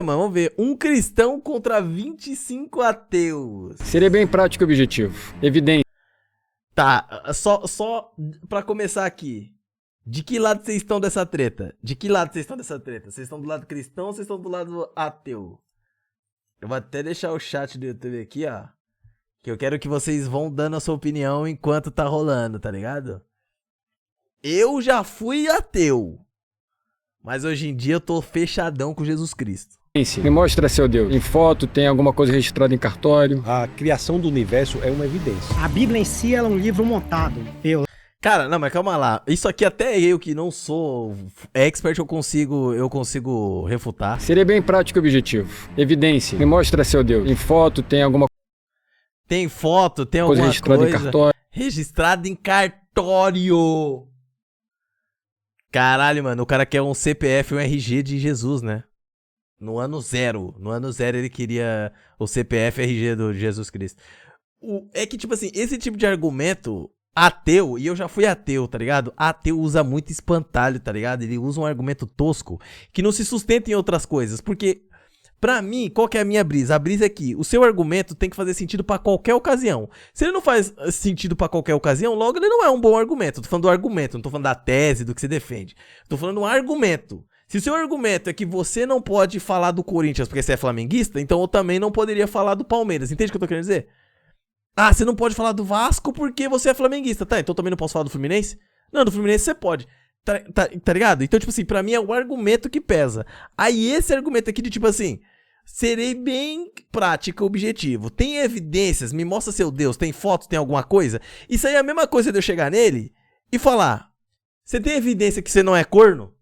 Mas vamos ver. Um cristão contra 25 ateus. Seria bem prático e objetivo. Evidência. Tá, só pra começar aqui. De que lado vocês estão dessa treta? Vocês estão do lado cristão ou vocês estão do lado ateu? Eu vou até deixar o chat do YouTube aqui, ó. Que eu quero que vocês vão dando a sua opinião enquanto tá rolando, tá ligado? Eu já fui ateu. Mas hoje em dia eu tô fechadão com Jesus Cristo. Me mostra seu Deus. Em foto, tem alguma coisa registrada em cartório? A criação do universo é uma evidência. A Bíblia em si ela é um livro montado. Cara, não, mas calma lá. Isso aqui até eu que não sou expert eu consigo refutar. Seria bem prático e objetivo. Evidência. Me mostra seu Deus. Em foto, tem alguma Tem foto, tem coisa alguma registrada em coisa cartório? registrada em cartório. Caralho, mano, o cara quer um CPF e um RG de Jesus, né? No ano zero ele queria o CPF e RG de Jesus Cristo. É que, tipo assim, esse tipo de argumento ateu, e eu já fui ateu, tá ligado? Ateu usa muito espantalho, tá ligado? Ele usa um argumento tosco que não se sustenta em outras coisas, porque pra mim, qual que é a minha brisa? A brisa é que o seu argumento tem que fazer sentido pra qualquer ocasião. Se ele não faz sentido pra qualquer ocasião, logo ele não é um bom argumento. Eu tô falando do argumento, não tô falando da tese, do que você defende. Tô falando do argumento. Se o seu argumento é que você não pode falar do Corinthians porque você é flamenguista, então eu também não poderia falar do Palmeiras. Entende o que eu tô querendo dizer? Ah, você não pode falar do Vasco porque você é flamenguista. Tá, então eu também não posso falar do Fluminense? Não, do Fluminense você pode. Tá ligado? Então, tipo assim, pra mim é o argumento que pesa. Aí esse argumento aqui de tipo assim, serei bem prático e objetivo. Tem evidências? Me mostra seu Deus. Tem foto? Tem alguma coisa? Isso aí é a mesma coisa de eu chegar nele e falar: você tem evidência que você não é corno?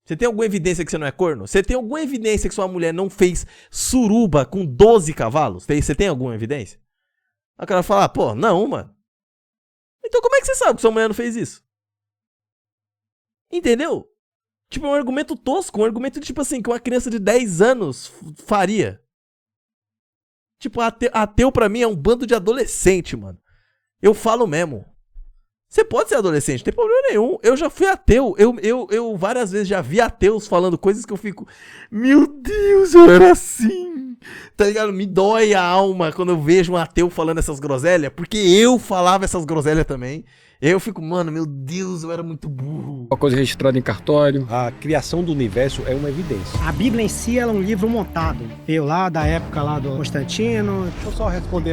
Você tem alguma evidência que você não é corno? Você tem alguma evidência que sua mulher não fez suruba com 12 cavalos? Você tem alguma evidência? Aí o cara fala: pô, não, mano. Então como é que você sabe que sua mulher não fez isso? Entendeu? Tipo, é um argumento tosco, um argumento de, tipo assim, que uma criança de 10 anos faria. Tipo, ateu pra mim é um bando de adolescente, mano. Eu falo mesmo. Você pode ser adolescente, não tem problema nenhum. Eu já fui ateu. Eu várias vezes já vi ateus falando coisas que eu fico: meu Deus, eu era assim. Tá ligado? Me dói a alma quando eu vejo um ateu falando essas groselhas, porque eu falava essas groselhas também. Eu fico, mano, meu Deus, eu era muito burro. Uma coisa registrada em cartório? A criação do universo é uma evidência. A Bíblia em si ela é um livro montado. Eu lá da época lá do Constantino. Deixa eu só responder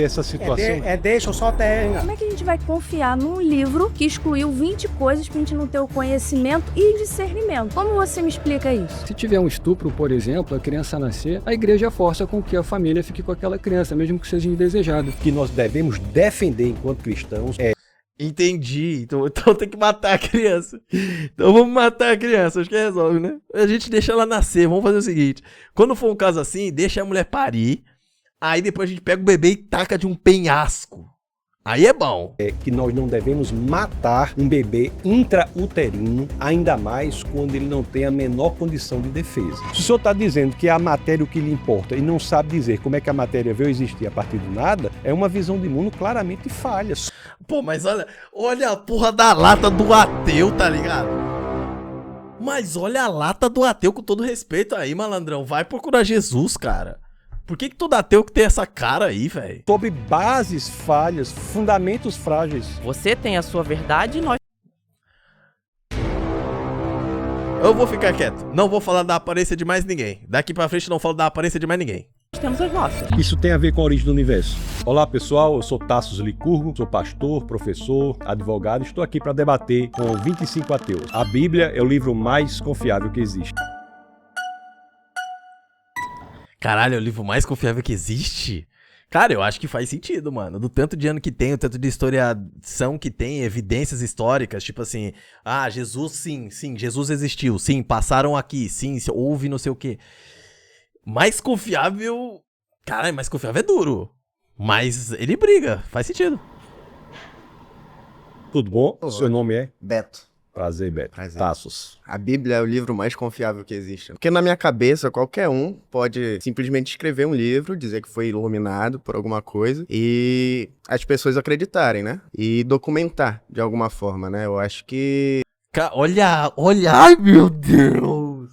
essa situação. Deixa eu só até... Como é que a gente vai confiar num livro que excluiu 20 coisas pra gente não ter o conhecimento e discernimento? Como você me explica isso? Se tiver um estupro, por exemplo, a criança nascer, a igreja força com que a família fique com aquela criança, mesmo que seja indesejada. Que nós devemos defender enquanto cristãos Entendi. Então tem que matar a criança. Então vamos matar a criança. Acho que resolve, né? A gente deixa ela nascer. Vamos fazer o seguinte: quando for um caso assim, deixa a mulher parir. Aí depois a gente pega o bebê e taca de um penhasco. Aí é bom. Que nós não devemos matar um bebê intrauterino, ainda mais quando ele não tem a menor condição de defesa. Se o senhor está dizendo que é a matéria o que lhe importa e não sabe dizer como é que a matéria veio existir a partir do nada, é uma visão de mundo claramente falha. Pô, mas olha a porra da lata do ateu, tá ligado? Mas olha a lata do ateu, com todo respeito aí, malandrão. Vai procurar Jesus, cara. Por que todo ateu que tem essa cara aí, velho? Sobre bases falhas, fundamentos frágeis. Você tem a sua verdade e nós... Eu vou ficar quieto. Não vou falar da aparência de mais ninguém. Daqui pra frente não falo da aparência de mais ninguém. temos as nossas. Isso tem a ver com a origem do universo. Olá pessoal, eu sou Tassos Licurgo, sou pastor, professor, advogado. Estou aqui para debater com 25 ateus. A Bíblia é o livro mais confiável que existe. Caralho, é o livro mais confiável que existe? Cara, eu acho que faz sentido, mano. Do tanto de ano que tem, o tanto de historiação que tem, evidências históricas, tipo assim, Jesus, sim, Jesus existiu, sim, passaram aqui, sim, houve não sei o quê. Mais confiável... Caralho, mais confiável é duro. Mas ele briga, faz sentido. Tudo bom? O seu nome é? Beto. Prazer, Beto. Prazer. Tassos. A Bíblia é o livro mais confiável que existe. Porque na minha cabeça, qualquer um pode simplesmente escrever um livro, dizer que foi iluminado por alguma coisa e as pessoas acreditarem, né? E documentar de alguma forma, né? Eu acho que... Olha, ai meu Deus!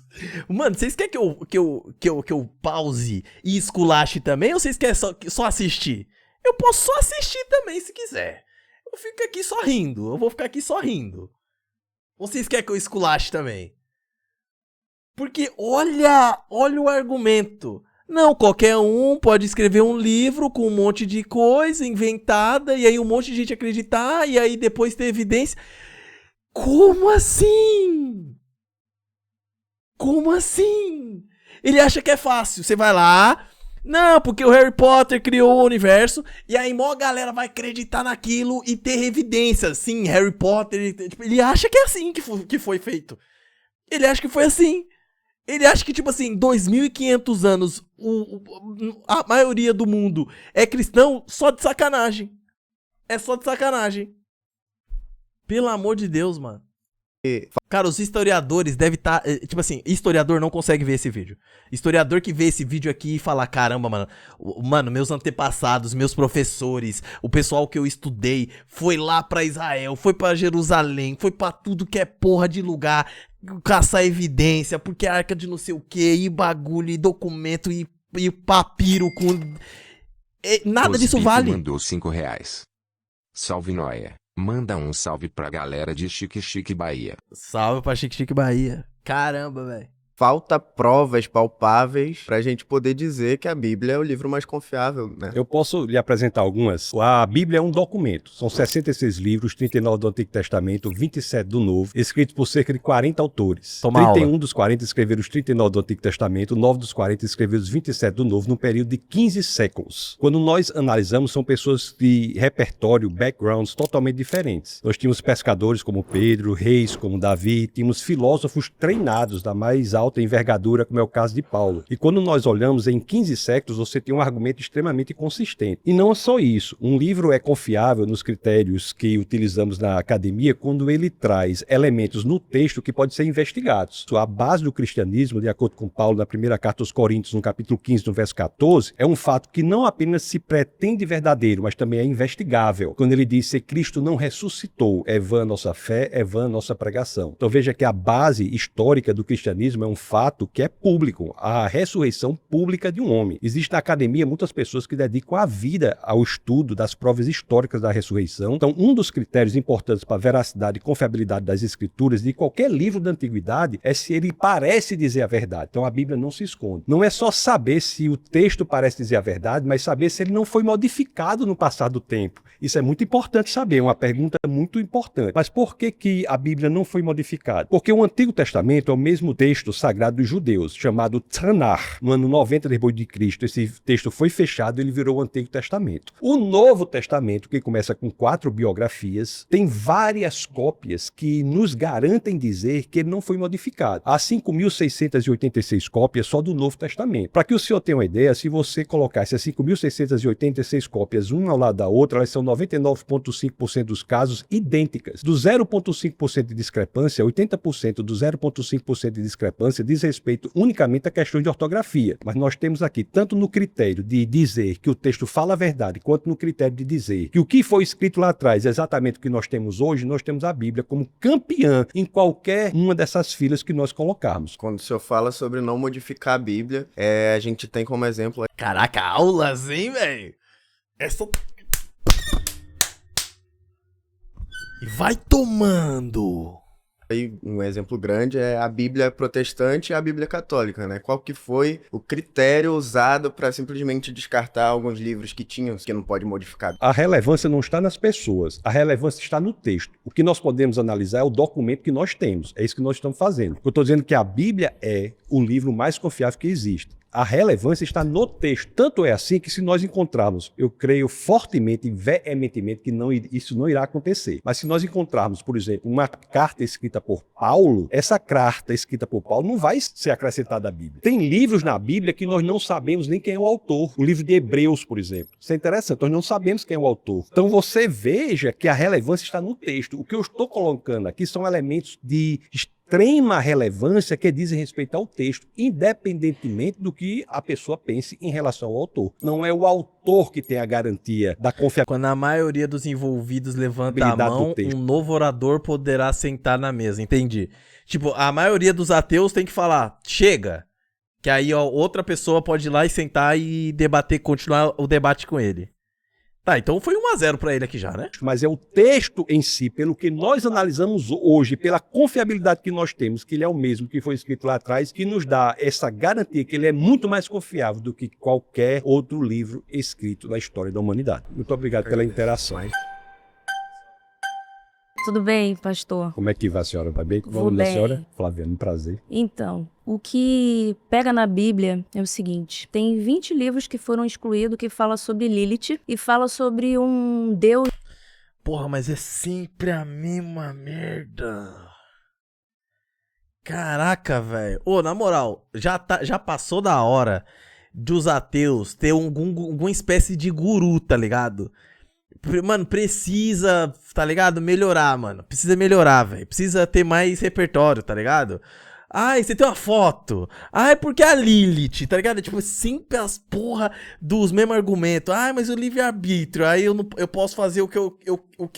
Mano, vocês querem que eu pause e esculache também? Ou vocês querem só assistir? Eu posso só assistir também, se quiser. Eu fico aqui só rindo. Eu vou ficar aqui só rindo. Ou vocês querem que eu esculache também? Porque olha o argumento. Não, qualquer um pode escrever um livro com um monte de coisa inventada, e aí um monte de gente acreditar, e aí depois ter evidência. Como assim? Como assim? Ele acha que é fácil. Você vai lá. Não, porque o Harry Potter criou o universo. E aí mó galera vai acreditar naquilo e ter evidências. Sim, Harry Potter. Ele acha que é assim que foi feito. Ele acha que foi assim. Ele acha que, tipo assim, 2.500 anos, a maioria do mundo é cristão só de sacanagem. É só de sacanagem. Pelo amor de Deus, mano. Cara, os historiadores devem estar... tipo assim, historiador não consegue ver esse vídeo. Historiador que vê esse vídeo aqui e fala, caramba, mano, meus antepassados, meus professores, o pessoal que eu estudei, foi lá pra Israel, foi pra Jerusalém, foi pra tudo que é porra de lugar, caçar evidência, porque é arca de não sei o que, e bagulho, e documento, e papiro com... nada disso vale. Mandou R$5. Salve Noia. Manda um salve pra galera de Chique Chique Bahia. Salve pra Chique Chique Bahia. Caramba, velho. Falta provas palpáveis pra gente poder dizer que a Bíblia é o livro mais confiável, né? Eu posso lhe apresentar algumas. A Bíblia é um documento. São 66 livros, 39 do Antigo Testamento, 27 do Novo, escritos por cerca de 40 autores. Toma 31 aula. dos 40 escreveram os 39 do Antigo Testamento, 9 dos 40 escreveram os 27 do Novo, num período de 15 séculos. Quando nós analisamos, são pessoas de repertório, backgrounds totalmente diferentes. Nós tínhamos pescadores como Pedro, reis como Davi, tínhamos filósofos treinados da mais alta envergadura, como é o caso de Paulo. E quando nós olhamos em 15 séculos, você tem um argumento extremamente consistente. E não é só isso. Um livro é confiável nos critérios que utilizamos na academia quando ele traz elementos no texto que podem ser investigados. A base do cristianismo, de acordo com Paulo, na primeira carta aos Coríntios, no capítulo 15, no verso 14, é um fato que não apenas se pretende verdadeiro, mas também é investigável. Quando ele diz que Cristo não ressuscitou, é vã nossa fé, é vã nossa pregação. Então veja que a base histórica do cristianismo é um fato que é público, a ressurreição pública de um homem. Existe na academia muitas pessoas que dedicam a vida ao estudo das provas históricas da ressurreição. Então, um dos critérios importantes para a veracidade e confiabilidade das escrituras de qualquer livro da antiguidade é se ele parece dizer a verdade. Então, a Bíblia não se esconde. Não é só saber se o texto parece dizer a verdade, mas saber se ele não foi modificado no passar do tempo. Isso é muito importante saber, é uma pergunta muito importante. Mas por que a Bíblia não foi modificada? Porque o Antigo Testamento é o mesmo texto sagrado dos judeus, chamado Tanakh. No ano 90 depois de Cristo, esse texto foi fechado e ele virou o Antigo Testamento. O Novo Testamento, que começa com 4 biografias, tem várias cópias que nos garantem dizer que ele não foi modificado. Há 5.686 cópias só do Novo Testamento. Para que o senhor tenha uma ideia, se você colocar essas 5.686 cópias uma ao lado da outra, elas são 99,5% dos casos idênticas. Do 0,5% de discrepância, 80% do 0,5% de discrepância diz respeito unicamente a questões de ortografia. Mas nós temos aqui, tanto no critério de dizer que o texto fala a verdade, quanto no critério de dizer que o que foi escrito lá atrás é exatamente o que nós temos hoje, nós temos a Bíblia como campeã em qualquer uma dessas filas que nós colocarmos. Quando o senhor fala sobre não modificar a Bíblia, a gente tem como exemplo... Caraca, aulas, hein, velho? Essa... E vai tomando... Aí, um exemplo grande é a Bíblia protestante e a Bíblia católica, né? Qual que foi o critério usado para simplesmente descartar alguns livros que tinham, que não pode modificar? A relevância não está nas pessoas, a relevância está no texto. O que nós podemos analisar é o documento que nós temos, é isso que nós estamos fazendo. Eu estou dizendo que a Bíblia é o livro mais confiável que existe. A relevância está no texto. Tanto é assim que se nós encontrarmos, eu creio fortemente e veementemente que isso não irá acontecer. Mas se nós encontrarmos, por exemplo, uma carta escrita por Paulo, essa carta escrita por Paulo não vai ser acrescentada à Bíblia. Tem livros na Bíblia que nós não sabemos nem quem é o autor. O livro de Hebreus, por exemplo. Isso é interessante, nós não sabemos quem é o autor. Então você veja que a relevância está no texto. O que eu estou colocando aqui são elementos de extrema relevância que dizem respeito ao texto, independentemente do que a pessoa pense em relação ao autor. Não é o autor que tem a garantia da confiabilidade. Quando a maioria dos envolvidos levanta a mão, um novo orador poderá sentar na mesa. Entendi. Tipo, a maioria dos ateus tem que falar, chega. Que aí, ó, outra pessoa pode ir lá e sentar e debater, continuar o debate com ele. Tá, então foi 1-0 pra ele aqui já, né? Mas é o texto em si, pelo que nós analisamos hoje, pela confiabilidade que nós temos, que ele é o mesmo que foi escrito lá atrás, que nos dá essa garantia que ele é muito mais confiável do que qualquer outro livro escrito na história da humanidade. Muito obrigado pela interação. Tudo bem, pastor? Como é que vai, senhora? Vai bem? Vou Vamos da bem. senhora? Flaviano, prazer. Então, o que pega na Bíblia é o seguinte: tem 20 livros que foram excluídos que fala sobre Lilith e fala sobre um deus. Porra, mas é sempre a mesma merda. Caraca, velho. Ô, na moral, já passou da hora dos ateus ter alguma espécie de guru, tá ligado? Mano, precisa, tá ligado? Melhorar, mano. Precisa melhorar, velho. Precisa ter mais repertório, tá ligado? Ai, você tem uma foto. Ai, porque a Lilith, tá ligado? Tipo, sempre as porra dos mesmos argumentos. Ai, mas o livre-arbítrio. Aí eu posso fazer o que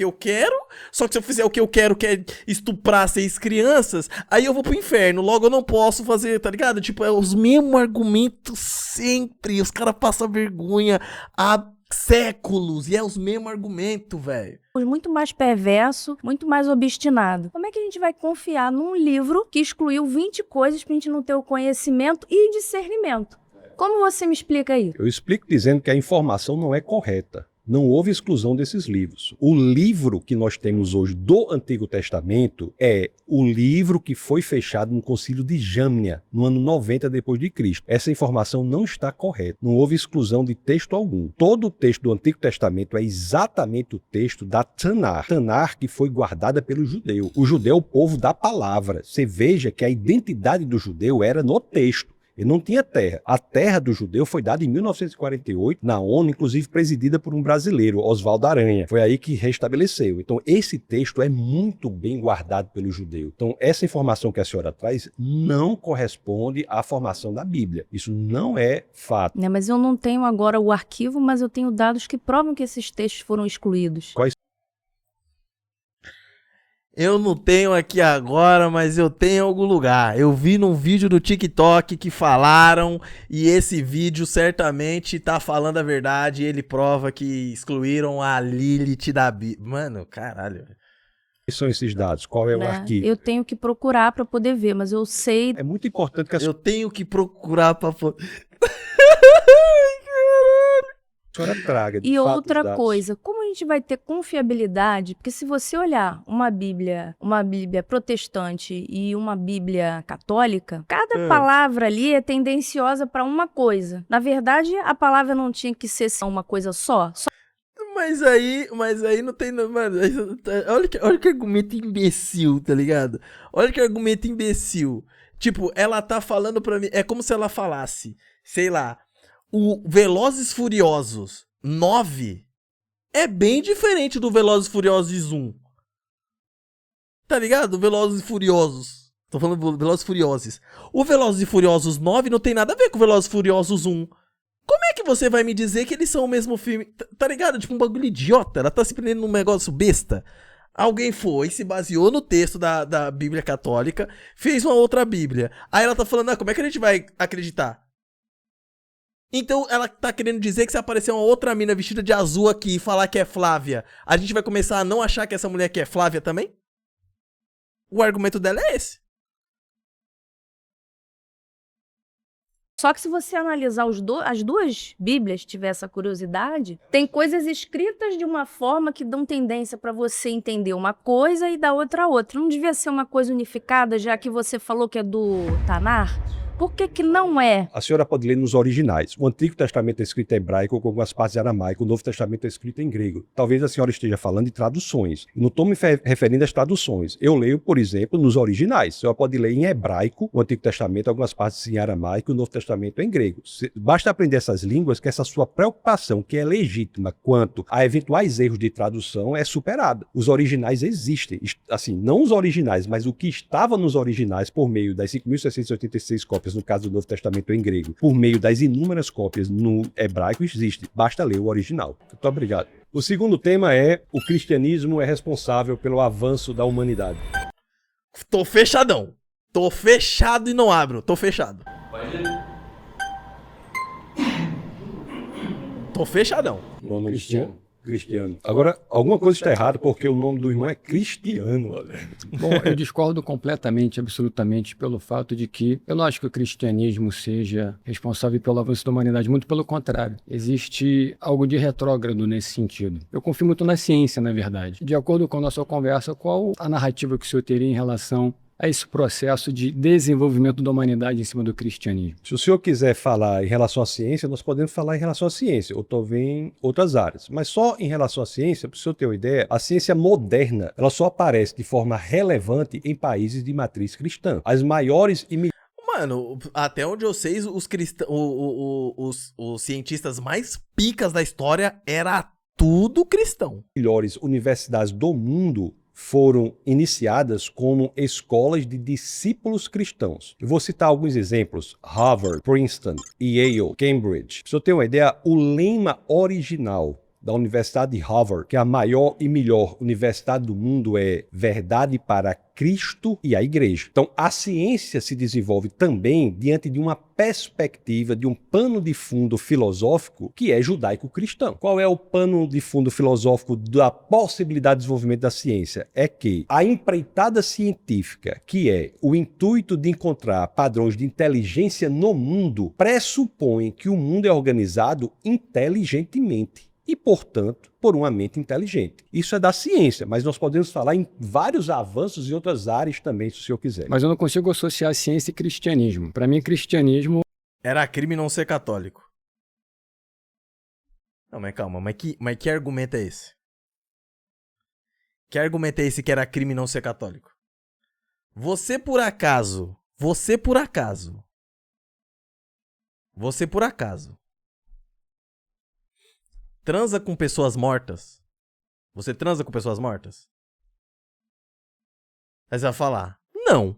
eu quero. Só que se eu fizer o que eu quero, que é estuprar 6 crianças, aí eu vou pro inferno. Logo eu não posso fazer, tá ligado? Tipo, é os mesmos argumentos sempre. Os caras passam vergonha há séculos. E é os mesmos argumentos, velho. Muito mais perverso, muito mais obstinado. Como é que a gente vai confiar num livro que excluiu 20 coisas pra gente não ter o conhecimento e discernimento? Como você me explica isso? Eu explico dizendo que a informação não é correta. Não houve exclusão desses livros. O livro que nós temos hoje do Antigo Testamento é o livro que foi fechado no Concílio de Jâmnia, no ano 90 depois de Cristo. Essa informação não está correta. Não houve exclusão de texto algum. Todo o texto do Antigo Testamento é exatamente o texto da Tanar. Tanar que foi guardada pelo judeu. O judeu é o povo da palavra. Você veja que a identidade do judeu era no texto. Ele não tinha terra. A terra do judeu foi dada em 1948 na ONU, inclusive presidida por um brasileiro, Oswaldo Aranha. Foi aí que restabeleceu. Então, esse texto é muito bem guardado pelo judeu. Então, essa informação que a senhora traz não corresponde à formação da Bíblia. Isso não é fato. Mas eu não tenho agora o arquivo, mas eu tenho dados que provam que esses textos foram excluídos. Quais Eu não tenho aqui agora, mas eu tenho em algum lugar. Eu vi num vídeo do TikTok que falaram, e esse vídeo certamente tá falando a verdade, e ele prova que excluíram a Lilith da Bíblia. Mano, caralho. são esses dados? Qual é o arquivo? Eu tenho que procurar para poder ver, mas eu sei. É muito importante que a Eu tenho que procurar pra poder... senhora traga. E outra coisa, como a gente vai ter confiabilidade? Porque se você olhar uma Bíblia protestante e uma Bíblia católica, cada palavra ali é tendenciosa para uma coisa. Na verdade, a palavra não tinha que ser uma coisa só. Mas aí não tem... Mano, olha que argumento imbecil, tá ligado? Olha que argumento imbecil. Tipo, ela tá falando pra mim... É como se ela falasse, sei lá... O Velozes e Furiosos 9 é bem diferente do Velozes e Furiosos 1. Tá ligado? Velozes e Furiosos. Tô falando do Velozes e Furiosos. O Velozes e Furiosos 9 não tem nada a ver com o Velozes e Furiosos 1. Como é que você vai me dizer que eles são o mesmo filme? Tá ligado? Tipo um bagulho idiota. Ela tá se prendendo num negócio besta. Alguém foi, se baseou no texto da Bíblia Católica, fez uma outra Bíblia. Aí ela tá falando, como é que a gente vai acreditar? Então ela tá querendo dizer que se aparecer uma outra mina vestida de azul aqui e falar que é Flávia, a gente vai começar a não achar que essa mulher aqui é Flávia também? O argumento dela é esse. Só que se você analisar as duas Bíblias, tiver essa curiosidade, tem coisas escritas de uma forma que dão tendência para você entender uma coisa e da outra outra. Não devia ser uma coisa unificada, já que você falou que é do Tanar? Por que não é? A senhora pode ler nos originais. O Antigo Testamento é escrito em hebraico com algumas partes em aramaico. O Novo Testamento é escrito em grego. Talvez a senhora esteja falando de traduções. Não estou me referindo às traduções. Eu leio, por exemplo, nos originais. A senhora pode ler em hebraico o Antigo Testamento, algumas partes em aramaico, o Novo Testamento em grego. Basta aprender essas línguas que essa sua preocupação, que é legítima quanto a eventuais erros de tradução, é superada. Os originais existem. Assim, não os originais, mas o que estava nos originais por meio das 5.686 cópias no caso do Novo Testamento em grego, por meio das inúmeras cópias no hebraico, existe. Basta ler o original. Muito obrigado. O segundo tema é: o cristianismo é responsável pelo avanço da humanidade. Tô fechadão. Tô fechado e não abro. Tô fechado. Tô fechadão. Nome Cristiano. Agora, alguma coisa está errada porque o nome do irmão é Cristiano. Olha. Bom, eu discordo completamente, absolutamente, pelo fato de que eu não acho que o cristianismo seja responsável pelo avanço da humanidade. Muito pelo contrário. Existe algo de retrógrado nesse sentido. Eu confio muito na ciência, na verdade. De acordo com a nossa conversa, qual a narrativa que o senhor teria em relação a esse processo de desenvolvimento da humanidade em cima do cristianismo? Se o senhor quiser falar em relação à ciência, nós podemos falar em relação à ciência, ou talvez em outras áreas. Mas só em relação à ciência, para o senhor ter uma ideia, a ciência moderna, ela só aparece de forma relevante em países de matriz cristã. As maiores e Mano, até onde eu sei, os cientistas mais picas da história era tudo cristão. melhores universidades do mundo foram iniciadas como escolas de discípulos cristãos. Eu vou citar alguns exemplos: Harvard, Princeton, Yale, Cambridge. Para o senhor ter uma ideia, o lema original da Universidade de Harvard, que é a maior e melhor universidade do mundo, é verdade para Cristo e a Igreja. Então, a ciência se desenvolve também diante de uma perspectiva, de um pano de fundo filosófico que é judaico-cristão. Qual é o pano de fundo filosófico da possibilidade de desenvolvimento da ciência? É que a empreitada científica, que é o intuito de encontrar padrões de inteligência no mundo, pressupõe que o mundo é organizado inteligentemente e, portanto, por uma mente inteligente. Isso é da ciência, mas nós podemos falar em vários avanços em outras áreas também, se o senhor quiser. Mas eu não consigo associar ciência e cristianismo. Para mim, cristianismo... Era crime não ser católico. Não, mas calma, mas que argumento é esse? Que argumento é esse que era crime não ser católico? Você por acaso transa com pessoas mortas? Você transa com pessoas mortas? Aí você vai falar, não.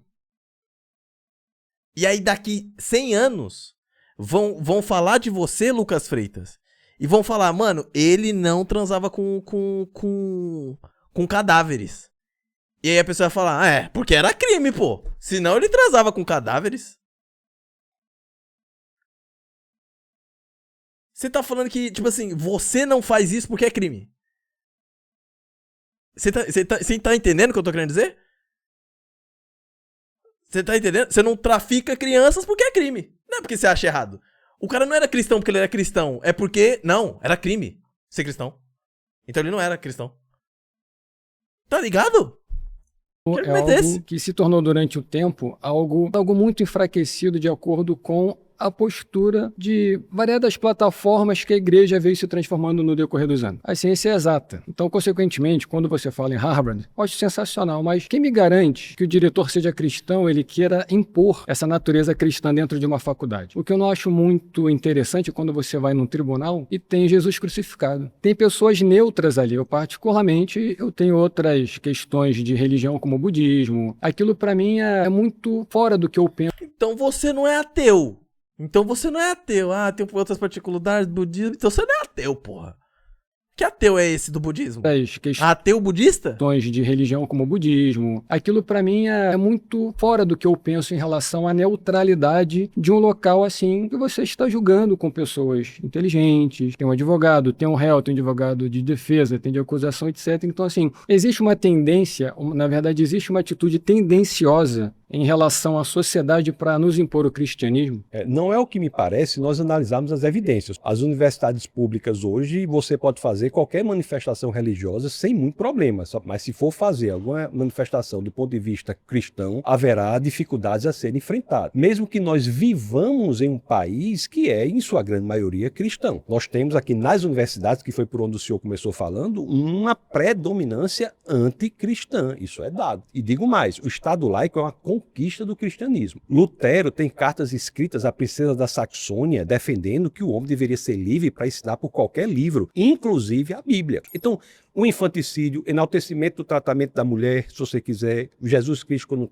E aí daqui 100 anos, vão falar de você, Lucas Freitas, e vão falar, mano, ele não transava com cadáveres. E aí a pessoa vai falar, porque era crime, pô. Senão ele transava com cadáveres. Você tá falando que, tipo assim, você não faz isso porque é crime. Você tá entendendo o que eu tô querendo dizer? Você tá entendendo? Você não trafica crianças porque é crime. Não é porque você acha errado. O cara não era cristão porque ele era cristão. É porque, não, era crime ser cristão. Então ele não era cristão. Tá ligado? É algo que se tornou durante o tempo algo muito enfraquecido de acordo com a postura de variadas plataformas que a igreja veio se transformando no decorrer dos anos. A ciência é exata. Então, consequentemente, quando você fala em Harvard, eu acho sensacional, mas quem me garante que o diretor seja cristão, ele queira impor essa natureza cristã dentro de uma faculdade? O que eu não acho muito interessante é quando você vai num tribunal e tem Jesus crucificado. Tem pessoas neutras ali. Eu, particularmente, eu tenho outras questões de religião, como o budismo. Aquilo, para mim, é muito fora do que eu penso. Então você não é ateu. Tem outras particularidades do budismo. Então você não é ateu, porra. Que ateu é esse do budismo? Ateu budista? Questões de religião como o budismo. Aquilo pra mim é muito fora do que eu penso em relação à neutralidade de um local assim que você está julgando com pessoas inteligentes. Tem um advogado, tem um réu, tem um advogado de defesa, tem de acusação, etc. Então assim, existe uma tendência, na verdade existe uma atitude tendenciosa em relação à sociedade para nos impor o cristianismo? Não é o que me parece nós analisarmos as evidências. As universidades públicas hoje, você pode fazer qualquer manifestação religiosa sem muito problema, mas se for fazer alguma manifestação do ponto de vista cristão, haverá dificuldades a serem enfrentadas. Mesmo que nós vivamos em um país que é, em sua grande maioria, cristão. Nós temos aqui nas universidades, que foi por onde o senhor começou falando, uma predominância anticristã. Isso é dado. E digo mais, o Estado laico é uma conquista do cristianismo. Lutero tem cartas escritas à princesa da Saxônia defendendo que o homem deveria ser livre para ensinar por qualquer livro, inclusive a Bíblia. Então, o infanticídio, enaltecimento do tratamento da mulher, se você quiser, Jesus Cristo, quando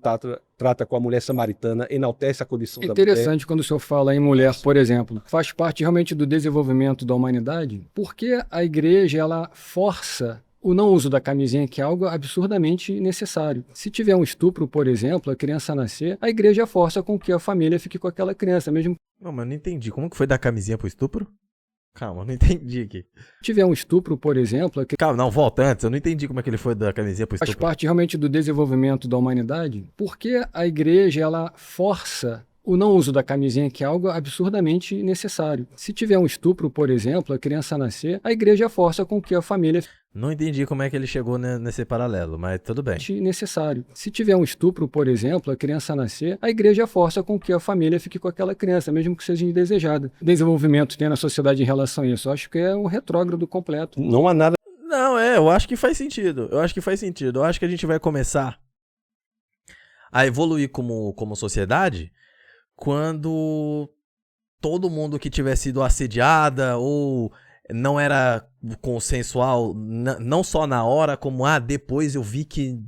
trata com a mulher samaritana, enaltece a condição da mulher. Interessante quando o senhor fala em mulher, por exemplo, faz parte realmente do desenvolvimento da humanidade, porque a igreja, ela força o não uso da camisinha, que é algo absurdamente necessário. Se tiver um estupro, por exemplo, a criança nascer, a igreja força com que a família fique com aquela criança, mesmo. Não, mas eu não entendi. Como que foi dar camisinha pro estupro? Calma, eu não entendi aqui. Se tiver um estupro, por exemplo... Calma, não, volta antes. Eu não entendi como é que ele foi da camisinha pro estupro. Faz parte realmente do desenvolvimento da humanidade. Porque a igreja, ela força o não uso da camisinha, que é algo absurdamente necessário. Se tiver um estupro, por exemplo, a criança nascer, a igreja força com que a família... Não entendi como é que ele chegou nesse paralelo, mas tudo bem. Necessário. Se tiver um estupro, por exemplo, a criança nascer, a igreja força com que a família fique com aquela criança, mesmo que seja indesejada. Desenvolvimento tem na sociedade em relação a isso. Eu acho que é um retrógrado completo. Não há nada... Não, eu acho que faz sentido. Eu acho que a gente vai começar a evoluir como sociedade quando todo mundo que tiver sido assediada ou não era consensual, não só na hora, como depois eu vi que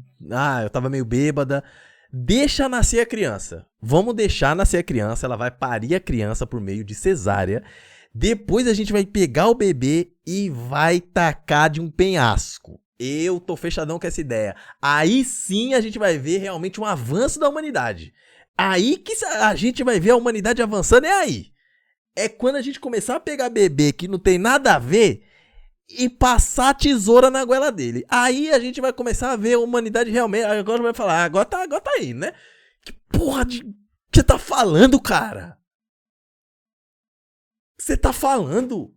eu tava meio bêbada, deixa nascer a criança. Vamos deixar nascer a criança, ela vai parir a criança por meio de cesárea. Depois a gente vai pegar o bebê e vai tacar de um penhasco. Eu tô fechadão com essa ideia. Aí sim a gente vai ver realmente um avanço da humanidade. Aí que a gente vai ver a humanidade avançando, é aí. É quando a gente começar a pegar bebê que não tem nada a ver e passar a tesoura na goela dele. Aí a gente vai começar a ver a humanidade realmente. Agora vai falar, agora tá aí, né? Que porra de você tá falando, cara? Você tá falando?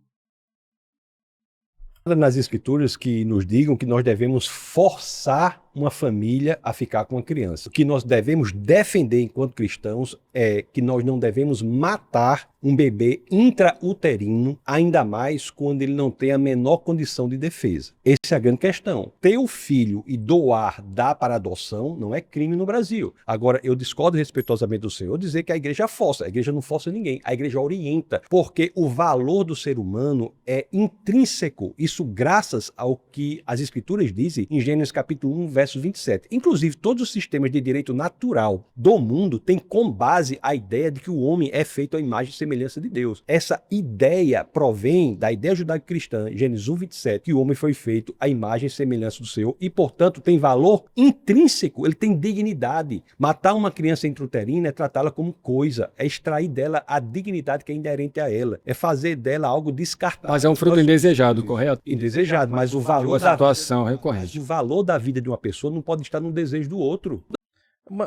Nas escrituras que nos digam que nós devemos forçar uma família a ficar com a criança. O que nós devemos defender enquanto cristãos é que nós não devemos matar um bebê intrauterino, ainda mais quando ele não tem a menor condição de defesa. Essa é a grande questão. Ter o filho e dar para adoção não é crime no Brasil. Agora, eu discordo respeitosamente do senhor dizer que a igreja força. A igreja não força ninguém, a igreja orienta, porque o valor do ser humano é intrínseco. Isso graças ao que as escrituras dizem em Gênesis capítulo 1, verso 27. Inclusive, todos os sistemas de direito natural do mundo têm como base a ideia de que o homem é feito à imagem e semelhança de Deus. Essa ideia provém da ideia judaico-cristã, Gênesis 1, 27, que o homem foi feito à imagem e semelhança do Senhor e, portanto, tem valor intrínseco, ele tem dignidade. Matar uma criança intrauterina é tratá-la como coisa, é extrair dela a dignidade que é inerente a ela, é fazer dela algo descartável. Mas é um fruto indesejado, correto? Indesejado, mas o valor da situação recorrente. O valor da vida de uma pessoa não pode estar no desejo do outro.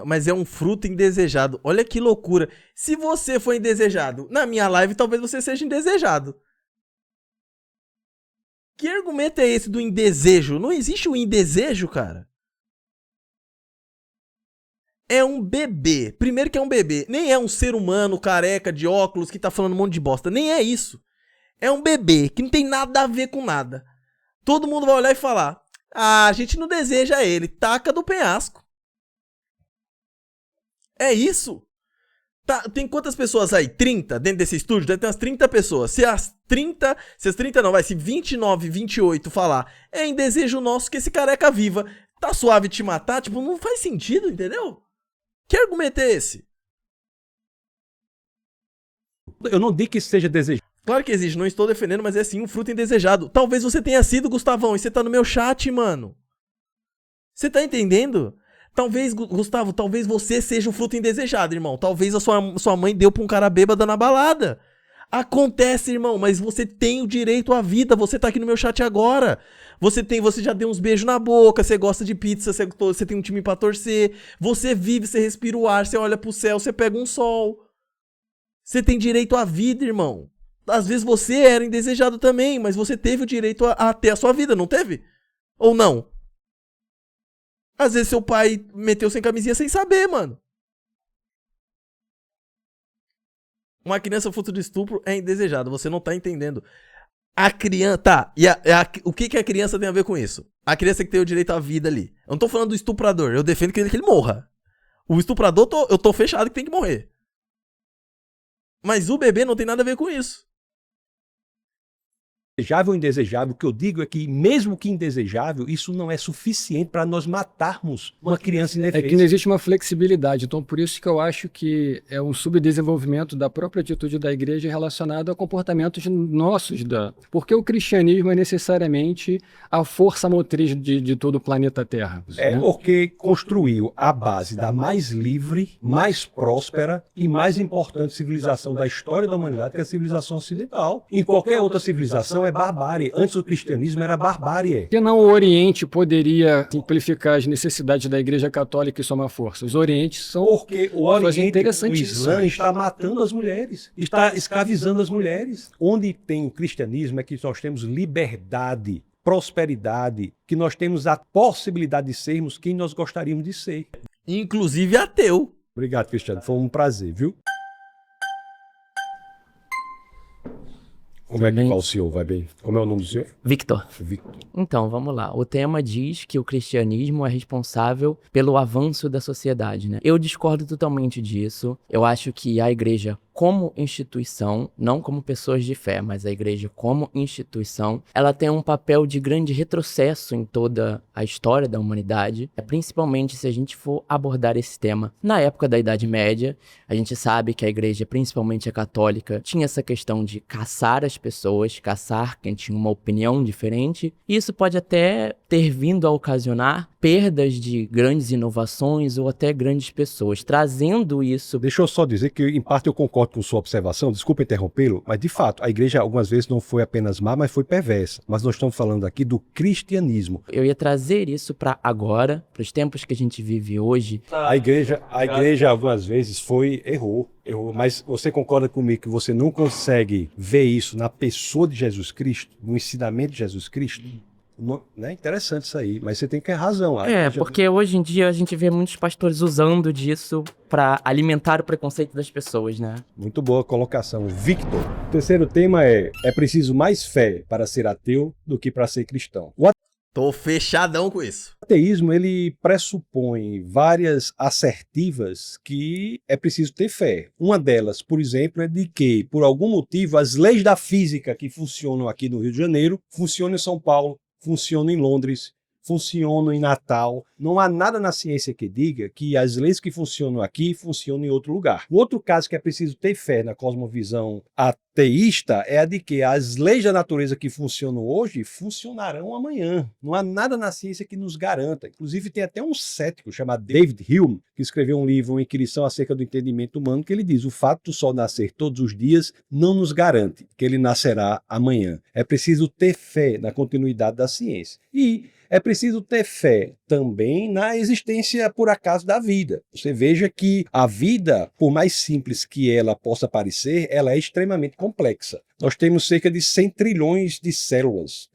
Mas é um fruto indesejado. Olha que loucura. Se você for indesejado, na minha live talvez você seja indesejado. Que argumento é esse do indesejo? Não existe o indesejo, cara. É um bebê. Primeiro que é um bebê. Nem é um ser humano careca de óculos que tá falando um monte de bosta. Nem é isso. É um bebê que não tem nada a ver com nada. Todo mundo vai olhar e falar: a gente não deseja ele, taca do penhasco. É isso. Tá, tem quantas pessoas aí? 30 dentro desse estúdio? Deve ter umas 30 pessoas. Se as 30 não, se 29, 28 falar, é em desejo nosso que esse careca viva, tá suave te matar? Tipo, não faz sentido, entendeu? Que argumento é esse? Eu não digo que isso seja desejado. Claro que existe, não estou defendendo, mas é sim um fruto indesejado. Talvez você tenha sido, Gustavão, e você tá no meu chat, mano. Você tá entendendo? Talvez, Gustavo, talvez você seja um fruto indesejado, irmão. Talvez a sua mãe deu pra um cara bêbado na balada. Acontece, irmão, mas você tem o direito à vida. Você tá aqui no meu chat agora. Você já deu uns beijos na boca, você gosta de pizza, você tem um time pra torcer. Você vive, você respira o ar, você olha pro céu, você pega um sol. Você tem direito à vida, irmão. Às vezes você era indesejado também, mas você teve o direito a ter a sua vida, não teve? Ou não? Às vezes seu pai meteu sem camisinha sem saber, mano. Uma criança fruto de estupro é indesejado, você não tá entendendo. A criança... Tá, o que a criança tem a ver com isso? A criança que tem o direito à vida ali. Eu não tô falando do estuprador, eu defendo que ele morra. O estuprador, eu tô fechado que tem que morrer. Mas o bebê não tem nada a ver com isso. Desejável ou indesejável, o que eu digo é que, mesmo que indesejável, isso não é suficiente para nós matarmos uma criança indefesa. É que não existe uma flexibilidade, então por isso que eu acho que é um subdesenvolvimento da própria atitude da igreja relacionado a comportamentos nossos, porque o cristianismo é necessariamente a força motriz de todo o planeta Terra. É porque construiu a base da mais livre, mais próspera e mais importante civilização da história da humanidade, que é a civilização ocidental. Em qualquer outra civilização é barbárie. Antes do cristianismo era barbárie. Que não o Oriente poderia simplificar as necessidades da Igreja Católica e somar força. Os Orientes são porque o Oriente, o Islã, está matando as mulheres, está escravizando as mulheres. Onde tem o cristianismo é que nós temos liberdade, prosperidade, que nós temos a possibilidade de sermos quem nós gostaríamos de ser. Inclusive ateu. Obrigado, Cristiano. Foi um prazer, viu? Como é que o senhor vai bem? Como é o nome do senhor? Victor. Victor. Então, vamos lá. O tema diz que o cristianismo é responsável pelo avanço da sociedade, né? Eu discordo totalmente disso. Eu acho que a igreja, como instituição, não como pessoas de fé, mas a igreja como instituição, ela tem um papel de grande retrocesso em toda a história da humanidade, principalmente se a gente for abordar esse tema na época da Idade Média. A gente sabe que a igreja, principalmente a católica, tinha essa questão de caçar as pessoas, caçar quem tinha uma opinião diferente. Isso pode até ter vindo a ocasionar perdas de grandes inovações ou até grandes pessoas, trazendo isso... Deixa eu só dizer que, em parte, eu concordo com sua observação, desculpa interrompê-lo, mas, de fato, a igreja algumas vezes não foi apenas má, mas foi perversa. Mas nós estamos falando aqui do cristianismo. Eu ia trazer isso para agora, para os tempos que a gente vive hoje. A igreja algumas vezes errou, mas você concorda comigo que você não consegue ver isso na pessoa de Jesus Cristo, no ensinamento de Jesus Cristo? É interessante isso aí, mas você tem que ter razão. Porque hoje em dia a gente vê muitos pastores usando disso para alimentar o preconceito das pessoas, né? Muito boa colocação, Victor. O terceiro tema é preciso mais fé para ser ateu do que para ser cristão. Tô fechadão com isso. O ateísmo, ele pressupõe várias assertivas que é preciso ter fé. Uma delas, por exemplo, é de que, por algum motivo, as leis da física que funcionam aqui no Rio de Janeiro funcionam em São Paulo, funcionam em Londres, funcionam em Natal. Não há nada na ciência que diga que as leis que funcionam aqui funcionam em outro lugar. O outro caso que é preciso ter fé na cosmovisão ateísta é a de que as leis da natureza que funcionam hoje funcionarão amanhã. Não há nada na ciência que nos garanta. Inclusive tem até um cético chamado David Hume, que escreveu um livro, uma inquirição acerca do entendimento humano, que ele diz: o fato do sol nascer todos os dias não nos garante que ele nascerá amanhã. É preciso ter fé na continuidade da ciência. E é preciso ter fé também na existência por acaso da vida. Você veja que a vida, por mais simples que ela possa parecer, ela é extremamente complexa. Nós temos cerca de 100 trilhões de células,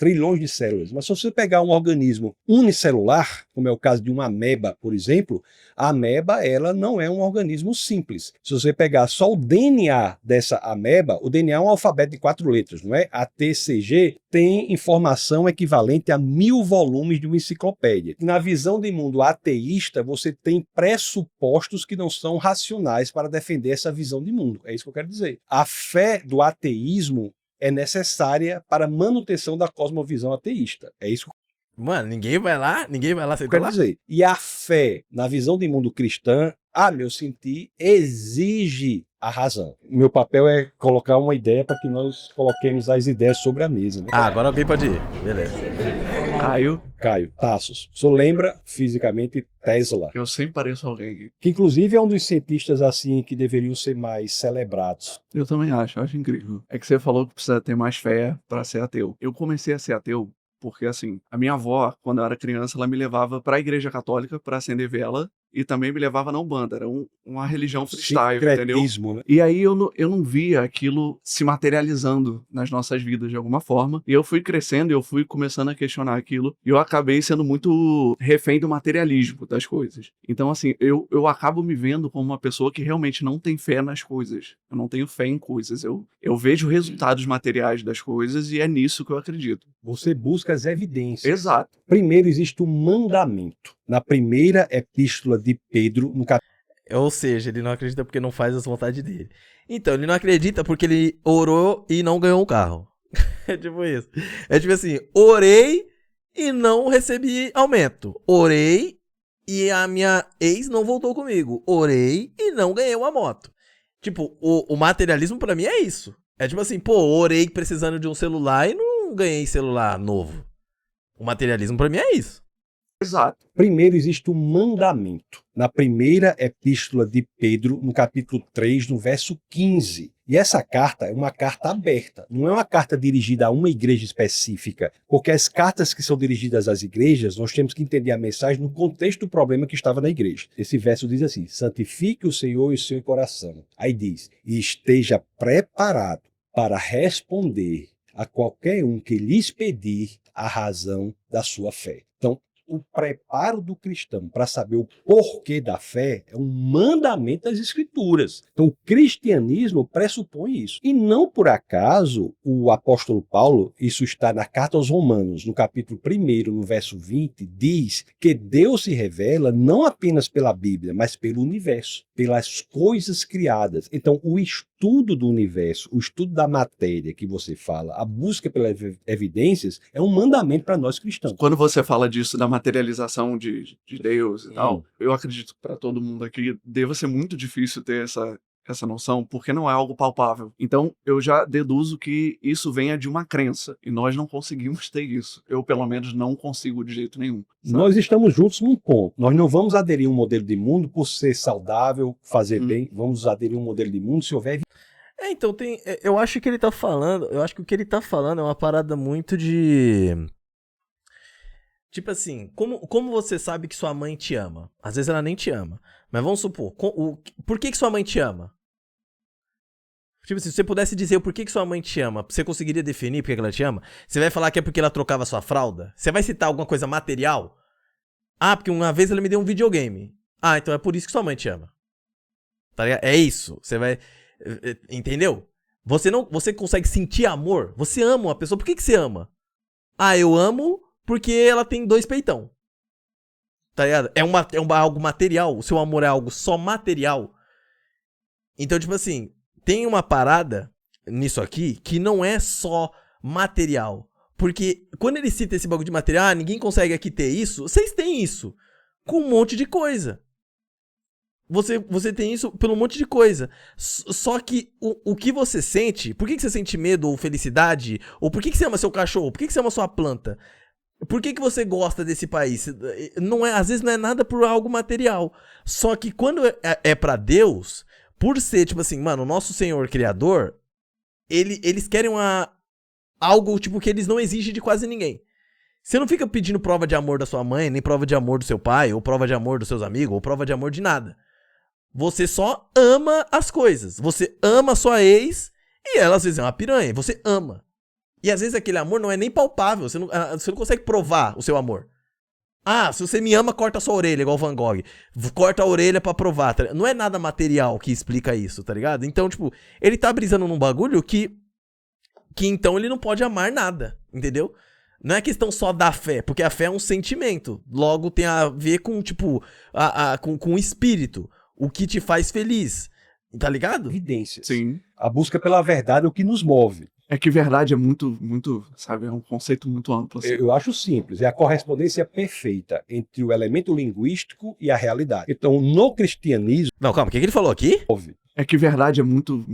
mas se você pegar um organismo unicelular, como é o caso de uma ameba, por exemplo, a ameba ela não é um organismo simples. Se você pegar só o DNA dessa ameba, o DNA é um alfabeto de 4 letras, não é? A TCG tem informação equivalente a 1000 volumes de uma enciclopédia. Na visão de mundo ateísta, você tem pressupostos que não são racionais para defender essa visão de mundo. É isso que eu quero dizer. A fé do ateísmo é necessária para a manutenção da cosmovisão ateísta. É isso. Mano, ninguém vai lá Eu quero dizer. E a fé na visão de mundo cristã, a meu sentir, exige a razão. Meu papel é colocar uma ideia para que nós coloquemos as ideias sobre a mesa. Né? Agora alguém pode ir. Beleza. Caio, Tassos. O senhor lembra fisicamente Tesla? Eu sempre pareço alguém. Que inclusive é um dos cientistas assim que deveriam ser mais celebrados. Eu também acho incrível. É que você falou que precisa ter mais fé para ser ateu. Eu comecei a ser ateu porque, assim, a minha avó, quando eu era criança, ela me levava para a igreja católica para acender vela e também me levava na Umbanda. Era uma religião freestyle, entendeu? Né? E aí eu não via aquilo se materializando nas nossas vidas de alguma forma. E eu fui crescendo e eu fui começando a questionar aquilo. E eu acabei sendo muito refém do materialismo das coisas. Então, assim, eu acabo me vendo como uma pessoa que realmente não tem fé nas coisas. Eu não tenho fé em coisas. Eu vejo resultados materiais das coisas e é nisso que eu acredito. Você busca as evidências. Exato. Primeiro existe o mandamento. Na primeira epístola de Pedro, no capítulo... Ou seja, ele não acredita porque não faz as vontades dele. Então, ele não acredita porque ele orou e não ganhou um carro. É tipo isso. É tipo assim, orei e não recebi aumento. Orei e a minha ex não voltou comigo. Orei e não ganhei uma moto. Tipo, o materialismo pra mim é isso. É tipo assim, pô, orei precisando de um celular e não ganhei celular novo. O materialismo pra mim é isso. Exato. Primeiro existe o mandamento. Na primeira epístola de Pedro, no capítulo 3, no verso 15. E essa carta é uma carta aberta, não é uma carta dirigida a uma igreja específica, porque as cartas que são dirigidas às igrejas, nós temos que entender a mensagem no contexto do problema que estava na igreja. Esse verso diz assim, santifique o Senhor e o seu coração. Aí diz, e esteja preparado para responder a qualquer um que lhes pedir a razão da sua fé. Então, o preparo do cristão para saber o porquê da fé é um mandamento das Escrituras. Então, o cristianismo pressupõe isso. E não por acaso o apóstolo Paulo, isso está na carta aos Romanos, no capítulo 1, no verso 20, diz que Deus se revela não apenas pela Bíblia, mas pelo universo, pelas coisas criadas. Então, o estudo do universo, o estudo da matéria que você fala, a busca pelas evidências, é um mandamento para nós cristãos. Quando você fala disso, da materialização de Deus e tal, eu acredito que para todo mundo aqui deva ser muito difícil ter essa noção, porque não é algo palpável. Então, eu já deduzo que isso venha de uma crença, e nós não conseguimos ter isso. Eu, pelo menos, não consigo de jeito nenhum. Sabe? Nós estamos juntos num ponto. Nós não vamos aderir a um modelo de mundo por ser saudável, fazer bem. Vamos aderir a um modelo de mundo se houver... Então, eu acho que ele tá falando, eu acho que o que ele tá falando é uma parada muito de... Tipo assim, como você sabe que sua mãe te ama? Às vezes ela nem te ama. Mas vamos supor, por que sua mãe te ama? Tipo assim, se você pudesse dizer o porquê que sua mãe te ama, você conseguiria definir por que ela te ama? Você vai falar que é porque ela trocava sua fralda? Você vai citar alguma coisa material? Ah, porque uma vez ela me deu um videogame. Ah, então é por isso que sua mãe te ama. Tá ligado? É isso. Você vai... Entendeu? Você consegue sentir amor? Você ama uma pessoa. Por que você ama? Ah, eu amo porque ela tem 2 peitão. Tá ligado? É algo material. O seu amor é algo só material. Então, tipo assim, tem uma parada nisso aqui que não é só material. Porque quando ele cita esse bagulho de material, ninguém consegue aqui ter isso. Vocês têm isso com um monte de coisa. Você tem isso por um monte de coisa. Só que o que você sente... Por que você sente medo ou felicidade? Ou por que você ama seu cachorro? Por que você ama sua planta? Por que você gosta desse país? Não é, às vezes não é nada por algo material. Só que quando é pra Deus, por ser tipo assim, mano, o nosso Senhor Criador, eles querem algo tipo que eles não exigem de quase ninguém. Você não fica pedindo prova de amor da sua mãe, nem prova de amor do seu pai, ou prova de amor dos seus amigos, ou prova de amor de nada. Você só ama as coisas. Você ama a sua ex e ela às vezes é uma piranha. Você ama. E às vezes aquele amor não é nem palpável. Você não consegue provar o seu amor. Ah, se você me ama, corta a sua orelha, igual o Van Gogh. Corta a orelha pra provar. Tá? Não é nada material que explica isso, tá ligado? Então, tipo, ele tá brisando num bagulho que então ele não pode amar nada, entendeu? Não é questão só da fé, porque a fé é um sentimento. Logo tem a ver com, tipo, com o espírito. O que te faz feliz, tá ligado? Evidências. Sim. A busca pela verdade é o que nos move. É que verdade é muito, sabe, é um conceito muito amplo. Assim. Eu acho simples, é a correspondência perfeita entre o elemento linguístico e a realidade. Então, no cristianismo... Não, calma, o que ele falou aqui? É que verdade é muito,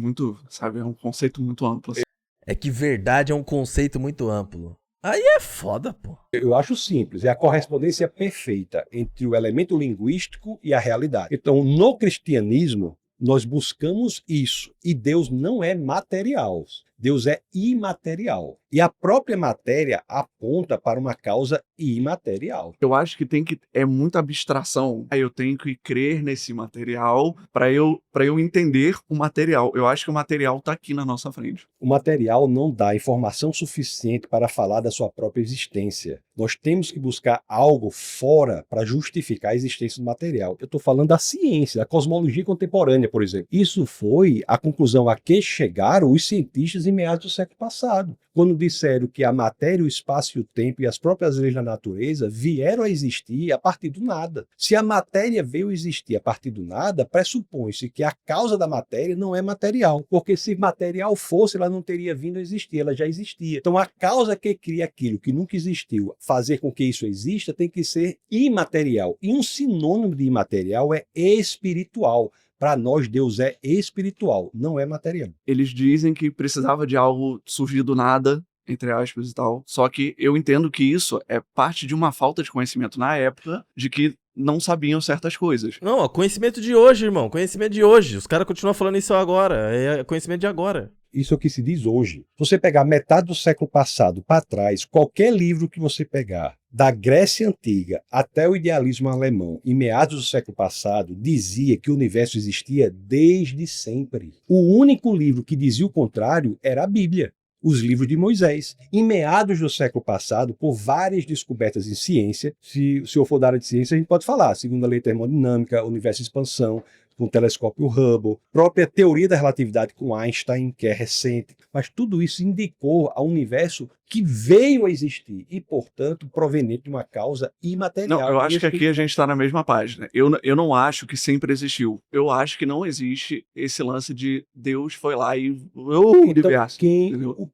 sabe, é um conceito muito amplo. Assim. É que verdade é um conceito muito amplo. Aí é foda, pô. Eu acho simples, é a correspondência perfeita entre o elemento linguístico e a realidade. Então, no cristianismo, nós buscamos isso. E Deus não é material. Deus é imaterial. E a própria matéria aponta para uma causa imaterial. Eu acho que é muita abstração. Aí eu tenho que crer nesse material para eu entender o material. Eu acho que o material está aqui na nossa frente. O material não dá informação suficiente para falar da sua própria existência. Nós temos que buscar algo fora para justificar a existência do material. Eu estou falando da ciência, da cosmologia contemporânea, por exemplo. Isso foi a conclusão a que chegaram os cientistas em em meados do século passado, quando disseram que a matéria, o espaço e o tempo e as próprias leis da natureza vieram a existir a partir do nada. Se a matéria veio a existir a partir do nada, pressupõe-se que a causa da matéria não é material, porque se material fosse, ela não teria vindo a existir, ela já existia. Então a causa que cria aquilo que nunca existiu, fazer com que isso exista, tem que ser imaterial. E um sinônimo de imaterial é espiritual. Para nós, Deus é espiritual, não é material. Eles dizem que precisava de algo surgir do nada, entre aspas e tal. Só que eu entendo que isso é parte de uma falta de conhecimento na época, de que não sabiam certas coisas. Não, ó, conhecimento de hoje, irmão. Conhecimento de hoje. Os caras continuam falando isso agora. É conhecimento de agora. Isso é o que se diz hoje. Se você pegar metade do século passado para trás, qualquer livro que você pegar, da Grécia Antiga até o idealismo alemão, em meados do século passado, dizia que o universo existia desde sempre. O único livro que dizia o contrário era a Bíblia, os livros de Moisés. Em meados do século passado, por várias descobertas em ciência, se o senhor for da área de ciência, a gente pode falar, segunda lei termodinâmica, universo de expansão, com o telescópio Hubble, própria teoria da relatividade com Einstein, que é recente, mas tudo isso indicou ao universo que veio a existir e, portanto, proveniente de uma causa imaterial. Não, eu acho que aqui a gente está na mesma página. Eu não acho que sempre existiu. Eu acho que não existe esse lance de Deus foi lá e o universo.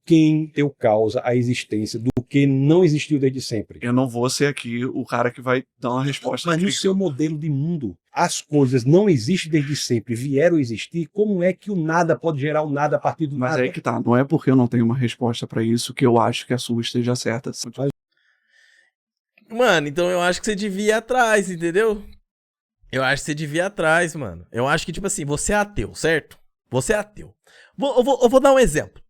Quem deu causa à existência do que não existiu desde sempre? Eu não vou ser aqui o cara que vai dar uma resposta. Mas no seu modelo de mundo, as coisas não existem desde sempre, vieram a existir, como é que o nada pode gerar o nada a partir do nada? Mas aí que tá, não é porque eu não tenho uma resposta pra isso que eu acho que a sua esteja certa. Mano, então eu acho que você devia ir atrás, entendeu? Eu acho que você devia ir atrás, mano. Eu acho que, tipo assim, você é ateu, certo? Você é ateu. Eu vou dar um exemplo.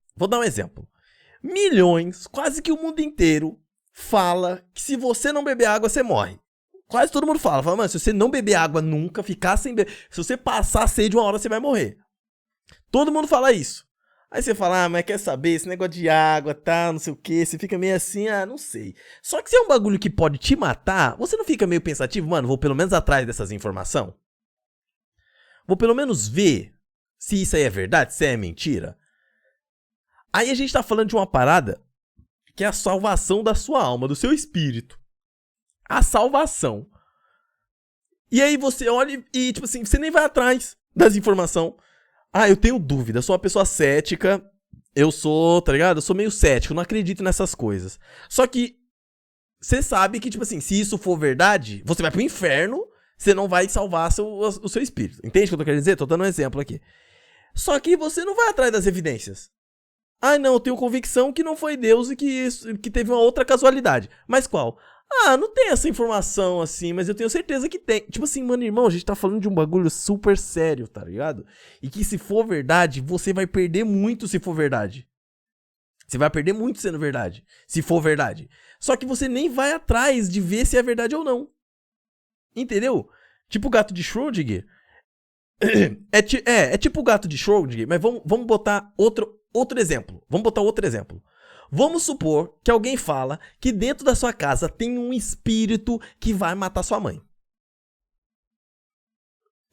Milhões, quase que o mundo inteiro, fala que se você não beber água, você morre. Quase todo mundo fala, mano, se você não beber água nunca, ficar sem beber, se você passar sede uma hora, você vai morrer. Todo mundo fala isso. Aí você fala, mas quer saber, esse negócio de água, tá, não sei o que, você fica meio assim, não sei. Só que se é um bagulho que pode te matar, você não fica meio pensativo, mano, vou pelo menos atrás dessas informações? Vou pelo menos ver se isso aí é verdade, se é mentira? Aí a gente tá falando de uma parada que é a salvação da sua alma, do seu espírito. A salvação. E aí você olha e, tipo assim, você nem vai atrás das informações. Eu tenho dúvida, sou uma pessoa cética, eu sou, tá ligado? Eu sou meio cético, não acredito nessas coisas. Só que você sabe que, tipo assim, se isso for verdade, você vai pro inferno, você não vai salvar o seu espírito. Entende o que eu tô querendo dizer? Tô dando um exemplo aqui. Só que você não vai atrás das evidências. Não, eu tenho convicção que não foi Deus e que teve uma outra casualidade. Mas qual? Não tem essa informação assim, mas eu tenho certeza que tem. Tipo assim, mano, irmão, a gente tá falando de um bagulho super sério, tá ligado? E que se for verdade, você vai perder muito se for verdade. Você vai perder muito sendo verdade, se for verdade. Só que você nem vai atrás de ver se é verdade ou não. Entendeu? Tipo o gato de Schrödinger. É tipo o gato de Schrödinger, mas vamos botar outro exemplo. Vamos supor que alguém fala que dentro da sua casa tem um espírito que vai matar sua mãe.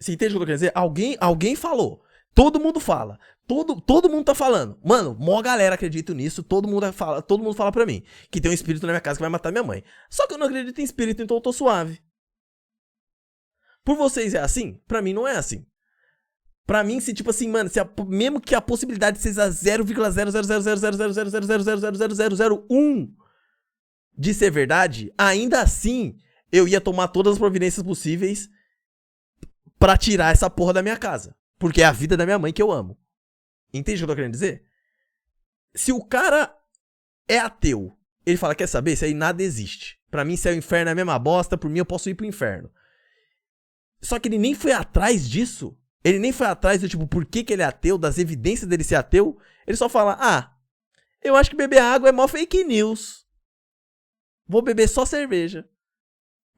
Você entende o que eu quero dizer? Alguém falou. Todo mundo fala. Todo mundo tá falando. Mano, mó galera acredita nisso. Todo mundo fala pra mim que tem um espírito na minha casa que vai matar minha mãe. Só que eu não acredito em espírito, então eu tô suave. Por vocês é assim? Pra mim não é assim. Pra mim, se tipo assim, mano, mesmo que a possibilidade seja 0,000000000000001 de ser verdade, ainda assim, eu ia tomar todas as providências possíveis pra tirar essa porra da minha casa. Porque é a vida da minha mãe que eu amo. Entende o que eu tô querendo dizer? Se o cara é ateu, ele fala, quer saber? Isso aí nada existe. Pra mim, se é o inferno é a mesma bosta, por mim eu posso ir pro inferno. Só que ele nem foi atrás disso. Ele nem foi atrás do tipo, por que ele é ateu, das evidências dele ser ateu. Ele só fala, eu acho que beber água é mó fake news. Vou beber só cerveja.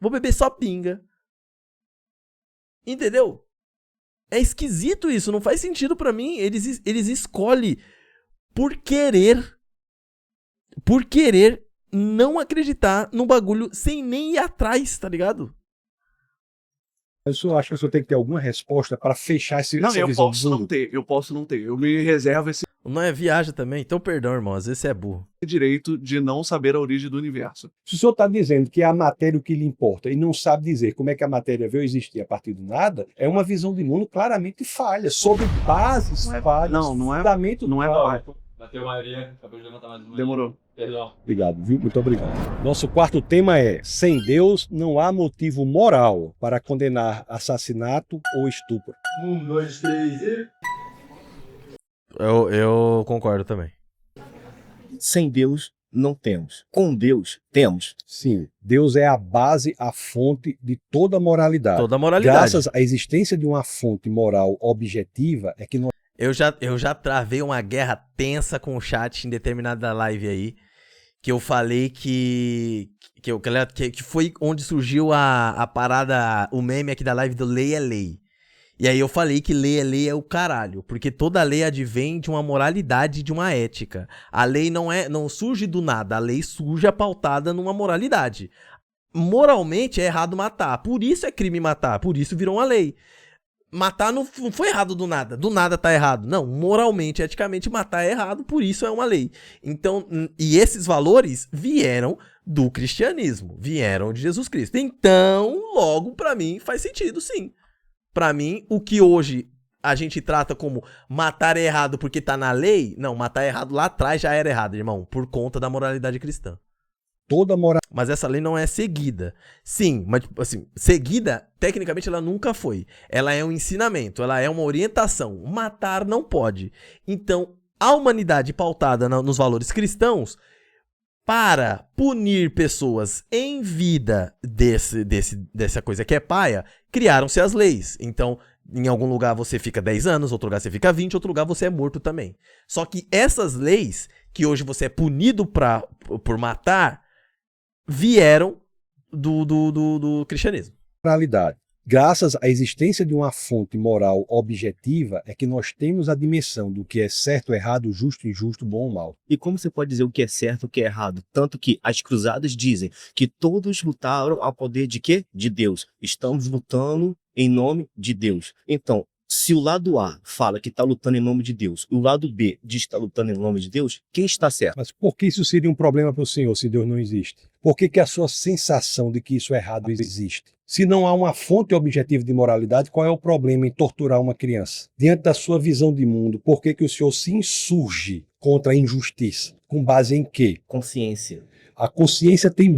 Vou beber só pinga. Entendeu? É esquisito isso, não faz sentido pra mim. Eles escolhem por querer não acreditar no bagulho sem nem ir atrás, tá ligado? Eu só acho que eu só tenho que ter alguma resposta para fechar essa eu visão. Eu posso não ter. Eu me reservo esse... O Noé viaja também, então perdão, irmão, às vezes você é burro. Direito de não saber a origem do universo. Se o senhor está dizendo que é a matéria o que lhe importa e não sabe dizer como é que a matéria veio existir a partir do nada, é uma visão de mundo claramente falha, sobre bases falhas. Não é falho. Bateu Maria, acabou de levantar mais uma. Demorou. Perdão. Obrigado, viu? Muito obrigado. Nosso quarto tema é: sem Deus não há motivo moral para condenar assassinato ou estupro. 1, 2, 3 e... Eu concordo também. Sem Deus não temos. Com Deus temos. Sim, Deus é a base, a fonte de toda moralidade. Toda moralidade. Graças à existência de uma fonte moral objetiva é que nós... Eu já travei uma guerra tensa com o chat em determinada live aí, que eu falei que foi onde surgiu a parada, o meme aqui da live do lei é lei. E aí eu falei que lei é o caralho, porque toda lei advém de uma moralidade, de uma ética. A lei não surge do nada, a lei surge pautada numa moralidade. Moralmente é errado matar, por isso é crime matar, por isso virou uma lei. Matar não foi errado do nada tá errado. Não, moralmente, eticamente matar é errado, por isso é uma lei. Então, e esses valores vieram do cristianismo, vieram de Jesus Cristo. Então, logo pra mim faz sentido sim. Pra mim, o que hoje a gente trata como matar é errado porque tá na lei, não, matar é errado lá atrás já era errado, irmão, por conta da moralidade cristã. Toda moral. Mas essa lei não é seguida. Sim, mas assim, seguida, tecnicamente ela nunca foi. Ela é um ensinamento, ela é uma orientação. Matar não pode. Então, a humanidade pautada nos valores cristãos, para punir pessoas em vida dessa coisa que é paia, criaram-se as leis. Então, em algum lugar você fica 10 anos, outro lugar você fica 20, outro lugar você é morto também. Só que essas leis, que hoje você é punido por matar, vieram do cristianismo. Moralidade. Graças à existência de uma fonte moral objetiva é que nós temos a dimensão do que é certo, errado, justo, injusto, bom ou mal. E como você pode dizer o que é certo e o que é errado? Tanto que as cruzadas dizem que todos lutaram ao poder de quê? De Deus. Estamos lutando em nome de Deus. Então, se o lado A fala que está lutando em nome de Deus e o lado B diz que está lutando em nome de Deus, quem está certo? Mas por que isso seria um problema para o senhor se Deus não existe? Por que a sua sensação de que isso é errado existe? Se não há uma fonte objetiva de moralidade, qual é o problema em torturar uma criança? Diante da sua visão de mundo, por que o senhor se insurge contra a injustiça? Com base em quê? Consciência. A consciência tem...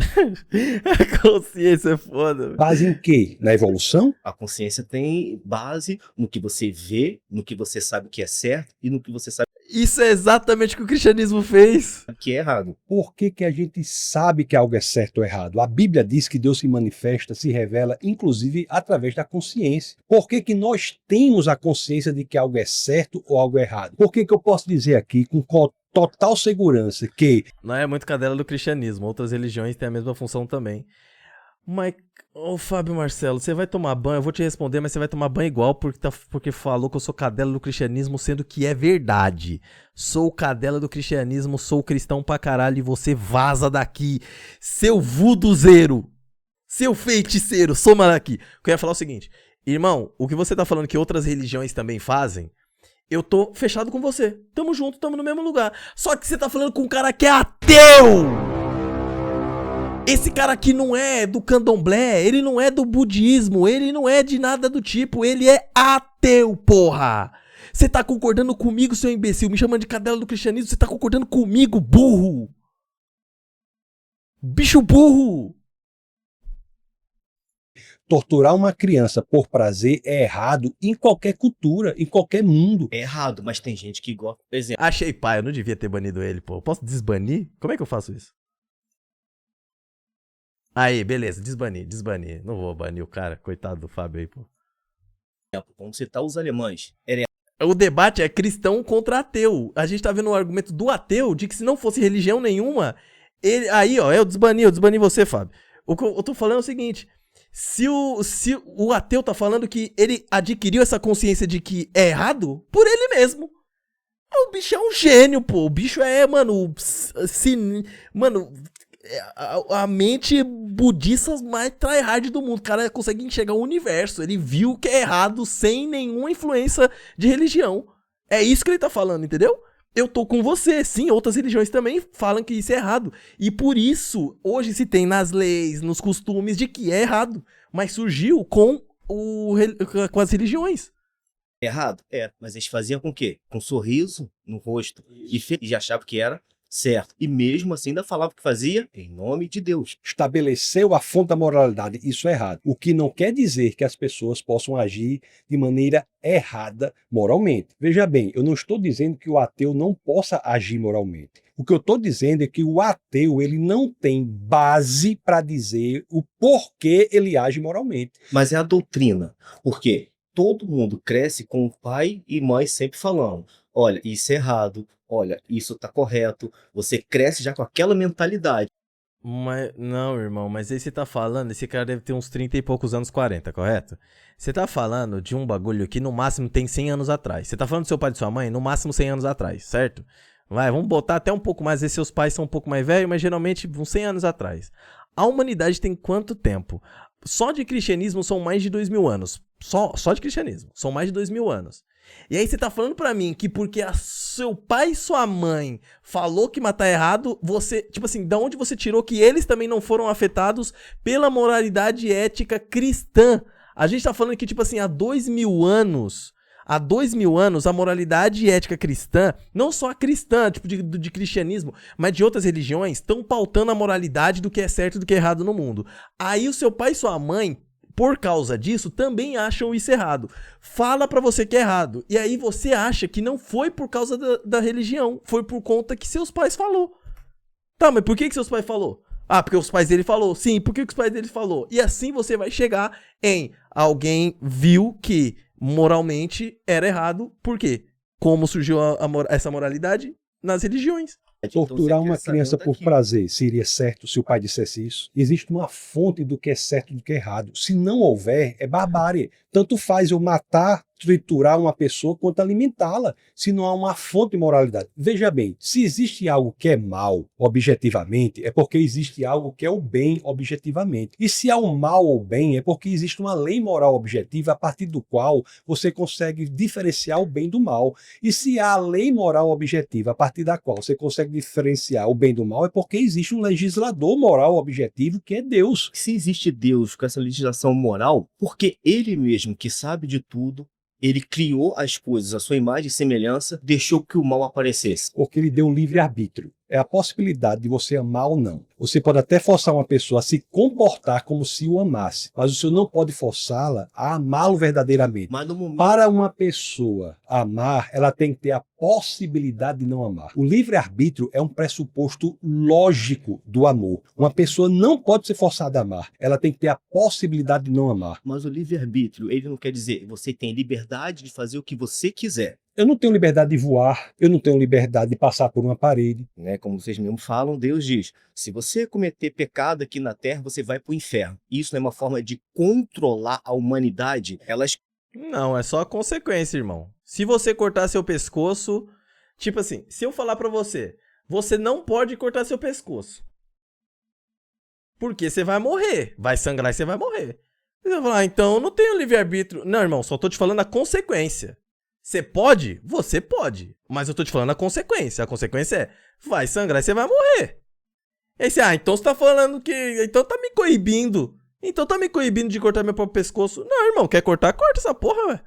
A consciência é foda. Base em quê? Na evolução? A consciência tem base no que você vê, no que você sabe que é certo e no que você sabe Isso é exatamente o que o cristianismo fez. que é errado. Por que a gente sabe que algo é certo ou errado? A Bíblia diz que Deus se manifesta, se revela, inclusive através da consciência. Por que nós temos a consciência de que algo é certo ou algo é errado? Por que eu posso dizer aqui com total segurança que... Não é muito cadela do cristianismo, outras religiões têm a mesma função também. Mas, Fábio Marcelo, você vai tomar banho, eu vou te responder, mas você vai tomar banho igual porque falou que eu sou cadela do cristianismo, sendo que é verdade. Sou cadela do cristianismo, sou cristão pra caralho e você vaza daqui. Seu vuduzeiro, seu feiticeiro, soma daqui. Eu queria falar o seguinte, irmão, o que você tá falando que outras religiões também fazem, eu tô fechado com você. Tamo junto, tamo no mesmo lugar. Só que você tá falando com um cara que é ateu! Esse cara aqui não é do candomblé, ele não é do budismo, ele não é de nada do tipo, ele é ateu, porra! Você tá concordando comigo, seu imbecil, me chamando de cadela do cristianismo, você tá concordando comigo, burro! Bicho burro! Torturar uma criança por prazer é errado em qualquer cultura, em qualquer mundo. É errado, mas tem gente que gosta. Por exemplo, Achei pai, eu não devia ter banido ele, pô. Posso desbanir? Como é que eu faço isso? Aí, beleza, desbanir. Não vou banir o cara, coitado do Fábio aí, pô. vamos citar os alemães. O debate é cristão contra ateu. A gente tá vendo o argumento do ateu de que se não fosse religião nenhuma, ele... Aí, ó, eu desbani você, Fábio. O que eu tô falando é o seguinte... Se o ateu tá falando que ele adquiriu essa consciência de que é errado, por ele mesmo. O bicho é um gênio, pô. O bicho é, mano... a mente budista mais tryhard do mundo. O cara consegue enxergar o universo. Ele viu que é errado sem nenhuma influência de religião. É isso que ele tá falando, entendeu? eu tô com você. Sim, outras religiões também falam que isso é errado. E por isso, hoje se tem nas leis, nos costumes de que é errado. Mas surgiu com as religiões. Errado? É, mas eles faziam com o quê? Com um sorriso no rosto. E achavam que era certo. E mesmo assim ainda falava que fazia em nome de Deus. Estabeleceu a fonte da moralidade, isso é errado. O que não quer dizer que as pessoas possam agir de maneira errada moralmente. Veja bem, eu não estou dizendo que o ateu não possa agir moralmente. O que eu estou dizendo é que o ateu ele não tem base para dizer o porquê ele age moralmente. Mas é a doutrina. Por quê? Todo mundo cresce com o pai e mãe sempre falando, olha, isso é errado, olha, isso tá correto. Você cresce já com aquela mentalidade. Mas, não, irmão, mas aí você tá falando, esse cara deve ter uns 30 e poucos anos, 40, correto? Você tá falando de um bagulho que no máximo tem 100 anos atrás. Você tá falando do seu pai e de sua mãe, no máximo 100 anos atrás, certo? Vai, vamos botar até um pouco mais, seus pais são um pouco mais velhos, mas geralmente uns 100 anos atrás. A humanidade tem quanto tempo? Só de cristianismo são mais de 2000 anos. Só de cristianismo. São mais de 2000 anos. E aí você tá falando pra mim que porque seu pai e sua mãe falou que matar é errado, você, tipo assim, da onde você tirou que eles também não foram afetados pela moralidade ética cristã? A gente tá falando que, tipo assim, há 2000 anos, a moralidade e ética cristã, não só a cristã, tipo de cristianismo, mas de outras religiões, estão pautando a moralidade do que é certo e do que é errado no mundo. Aí o seu pai e sua mãe, por causa disso, também acham isso errado. Fala pra você que é errado. E aí você acha que não foi por causa da religião, foi por conta que seus pais falou. Tá, mas por que seus pais falou? Ah, porque os pais dele falou. Sim, por que os pais dele falou? E assim você vai chegar em alguém viu que moralmente era errado. Por quê? Como surgiu essa moralidade? Nas religiões. Torturar uma criança por prazer seria certo se o pai dissesse isso? Existe uma fonte do que é certo e do que é errado. Se não houver, é barbárie. Tanto faz eu matar, triturar uma pessoa quanto alimentá-la, se não há uma fonte de moralidade. Veja bem, se existe algo que é mal objetivamente, é porque existe algo que é o bem objetivamente. E se há o mal ou o bem, é porque existe uma lei moral objetiva a partir do qual você consegue diferenciar o bem do mal. E se há a lei moral objetiva a partir da qual você consegue diferenciar o bem do mal, é porque existe um legislador moral objetivo que é Deus. Se existe Deus com essa legislação moral, porque ele mesmo que sabe de tudo, ele criou as coisas à sua imagem e semelhança, deixou que o mal aparecesse. Porque ele deu livre-arbítrio. É a possibilidade de você amar ou não. Você pode até forçar uma pessoa a se comportar como se o amasse, mas você não pode forçá-la a amá-lo verdadeiramente. Mas no momento... Para uma pessoa amar, ela tem que ter a possibilidade de não amar. O livre-arbítrio é um pressuposto lógico do amor. Uma pessoa não pode ser forçada a amar. Ela tem que ter a possibilidade de não amar. Mas o livre-arbítrio, ele não quer dizer você tem liberdade de fazer o que você quiser. Eu não tenho liberdade de voar, eu não tenho liberdade de passar por uma parede. Como vocês mesmos falam, Deus diz, se você cometer pecado aqui na Terra, você vai para o inferno. Isso não é uma forma de controlar a humanidade? Não, é só a consequência, irmão. Se você cortar seu pescoço, tipo assim, se eu falar pra você, você não pode cortar seu pescoço. Porque você vai morrer, vai sangrar e você vai morrer. Você vai falar, então eu não tenho livre-arbítrio. Não, irmão, só tô te falando a consequência. Você pode? Você pode. Mas eu tô te falando a consequência. A consequência é, vai sangrar e você vai morrer. E aí você, então você tá falando que... Então tá me coibindo. Então tá me coibindo de cortar meu próprio pescoço. Não, irmão, quer cortar? Corta essa porra, velho.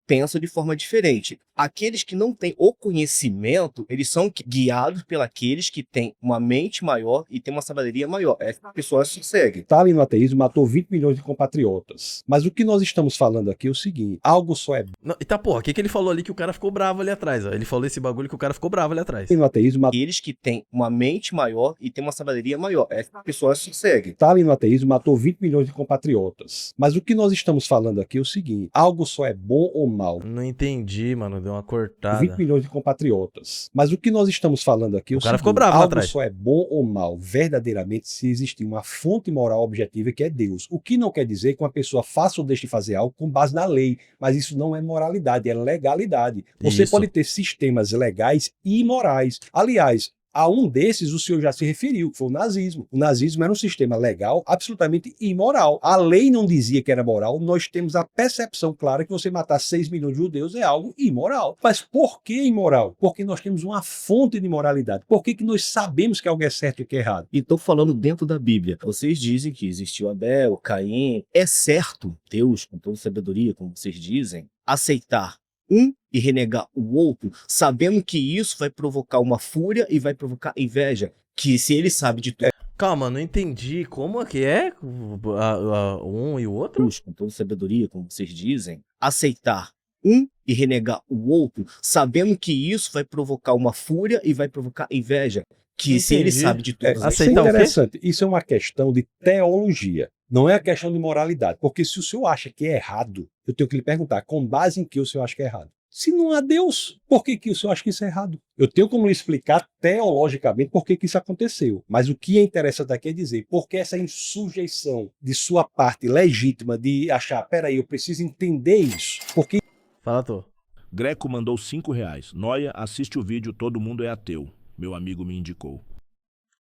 Pensam de forma diferente. Aqueles que não têm o conhecimento, eles são guiados pelos que têm uma mente maior e têm uma sabedoria maior. Essa pessoa se segue. Stalin no ateísmo matou 20 milhões de compatriotas. Mas o que nós estamos falando aqui é o seguinte, algo só é... Não, e tá, porra, o que ele falou ali que o cara ficou bravo ali atrás, ó. Ele falou esse bagulho que o cara ficou bravo ali atrás. No ateísmo... Aqueles que têm uma mente maior e têm uma sabedoria maior. Essa pessoa se segue. Stalin no ateísmo matou 20 milhões de compatriotas. Mas o que nós estamos falando aqui é o seguinte, algo só é bom ou mal. Não entendi, mano, deu uma cortada. 20 milhões de compatriotas. Mas o que nós estamos falando aqui é o cara seguinte, ficou bravo lá atrás. Algo só é bom ou mal verdadeiramente se existir uma fonte moral objetiva que é Deus. O que não quer dizer que uma pessoa faça ou deixe de fazer algo com base na lei, mas isso não é moralidade, é legalidade. Você pode ter sistemas legais e imorais. Aliás, A um desses o senhor já se referiu, que foi o nazismo. O nazismo era um sistema legal absolutamente imoral. A lei não dizia que era moral, nós temos a percepção clara que você matar 6 milhões de judeus é algo imoral. Mas por que imoral? Porque nós temos uma fonte de moralidade. Por que nós sabemos que algo é certo e que é errado? E estou falando dentro da Bíblia. Vocês dizem que existiu Abel, Caim. É certo, Deus, com toda sabedoria, como vocês dizem, aceitar um e renegar o outro, sabendo que isso vai provocar uma fúria e vai provocar inveja, que se ele sabe de tudo... Calma, não entendi. Como é que é um e o outro? Deus, com toda sabedoria, como vocês dizem, aceitar um e renegar o outro, sabendo que isso vai provocar uma fúria e vai provocar inveja, que se ele sabe de tudo... Isso é interessante. Isso é uma questão de teologia. Não é a questão de moralidade. Porque se o senhor acha que é errado, eu tenho que lhe perguntar, com base em que o senhor acha que é errado? Se não há Deus, por que o senhor acha que isso é errado? Eu tenho como lhe explicar teologicamente por que isso aconteceu. Mas o que é interessante aqui é dizer, por que essa insujeição de sua parte legítima de achar, peraí, eu preciso entender isso. Porque... Fala, tô. Greco mandou R$5. Noia, assiste o vídeo Todo Mundo é Ateu. Meu amigo me indicou.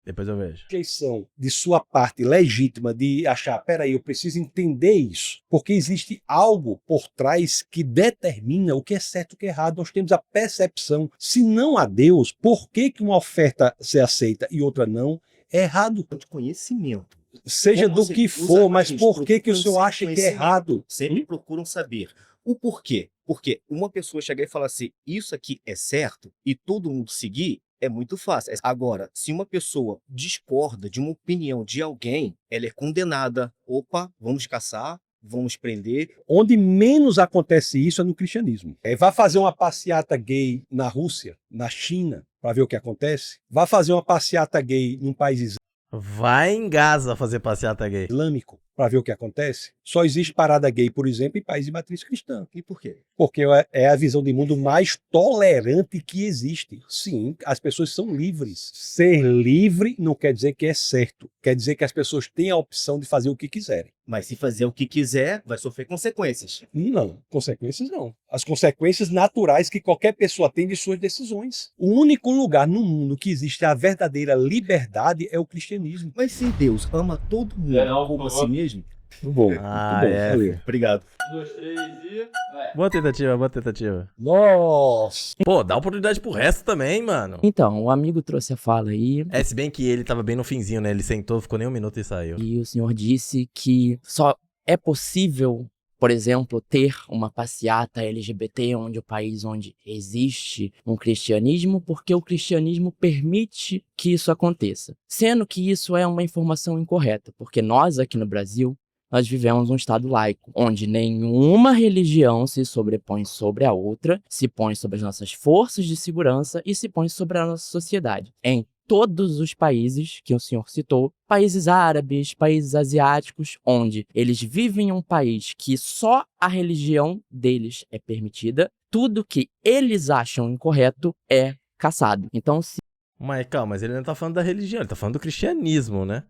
Depois eu vejo. Rejeição de sua parte legítima de achar, peraí, eu preciso entender isso, porque existe algo por trás que determina o que é certo e o que é errado. Nós temos a percepção, se não há Deus, por que uma oferta se aceita e outra não, é errado. Conhecimento. Seja do que for, mas por que o senhor acha que é errado? Sempre procuram saber o porquê. Porque uma pessoa chegar e falar assim, isso aqui é certo, e todo mundo seguir, é muito fácil. Agora, se uma pessoa discorda de uma opinião de alguém, ela é condenada. Opa, vamos caçar, vamos prender. Onde menos acontece isso é no cristianismo. Vá fazer uma passeata gay na Rússia, na China, para ver o que acontece. Vá fazer uma passeata gay num país islâmico. Vai em Gaza fazer passeata gay. Islâmico, para ver o que acontece. Só existe parada gay, por exemplo, em países de matriz cristã. E por quê? Porque é a visão de mundo mais tolerante que existe. Sim, as pessoas são livres. Ser livre não quer dizer que é certo. Quer dizer que as pessoas têm a opção de fazer o que quiserem. Mas se fazer o que quiser, vai sofrer consequências. Não, consequências não. As consequências naturais que qualquer pessoa tem de suas decisões. O único lugar no mundo que existe a verdadeira liberdade é o cristianismo. Mas se Deus ama todo mundo como a si mesmo... Muito bom. Valeu. Obrigado. 1, 2, 3 e... vai. Boa tentativa, boa tentativa. Nossa! Pô, dá oportunidade pro resto também, mano. Então, o amigo trouxe a fala aí. Se bem que ele tava bem no finzinho, né? Ele sentou, ficou nem um minuto e saiu. E o senhor disse que só é possível, por exemplo, ter uma passeata LGBT onde o país onde existe um cristianismo, porque o cristianismo permite que isso aconteça. Sendo que isso é uma informação incorreta, porque nós aqui no Brasil, nós vivemos um estado laico, onde nenhuma religião se sobrepõe sobre a outra, se põe sobre as nossas forças de segurança e se põe sobre a nossa sociedade. Em todos os países que o senhor citou, países árabes, países asiáticos, onde eles vivem em um país que só a religião deles é permitida, tudo que eles acham incorreto é caçado. Então, se... Mas calma, mas ele não tá falando da religião, ele tá falando do cristianismo, né?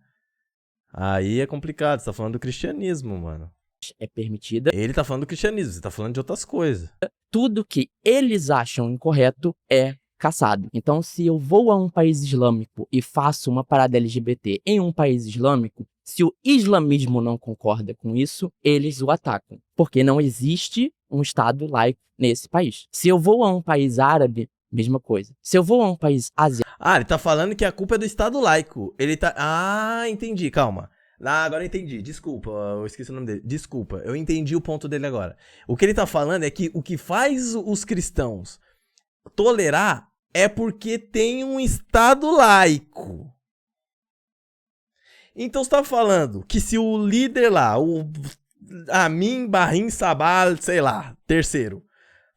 Aí é complicado, você tá falando do cristianismo, mano. É permitida. Ele tá falando do cristianismo, você tá falando de outras coisas. Tudo que eles acham incorreto é caçado. Então, se eu vou a um país islâmico e faço uma parada LGBT em um país islâmico, se o islamismo não concorda com isso, eles o atacam. Porque não existe um estado laico nesse país. Se eu vou a um país árabe, mesma coisa. Se eu vou a um país asiático... ele tá falando que a culpa é do Estado laico. Ele tá... entendi, calma. Agora eu entendi. Desculpa, eu esqueci o nome dele. Desculpa, eu entendi o ponto dele agora. O que ele tá falando é que o que faz os cristãos tolerar é porque tem um Estado laico. Então você tá falando que se o líder lá, o Amin Bahrim Sabah, sei lá, terceiro,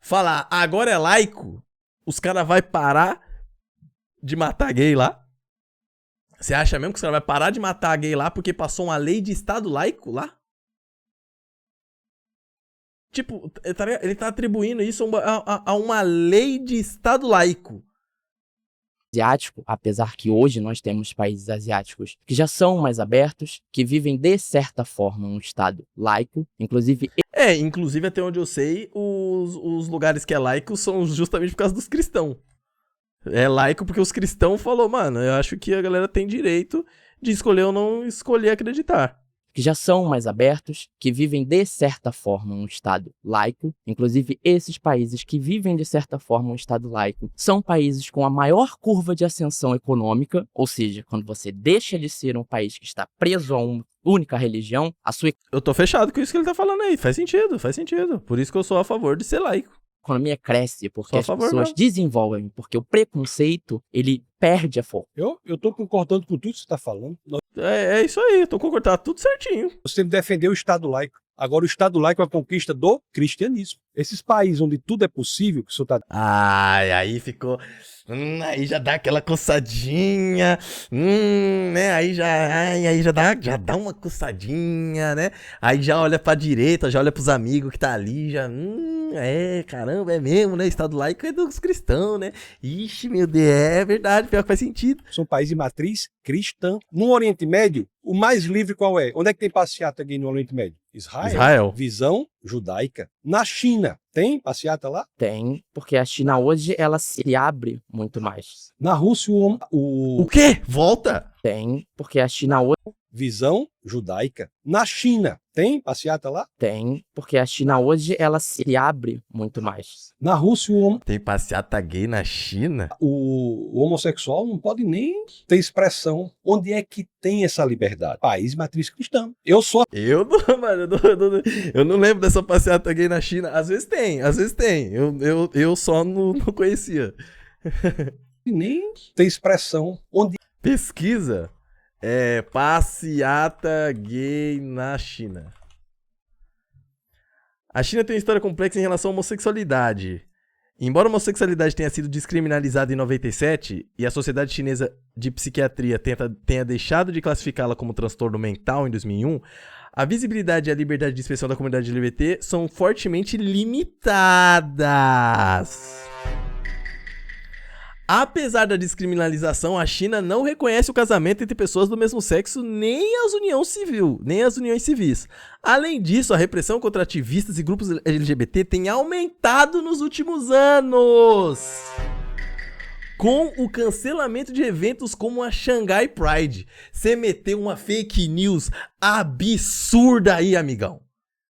falar agora é laico, os caras vão parar de matar gay lá? Você acha mesmo que os caras vão parar de matar gay lá porque passou uma lei de Estado laico lá? Tipo, ele tá atribuindo isso a uma lei de Estado laico. Asiático, apesar que hoje nós temos países asiáticos que já são mais abertos, que vivem de certa forma um Estado laico, inclusive... Inclusive até onde eu sei, os lugares que é laico são justamente por causa dos cristãos. É laico porque os cristãos falaram, mano, eu acho que a galera tem direito de escolher ou não escolher acreditar. Que já são mais abertos, que vivem de certa forma um Estado laico. Inclusive, esses países que vivem de certa forma um Estado laico são países com a maior curva de ascensão econômica, ou seja, quando você deixa de ser um país que está preso a uma única religião, a sua Eu tô fechado com isso que ele tá falando aí, faz sentido. Por isso que eu sou a favor de ser laico. economia cresce, porque Sou a as favor pessoas mesmo. desenvolvem, porque o preconceito, ele perde a força. Eu tô concordando com tudo que você tá falando. É isso aí, tô concordando, tá tudo certinho. Você defendeu o Estado laico. Agora, o Estado laico é a conquista do cristianismo. Esses países onde tudo é possível, que o senhor tá... Ai, aí ficou... aí já dá aquela coçadinha, né? Aí já dá uma coçadinha, né? Aí já olha pra direita, já olha pros amigos que tá ali, já... caramba, é mesmo, né? Estado laico é dos cristãos, né? Ixi, meu Deus, é verdade, pior que faz sentido. São países de matriz cristã. No Oriente Médio, o mais livre qual é? Onde é que tem passeata gay no Oriente Médio? Israel. Visão judaica. Na China, tem passeata lá? Tem, porque a China hoje, ela se abre muito mais. Na Rússia, O quê? Volta? Tem, porque a China hoje... Visão judaica. Na China, tem passeata lá? Tem, porque a China hoje, ela se abre muito mais. Na Rússia, Tem passeata gay na China? o homossexual não pode nem ter expressão. Onde é que tem essa liberdade? País de matriz cristã. Eu não lembro dessa passeata gay na China. Às vezes tem. Eu só não conhecia. Nem tem expressão. Onde... Pesquisa. Passeata gay na China. A China tem uma história complexa em relação à homossexualidade. Embora a homossexualidade tenha sido descriminalizada em 97 e a Sociedade Chinesa de Psiquiatria tenha deixado de classificá-la como transtorno mental em 2001, a visibilidade e a liberdade de expressão da comunidade LGBT são fortemente limitadas. Apesar da descriminalização, a China não reconhece o casamento entre pessoas do mesmo sexo nem as uniões civis. Além disso, a repressão contra ativistas e grupos LGBT tem aumentado nos últimos anos, com o cancelamento de eventos como a Shanghai Pride. Você meteu uma fake news absurda aí, amigão.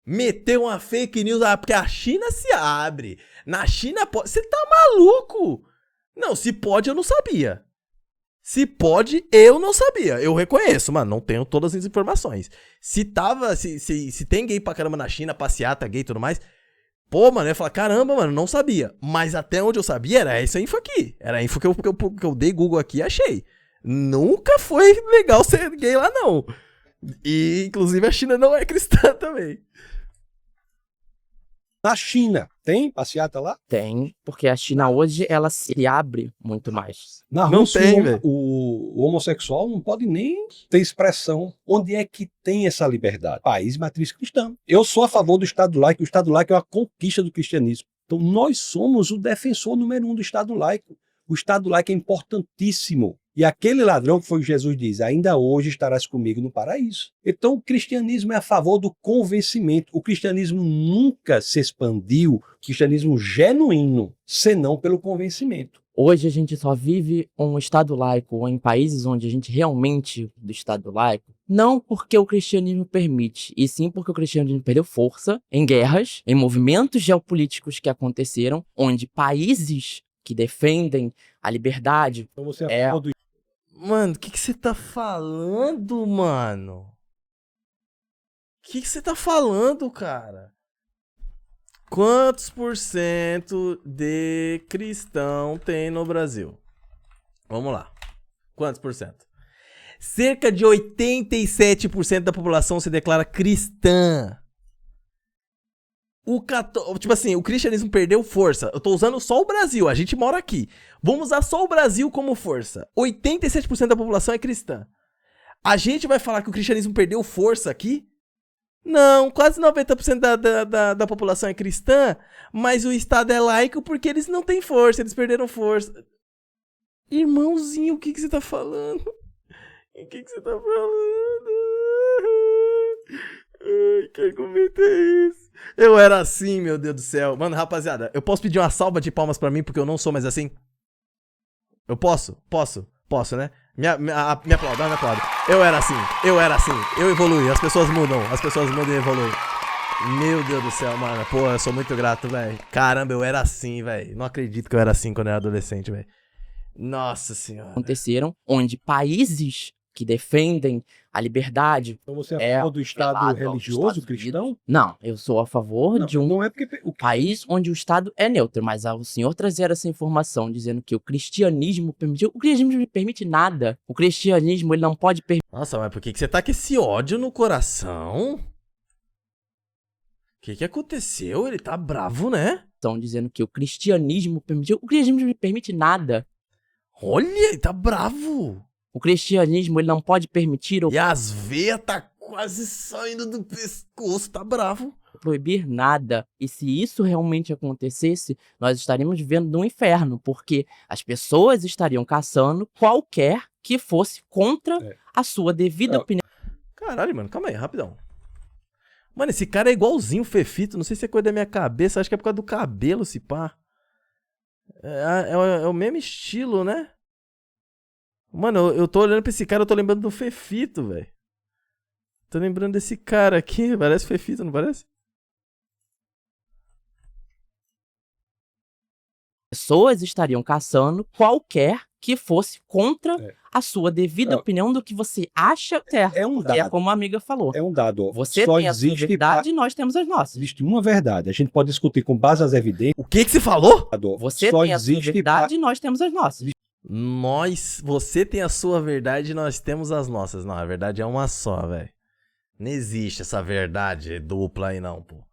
Meteu uma fake news, porque a China se abre. Na China pode... Você tá maluco? Não, se pode, eu não sabia. Se pode, eu não sabia. Eu reconheço, mano, não tenho todas as informações. Se tem gay pra caramba na China, passeata, gay e tudo mais, pô, mano, eu ia falar, caramba, mano, não sabia. Mas até onde eu sabia era essa info aqui. Era a info que eu dei Google aqui e achei. Nunca foi legal ser gay lá, não. E, inclusive, a China não é cristã também. Na China, tem passeata lá? Tem, porque a China hoje, ela se abre muito mais. Na Rússia, o homossexual não pode nem ter expressão. Onde é que tem essa liberdade? País de matriz cristã. Eu sou a favor do Estado laico. O Estado laico é uma conquista do cristianismo. Então, nós somos o defensor número 1 do Estado laico. O Estado laico é importantíssimo. E aquele ladrão que foi o que Jesus diz, ainda hoje estarás comigo no paraíso. Então o cristianismo é a favor do convencimento. O cristianismo nunca se expandiu, o cristianismo genuíno, senão pelo convencimento. Hoje a gente só vive um Estado laico, ou em países onde a gente realmente do Estado laico, não porque o cristianismo permite, e sim porque o cristianismo perdeu força em guerras, em movimentos geopolíticos que aconteceram, onde países que defendem a liberdade... Então você é a favor do... Mano, o que você tá falando, mano? O que você tá falando, cara? Quantos % de cristão tem no Brasil? Vamos lá. Quantos por cento? Cerca de 87% da população se declara cristã. Tipo assim, o cristianismo perdeu força. Eu tô usando só o Brasil, a gente mora aqui. Vamos usar só o Brasil como força. 87% da população é cristã. A gente vai falar que o cristianismo perdeu força aqui? Não, quase 90% da população é cristã, mas o Estado é laico porque eles não têm força, eles perderam força. Irmãozinho, o que você tá falando? O que você tá falando? Ai, que argumento é esse? Eu era assim, meu Deus do céu. Mano, rapaziada, eu posso pedir uma salva de palmas pra mim porque eu não sou mais assim? Eu posso, né? Me aplauda, me aplauda. Eu era assim, eu evoluí, as pessoas mudam e evoluem. Meu Deus do céu, mano, pô, eu sou muito grato, velho. Caramba, eu era assim, velho. Não acredito que eu era assim quando eu era adolescente, velho. Nossa senhora. Aconteceram, onde países que defendem a liberdade... Então você é a favor do Estado religioso cristão? Não, eu sou a favor de um não é porque país onde o Estado é neutro, mas o senhor trazer essa informação dizendo que o cristianismo permitiu... O cristianismo não permite nada. O cristianismo, ele não pode permitir... Nossa, mas por que você tá com esse ódio no coração? O que aconteceu? Ele tá bravo, né? Estão dizendo que o cristianismo permitiu... O cristianismo não permite nada. Olha, ele tá bravo. O cristianismo, ele não pode permitir... E as veias tá quase saindo do pescoço, tá bravo. Proibir nada. E se isso realmente acontecesse, nós estaríamos vivendo no inferno, porque as pessoas estariam caçando qualquer que fosse contra a sua devida opinião. Caralho, mano, calma aí, rapidão. Mano, esse cara é igualzinho o Fefito, não sei se é coisa da minha cabeça, acho que é por causa do cabelo, se pá. É o mesmo estilo, né? Mano, eu tô olhando pra esse cara, eu tô lembrando do Fefito, velho. Tô lembrando desse cara aqui, parece Fefito, não parece? Pessoas estariam caçando qualquer que fosse contra a sua devida opinião do que você acha certo. É um dado. É como a amiga falou. É um dado. Você Só tem a sua existe verdade e nós temos as nossas. Existe uma verdade. A gente pode discutir com base nas evidências. O que você falou? Você Só tem a sua existe verdade e nós temos as nossas. Você tem a sua verdade e nós temos as nossas. Não, a verdade é uma só, velho. Não existe essa verdade dupla aí não, pô.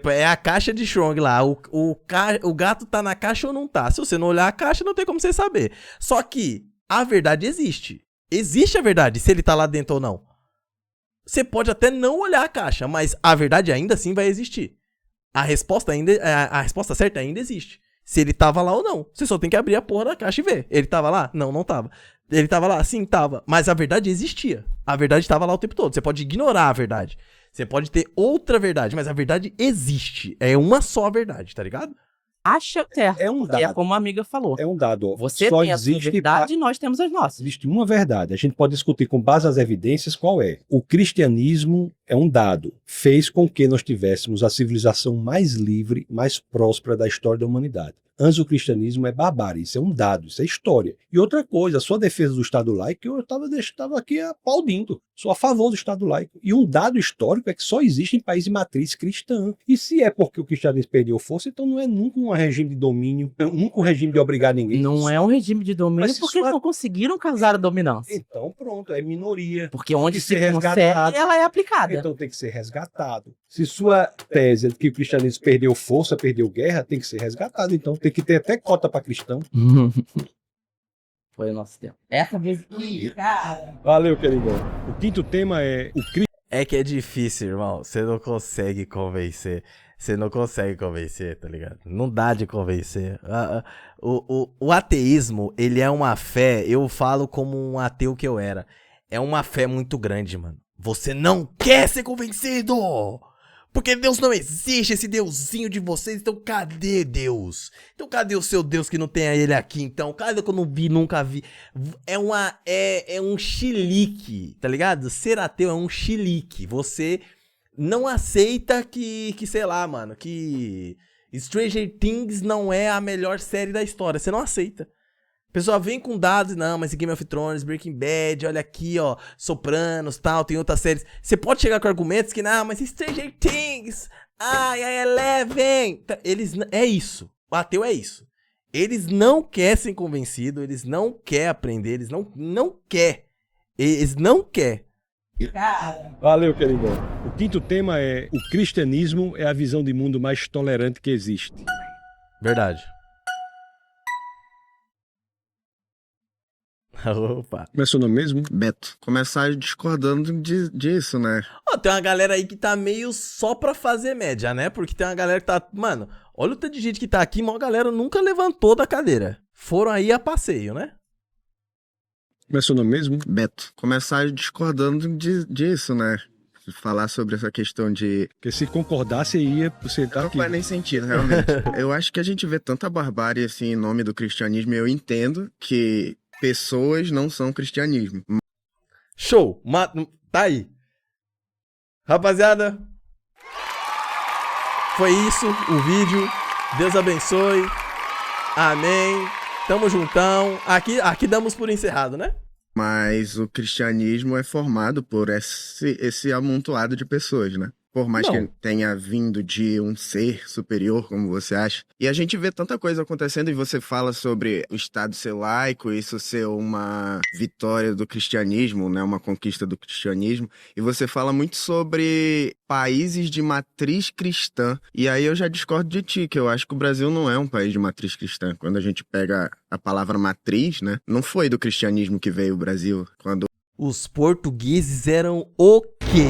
É a caixa de Strong lá. O gato tá na caixa ou não tá? Se você não olhar a caixa, não tem como você saber. Só que a verdade existe. Existe a verdade, se ele tá lá dentro ou não. Você pode até não olhar a caixa, mas a verdade ainda assim vai existir. A resposta certa ainda existe. Se ele tava lá ou não. Você só tem que abrir a porra da caixa e ver. Ele tava lá? Não, não tava. Ele tava lá? Sim, tava. Mas a verdade existia. A verdade tava lá o tempo todo. Você pode ignorar a verdade. Você pode ter outra verdade, mas a verdade existe. É uma só verdade, tá ligado? Acha certo. É um dado. É como a amiga falou. É um dado. Você Só tem a sua existe verdade e nós temos as nossas. Existe uma verdade. A gente pode discutir com base nas evidências qual é. O cristianismo é um dado. Fez com que nós tivéssemos a civilização mais livre, mais próspera da história da humanidade. Antes o cristianismo é barbárie, isso é um dado, isso é história. E outra coisa, a sua defesa do Estado laico, eu estava aqui aplaudindo. Sou a favor do Estado laico. E um dado histórico é que só existe em países de matriz cristã. E se é porque o cristianismo perdeu força, então não é nunca um regime de domínio, nunca um regime de obrigar ninguém. Não é um regime de domínio Mas porque eles não conseguiram causar a dominância. Então pronto, é minoria. Porque onde se ser consegue, ela é aplicada. Então tem que ser resgatado. Se sua tese é de que o cristianismo perdeu força, perdeu guerra, tem que ser resgatado. Então tem que ter até cota para cristão. Foi o nosso tempo. Essa vez... Cara. Valeu, queridão. O quinto tema é o É que é difícil, irmão. Você não consegue convencer. Você não consegue convencer, tá ligado? Não dá de convencer. O ateísmo, ele é uma fé, eu falo como um ateu que eu era. É uma fé muito grande, mano. Você não quer ser convencido! Porque Deus não existe, esse deusinho de vocês. Então cadê Deus? Então cadê o seu Deus que não tem ele aqui? Então cadê que eu não vi, nunca vi? É um chilique, tá ligado? Ser ateu é um chilique. Você não aceita que sei lá, mano, que Stranger Things não é a melhor série da história. Você não aceita. A pessoa vem com dados, não, mas Game of Thrones, Breaking Bad, olha aqui, ó, Sopranos, tal, tem outras séries. Você pode chegar com argumentos que, não, mas Stranger Things, Eleven, é isso, o ateu é isso. Eles não querem ser convencidos, eles não querem aprender, eles não querem, eles não querem. Valeu, queridão. O quinto tema é o cristianismo é a visão de mundo mais tolerante que existe. Verdade. Opa. Como é seu nome mesmo? Beto. Começar discordando disso, né? Tem uma galera aí que tá meio só pra fazer média, né? Porque tem uma galera que tá... Mano, olha o tanto de gente que tá aqui, mas a galera nunca levantou da cadeira. Foram aí a passeio, né? Como é seu nome mesmo? Beto. Começar discordando disso, né? falar sobre essa questão de... Porque se concordasse, ia você tá não aqui. faz nem sentido, realmente. Eu acho que a gente vê tanta barbárie, assim, em nome do cristianismo, e eu entendo que pessoas não são cristianismo. Show! Tá aí. Rapaziada, foi isso o vídeo. Deus abençoe. Amém. Tamo juntão. Aqui damos por encerrado, né? Mas o cristianismo é formado por esse amontoado de pessoas, né? Por mais que tenha vindo de um ser superior, como você acha. E a gente vê tanta coisa acontecendo e você fala sobre o Estado ser laico, isso ser uma vitória do cristianismo, né? Uma conquista do cristianismo. E você fala muito sobre países de matriz cristã. E aí eu já discordo de ti, que eu acho que o Brasil não é um país de matriz cristã. Quando a gente pega a palavra matriz, né? Não foi do cristianismo que veio o Brasil. Quando os portugueses eram o quê?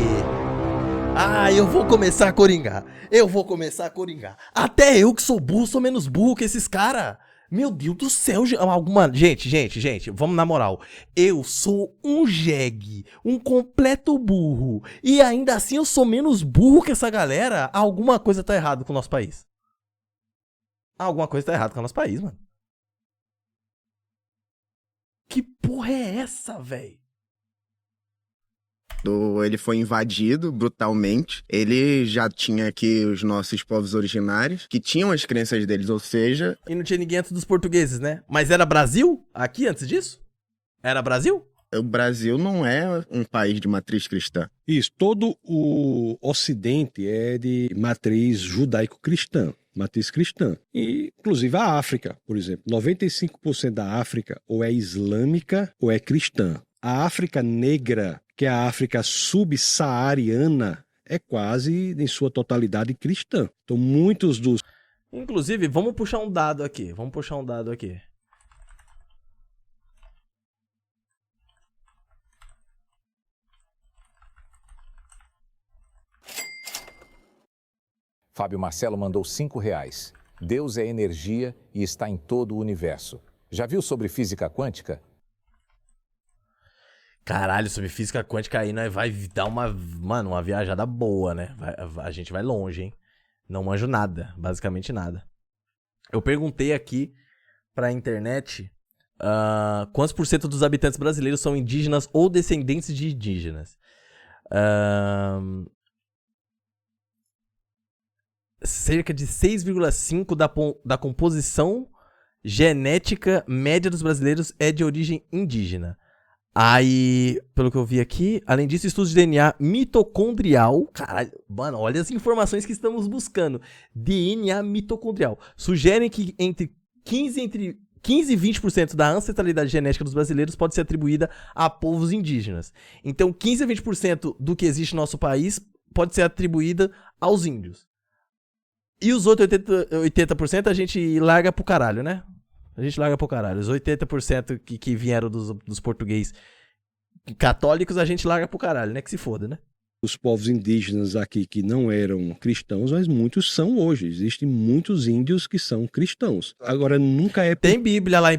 Eu vou começar a coringar. Até eu que sou burro, sou menos burro que esses caras. Meu Deus do céu. Gente, vamos na moral. Eu sou um jegue, um completo burro. E ainda assim eu sou menos burro que essa galera. Alguma coisa tá errada com o nosso país. Mano. Que porra é essa, velho? Ele foi invadido brutalmente. Ele já tinha aqui os nossos povos originários, que tinham as crenças deles, ou seja... E não tinha ninguém antes dos portugueses, né? Mas era Brasil aqui antes disso? Era Brasil? O Brasil não é um país de matriz cristã. Isso, todo o Ocidente é de matriz judaico-cristã. Matriz cristã. E, inclusive, a África, por exemplo. 95% da África ou é islâmica ou é cristã. A África negra, que é a África subsaariana, é quase, em sua totalidade, cristã. Então, muitos dos... Inclusive, vamos puxar um dado aqui. Fábio Marcelo mandou R$5. Deus é energia e está em todo o universo. Já viu sobre física quântica? Caralho, sobre física quântica aí nós vai dar uma viajada boa, né? A gente vai longe, hein? Não manjo nada, basicamente nada. Eu perguntei aqui pra internet quantos por cento dos habitantes brasileiros são indígenas ou descendentes de indígenas. Cerca de 6,5% da composição genética média dos brasileiros é de origem indígena. Aí, pelo que eu vi aqui, além disso, estudos de DNA mitocondrial, caralho, mano, olha as informações que estamos buscando. DNA mitocondrial sugerem que entre 15 e 20% da ancestralidade genética dos brasileiros pode ser atribuída a povos indígenas. Então, 15 a 20% do que existe no nosso país pode ser atribuída aos índios. E os outros 80% a gente larga pro caralho, né? Os 80% que vieram dos portugueses católicos, a gente larga pro caralho, né? Que se foda, né? Os povos indígenas aqui que não eram cristãos, mas muitos são hoje. Existem muitos índios que são cristãos. Agora, nunca é... Tem Bíblia lá,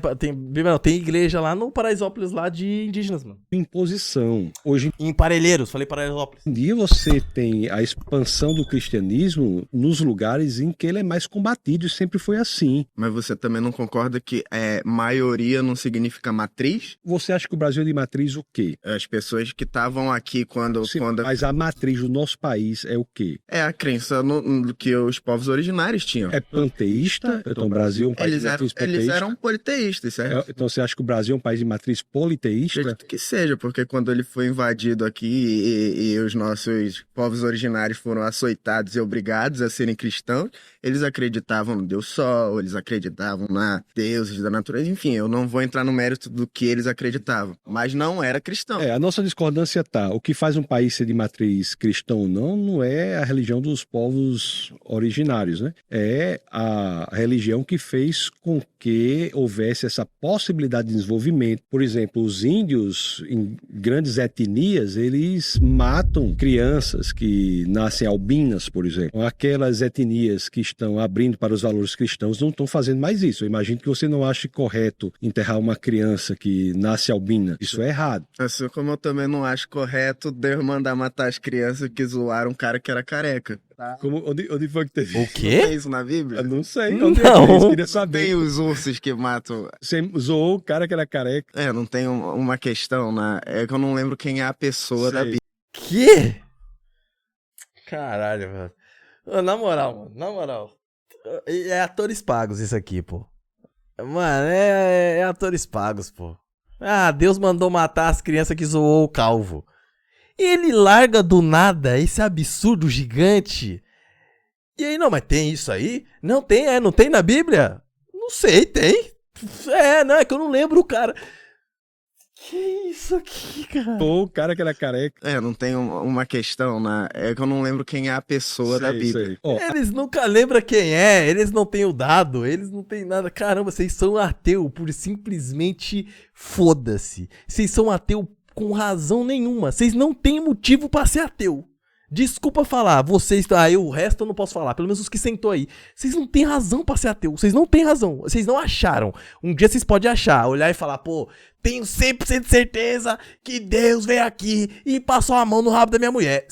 tem igreja lá no Paraisópolis lá de indígenas, mano. Imposição. Hoje... Em Parelheiros, falei Paraisópolis. Um dia você tem a expansão do cristianismo nos lugares em que ele é mais combatido e sempre foi assim. Mas você também não concorda que maioria não significa matriz? Você acha que o Brasil é de matriz o quê? As pessoas que estavam aqui quando... Sim, mas a matriz do nosso país é o quê? É a crença no que os povos originários tinham. É panteísta? Então o Brasil é um país de matriz panteísta? Eles eram politeístas, certo? Então você acha que o Brasil é um país de matriz politeísta? Acredito que seja, porque quando ele foi invadido aqui e os nossos povos originários foram açoitados e obrigados a serem cristãos, eles acreditavam no Deus Sol, eles acreditavam na deuses da natureza, enfim, eu não vou entrar no mérito do que eles acreditavam, mas não era cristão. A nossa discordância tá, o que faz um país ser de matriz cristão ou não é a religião dos povos originários, né? É a religião que fez com que houvesse essa possibilidade de desenvolvimento. Por exemplo, os índios, em grandes etnias, eles matam crianças que nascem albinas, por exemplo. Aquelas etnias que estão abrindo para os valores cristãos não estão fazendo mais isso. Eu imagino que você não ache correto enterrar uma criança que nasce albina. Isso é errado. Assim como eu também não acho correto Deus mandar matar as crianças que zoaram um cara que era careca. Tá? Onde foi que teve? O quê? Tem isso na Bíblia? Eu não sei. Não. Eu queria saber. Tem os ursos que matam. Você zoou o cara que era careca? Não tem uma questão, né? É que eu não lembro quem é a pessoa da Bíblia. Que? Caralho, mano. Na moral. É atores pagos isso aqui, pô. Mano, é atores pagos, pô. Ah, Deus mandou matar as crianças que zoou o calvo. Ele larga do nada esse absurdo gigante. E aí, não, mas tem isso aí? Não tem, não tem na Bíblia? Não sei, tem. Não, é que eu não lembro o cara. Que isso aqui, cara? Pô, o cara que era careca. Não tem uma questão, né? É que eu não lembro quem é a pessoa da Bíblia. Eles nunca lembram quem é, eles não têm o dado, eles não têm nada. Caramba, vocês são ateu por simplesmente foda-se. Vocês são ateu com razão nenhuma. Vocês não têm motivo pra ser ateu. Desculpa falar, vocês... o resto eu não posso falar, pelo menos os que sentou aí. Vocês não têm razão pra ser ateu, vocês não têm razão. Vocês não acharam. Um dia vocês podem achar, olhar e falar, pô, tenho 100% de certeza que Deus veio aqui e passou a mão no rabo da minha mulher.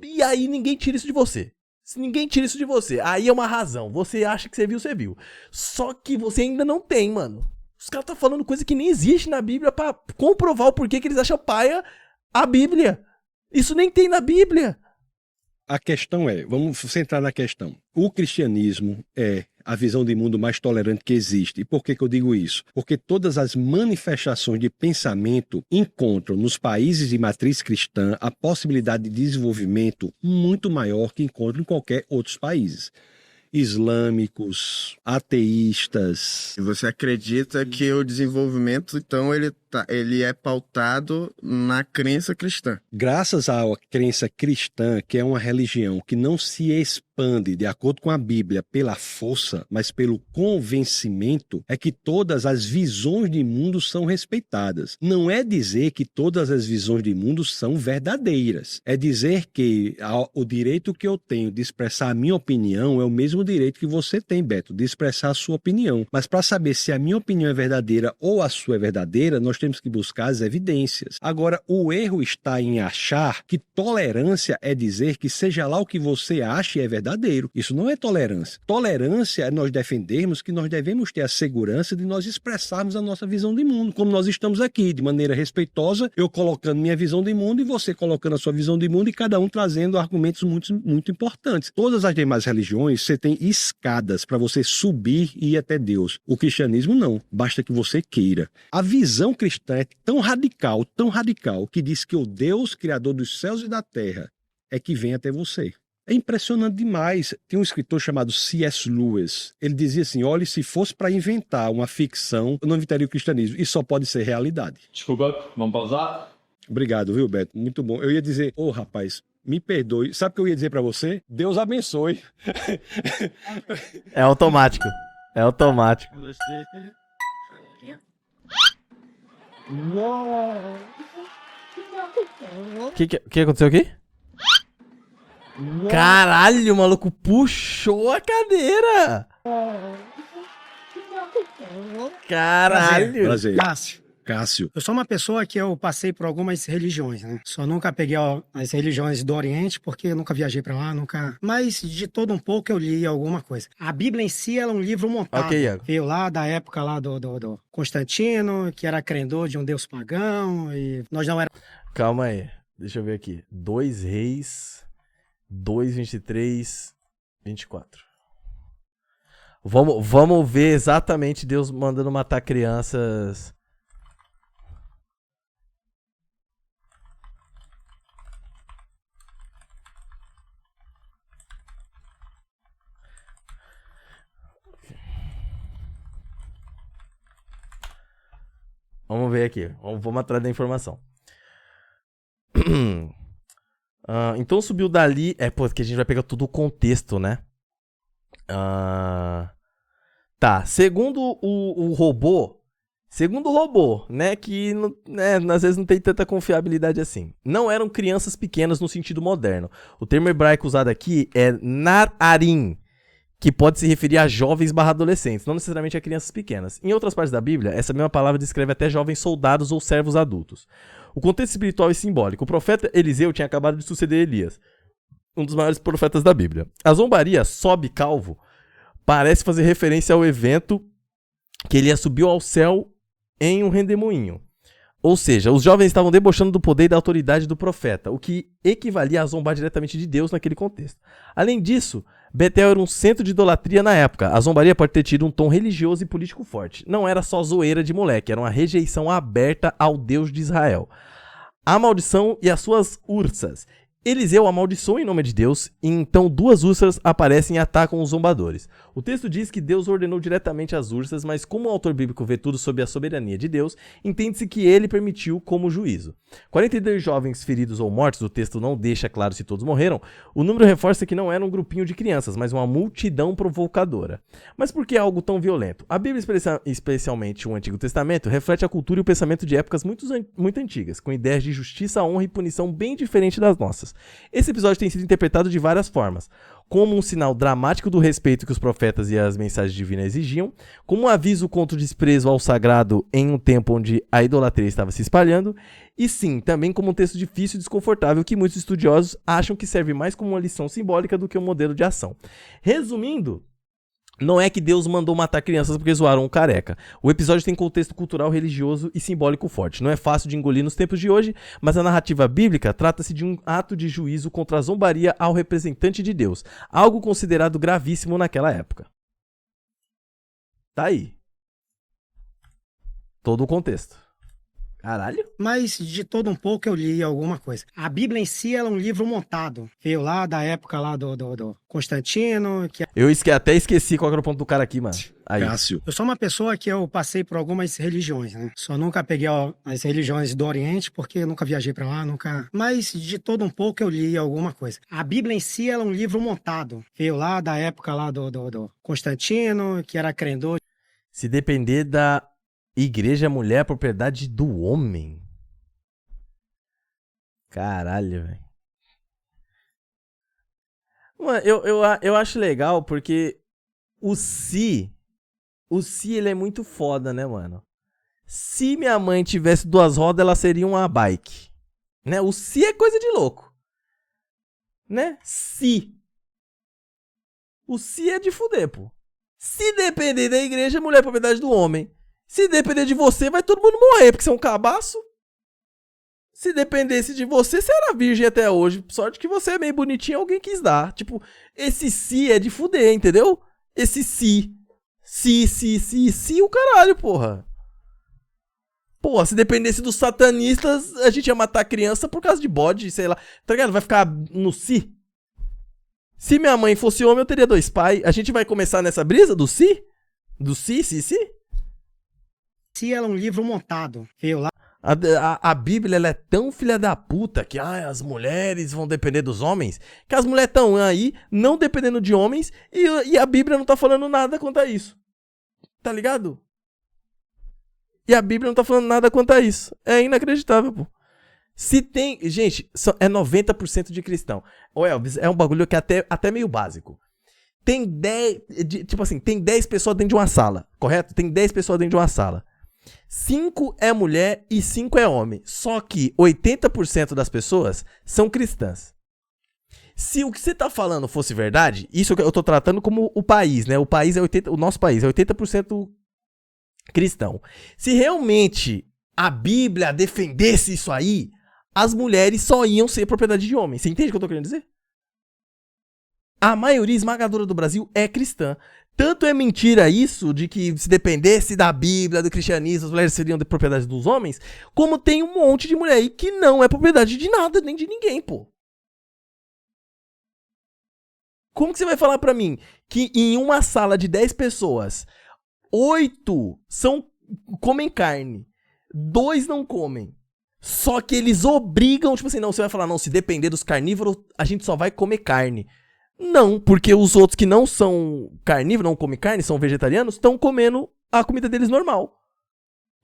E aí ninguém tira isso de você. Se ninguém tira isso de você, aí é uma razão. Você acha que você viu. Só que você ainda não tem, mano. Os caras tá falando coisa que nem existe na Bíblia pra comprovar o porquê que eles acham paia a Bíblia. Isso nem tem na Bíblia. A questão vamos centrar na questão. O cristianismo é a visão de mundo mais tolerante que existe. E por que eu digo isso? Porque todas as manifestações de pensamento encontram nos países de matriz cristã a possibilidade de desenvolvimento muito maior que encontram em qualquer outros países. Islâmicos, ateístas. E você acredita que o desenvolvimento, então, ele é pautado na crença cristã? Graças à crença cristã, que é uma religião que não se expande de acordo com a Bíblia pela força, mas pelo convencimento, é que todas as visões de mundo são respeitadas. Não é dizer que todas as visões de mundo são verdadeiras. É dizer que o direito que eu tenho de expressar a minha opinião é o mesmo direito que você tem, Beto, de expressar a sua opinião. Mas para saber se a minha opinião é verdadeira ou a sua é verdadeira, nós temos que buscar as evidências. Agora, o erro está em achar que tolerância é dizer que seja lá o que você acha é verdadeiro. Isso não é tolerância. Tolerância é nós defendermos que nós devemos ter a segurança de nós expressarmos a nossa visão de mundo, como nós estamos aqui, de maneira respeitosa, eu colocando minha visão de mundo e você colocando a sua visão de mundo e cada um trazendo argumentos muito, muito importantes. Todas as demais religiões, você tem escadas para você subir e ir até Deus. O cristianismo não, basta que você queira. A visão cristã é tão radical, que diz que o Deus, criador dos céus e da terra, é que vem até você. É impressionante demais. Tem um escritor chamado C.S. Lewis. Ele dizia assim, olha, se fosse para inventar uma ficção, eu não inventaria o cristianismo. Isso só pode ser realidade. Desculpa, vamos pausar? Obrigado, viu, Beto? Muito bom. Eu ia dizer, rapaz, me perdoe. Sabe o que eu ia dizer para você? Deus abençoe. É automático. Que aconteceu aqui? Caralho, o maluco puxou a cadeira. Caralho. Prazer. Cássio. Eu sou uma pessoa que eu passei por algumas religiões, né? Só nunca peguei as religiões do Oriente, porque eu nunca viajei pra lá, nunca... Mas de todo um pouco eu li alguma coisa. A Bíblia em si, ela é um livro montado. Veio lá da época lá do Constantino, que era credor de um deus pagão, e nós não éramos... Calma aí, deixa eu ver aqui. 2 Reis, 2, 23, 24. Vamos ver exatamente Deus mandando matar crianças... Vamos ver aqui. Vamos atrás da informação. Então subiu dali... porque a gente vai pegar todo o contexto, né? Tá, segundo o robô, né, que né, às vezes não tem tanta confiabilidade assim. Não eram crianças pequenas no sentido moderno. O termo hebraico usado aqui é nararim, que pode se referir a jovens/adolescentes, não necessariamente a crianças pequenas. Em outras partes da Bíblia, essa mesma palavra descreve até jovens soldados ou servos adultos. O contexto espiritual e simbólico. O profeta Eliseu tinha acabado de suceder Elias, um dos maiores profetas da Bíblia. A zombaria sobe calvo parece fazer referência ao evento que Elias subiu ao céu em um redemoinho. Ou seja, os jovens estavam debochando do poder e da autoridade do profeta, o que equivalia a zombar diretamente de Deus naquele contexto. Além disso, Betel era um centro de idolatria na época. A zombaria pode ter tido um tom religioso e político forte. Não era só zoeira de moleque, era uma rejeição aberta ao Deus de Israel. A maldição e as suas ursas. Eliseu amaldiçoa em nome de Deus, e então duas ursas aparecem e atacam os zombadores. O texto diz que Deus ordenou diretamente as ursas, mas como o autor bíblico vê tudo sob a soberania de Deus, entende-se que ele permitiu como juízo. 42 jovens feridos ou mortos, o texto não deixa claro se todos morreram, o número reforça que não era um grupinho de crianças, mas uma multidão provocadora. Mas por que algo tão violento? A Bíblia, especialmente o Antigo Testamento, reflete a cultura e o pensamento de épocas muito antigas, com ideias de justiça, honra e punição bem diferentes das nossas. Esse episódio tem sido interpretado de várias formas, como um sinal dramático do respeito que os profetas e as mensagens divinas exigiam, como um aviso contra o desprezo ao sagrado em um tempo onde a idolatria estava se espalhando, e sim, também como um texto difícil e desconfortável que muitos estudiosos acham que serve mais como uma lição simbólica do que um modelo de ação. Resumindo, não é que Deus mandou matar crianças porque zoaram um careca. O episódio tem contexto cultural, religioso e simbólico forte. Não é fácil de engolir nos tempos de hoje, mas a narrativa bíblica trata-se de um ato de juízo contra a zombaria ao representante de Deus, algo considerado gravíssimo naquela época. Tá aí. Todo o contexto. Caralho. Mas de todo um pouco eu li alguma coisa. A Bíblia em si ela é um livro montado. Veio lá da época lá do Constantino. Eu até esqueci qual era o ponto do cara aqui, mano. Aí. Cássio. Eu sou uma pessoa que eu passei por algumas religiões, né? Só nunca peguei as religiões do Oriente, porque eu nunca viajei pra lá, nunca... Mas de todo um pouco eu li alguma coisa. A Bíblia em si ela é um livro montado. Veio lá da época lá do Constantino, que era credor. Se depender da igreja, mulher é propriedade do homem. Caralho, velho. Mano, eu acho legal porque o si ele é muito foda, né, mano? Se minha mãe tivesse duas rodas, ela seria uma bike. Né? O si é coisa de louco. Né? Si. O si é de fuder, pô. Se depender da igreja, mulher é propriedade do homem. Se depender de você, vai todo mundo morrer, porque você é um cabaço. Se dependesse de você, você era virgem até hoje. Sorte que você é meio bonitinho, alguém quis dar. Tipo, esse si é de fuder, entendeu? Esse si, o caralho, porra. Porra, se dependesse dos satanistas, a gente ia matar a criança por causa de bode, sei lá. Tá ligado? Vai ficar no si. Se minha mãe fosse homem, eu teria dois pais. A gente vai começar nessa brisa do si? Do si? Se ela é um livro montado, veio lá. A Bíblia ela é tão filha da puta que as mulheres vão depender dos homens, que as mulheres estão aí não dependendo de homens e a Bíblia não tá falando nada quanto a isso. Tá ligado? E a Bíblia não tá falando nada quanto a isso. É inacreditável, pô. Se tem... Gente, é 90% de cristão. Ô Elvis, é um bagulho que é até meio básico. Tem 10... Tipo assim, tem 10 pessoas dentro de uma sala, correto? Tem 10 pessoas dentro de uma sala. 5 é mulher e 5 é homem. Só que 80% das pessoas são cristãs. Se o que você tá falando fosse verdade, isso eu tô tratando como o país, né? O nosso país é 80% cristão. Se realmente a Bíblia defendesse isso aí, as mulheres só iam ser propriedade de homens. Você entende o que eu tô querendo dizer? A maioria esmagadora do Brasil é cristã. Tanto é mentira isso, de que se dependesse da Bíblia, do cristianismo, as mulheres seriam de propriedade dos homens, como tem um monte de mulher aí que não é propriedade de nada, nem de ninguém, pô. Como que você vai falar pra mim que em uma sala de 10 pessoas, 8 comem carne, 2 não comem? Só que eles obrigam, tipo assim, não, você vai falar, não, se depender dos carnívoros, a gente só vai comer carne. Não, porque os outros que não são carnívoros, não comem carne, são vegetarianos, estão comendo a comida deles normal.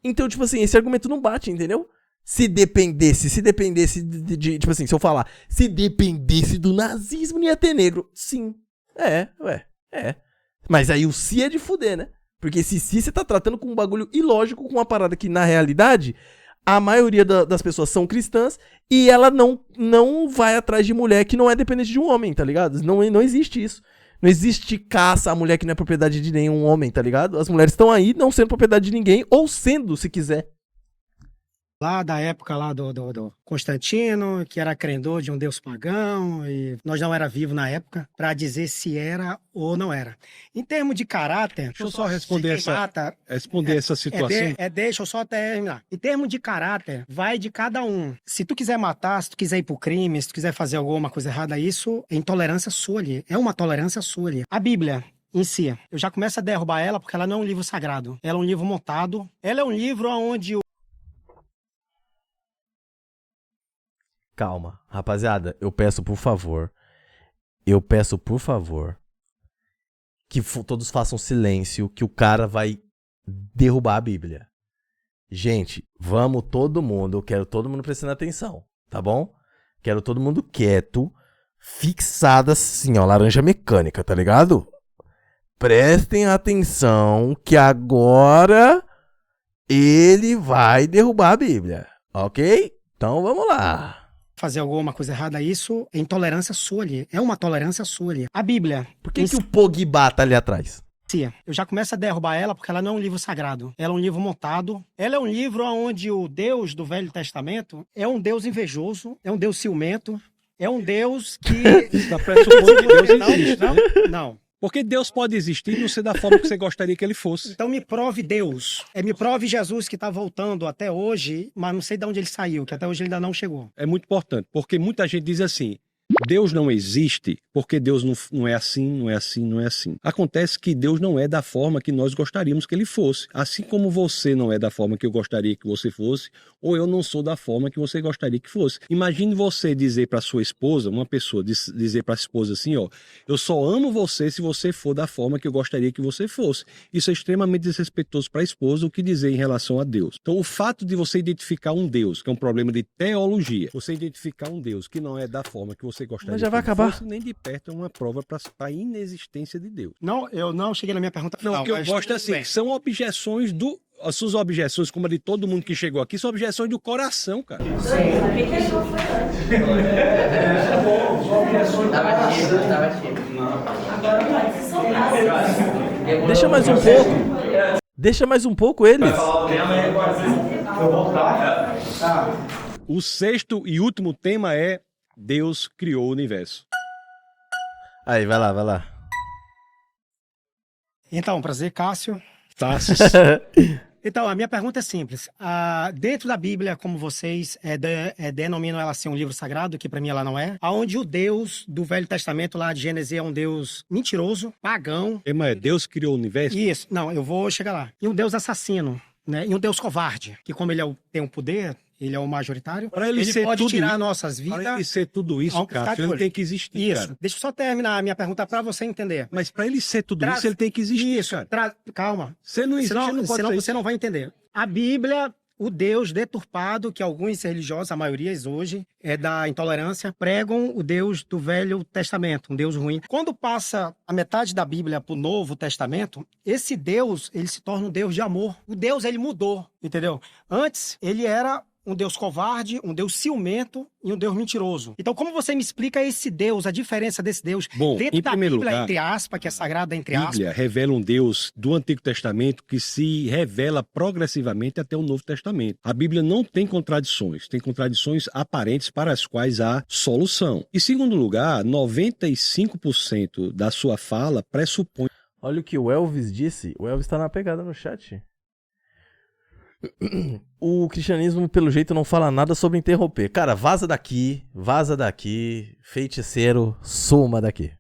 Então, tipo assim, esse argumento não bate, entendeu? Se dependesse tipo assim, se eu falar, se dependesse do nazismo, não ia ter negro. Sim. É. Mas aí o se é de fuder, né? Porque se você tá tratando com um bagulho ilógico, com uma parada que, na realidade, a maioria das pessoas são cristãs e ela não vai atrás de mulher que não é dependente de um homem, tá ligado? Não existe isso. Não existe caça a mulher que não é propriedade de nenhum homem, tá ligado? As mulheres estão aí não sendo propriedade de ninguém, ou sendo, se quiser. Lá da época lá do Constantino, que era credor de um deus pagão, e nós não era vivo na época para dizer se era ou não era. Em termos de caráter... Deixa eu só responder essa situação. Deixa eu só terminar. Em termos de caráter, vai de cada um. Se tu quiser matar, se tu quiser ir pro crime, se tu quiser fazer alguma coisa errada, isso é intolerância sua ali. É uma tolerância sua ali. A Bíblia em si, eu já começo a derrubar ela porque ela não é um livro sagrado. Ela é um livro montado. Ela é um livro onde Calma, rapaziada, eu peço por favor que todos façam silêncio, que o cara vai derrubar a Bíblia. Gente, vamos todo mundo, eu quero todo mundo prestando atenção, tá bom? Quero todo mundo quieto, fixado assim, ó, laranja mecânica, tá ligado? Prestem atenção que agora ele vai derrubar a Bíblia, ok? Então vamos lá. Fazer alguma coisa errada, isso é intolerância sua ali. É uma tolerância sua ali. A Bíblia... Por que o Pogba tá ali atrás? Sim, eu já começo a derrubar ela porque ela não é um livro sagrado. Ela é um livro montado. Ela é um livro onde o Deus do Velho Testamento é um Deus invejoso, é um Deus ciumento, é um Deus que... Está pressupondo que Deus existe. Não. Porque Deus pode existir e não ser da forma que você gostaria que ele fosse. Então me prove Deus. Me prove Jesus que está voltando até hoje, mas não sei de onde ele saiu, que até hoje ele ainda não chegou. É muito importante, porque muita gente diz assim, Deus não existe porque Deus não é assim, não é assim, não é assim. Acontece que Deus não é da forma que nós gostaríamos que ele fosse. Assim como você não é da forma que eu gostaria que você fosse, ou eu não sou da forma que você gostaria que fosse. Imagine você dizer para sua esposa, uma pessoa dizer para a esposa assim, ó, eu só amo você se você for da forma que eu gostaria que você fosse. Isso é extremamente desrespeitoso para a esposa, o que dizer em relação a Deus. Então o fato de você identificar um Deus, que é um problema de teologia, você identificar um Deus que não é da forma que você gostaria mas já vai que ele acabar. fosse, nem de perto é uma prova para a inexistência de Deus. Não, eu não cheguei na minha pergunta final. Não, o que eu gosto é assim, são objeções do... As suas objeções, como a de todo mundo que chegou aqui, são objeções do coração, cara. Deixa mais um pouco. Deixa mais um pouco eles. O sexto e último tema é Deus criou o universo. Aí, vai lá. Então, prazer, Cássio. Tassos. Então, a minha pergunta é simples. Dentro da Bíblia, como vocês denominam ela ser um livro sagrado, que para mim ela não é, aonde o Deus do Velho Testamento, lá de Gênesis, é um Deus mentiroso, pagão. O tema é Deus criou o universo? Isso, não, eu vou chegar lá. E um Deus assassino, né? E um Deus covarde, que como ele tem o poder, ele é o majoritário, ele pode tirar nossas vidas. Para ele ser tudo isso, cara, ele tem que existir, isso. Cara. Deixa eu só terminar a minha pergunta para você entender. Mas para ele ser tudo isso, ele tem que existir, isso, cara. Calma. Você não existe, não pode senão ser você não vai entender. A Bíblia, o Deus deturpado, que alguns religiosos, a maioria hoje, é da intolerância, pregam o Deus do Velho Testamento, um Deus ruim. Quando passa a metade da Bíblia para o Novo Testamento, esse Deus, ele se torna um Deus de amor. O Deus, ele mudou, entendeu? Antes, ele era um Deus covarde, um Deus ciumento e um Deus mentiroso. Então, como você me explica esse Deus, a diferença desse Deus dentro da Bíblia, lugar, entre aspas, que é sagrada, entre aspas? A Bíblia revela um Deus do Antigo Testamento que se revela progressivamente até o Novo Testamento. A Bíblia não tem contradições, tem contradições aparentes para as quais há solução. E, segundo lugar, 95% da sua fala pressupõe... Olha o que o Elvis disse. O Elvis tá na pegada no chat. O cristianismo, pelo jeito, não fala nada sobre interromper. Cara, vaza daqui, feiticeiro, suma daqui.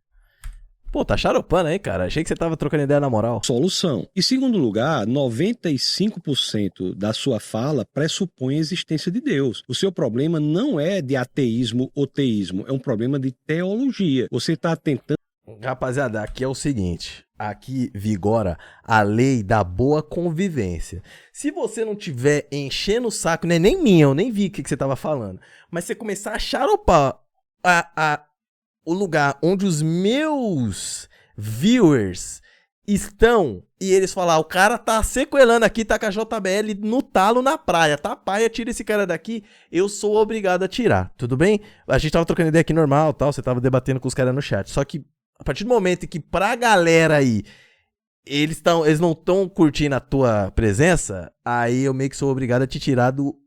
Pô, tá xaropando aí, cara. Achei que você tava trocando ideia na moral. Solução. E, segundo lugar, 95% da sua fala pressupõe a existência de Deus. O seu problema não é de ateísmo ou teísmo, é um problema de teologia. Você tá tentando Rapaziada, aqui é o seguinte. Aqui vigora a lei da boa convivência. Se você não tiver enchendo o saco, não é nem minha, eu nem vi o que você tava falando. Mas você começar a xaropar o lugar onde os meus viewers estão e eles falar, o cara tá sequelando aqui, tá com a JBL no talo na praia, tá paia, tira esse cara daqui, eu sou obrigado a tirar, tudo bem? A gente tava trocando ideia aqui normal, tal, você tava debatendo com os caras no chat, só que a partir do momento em que pra galera aí, eles não estão curtindo a tua presença, aí eu meio que sou obrigado a te tirar do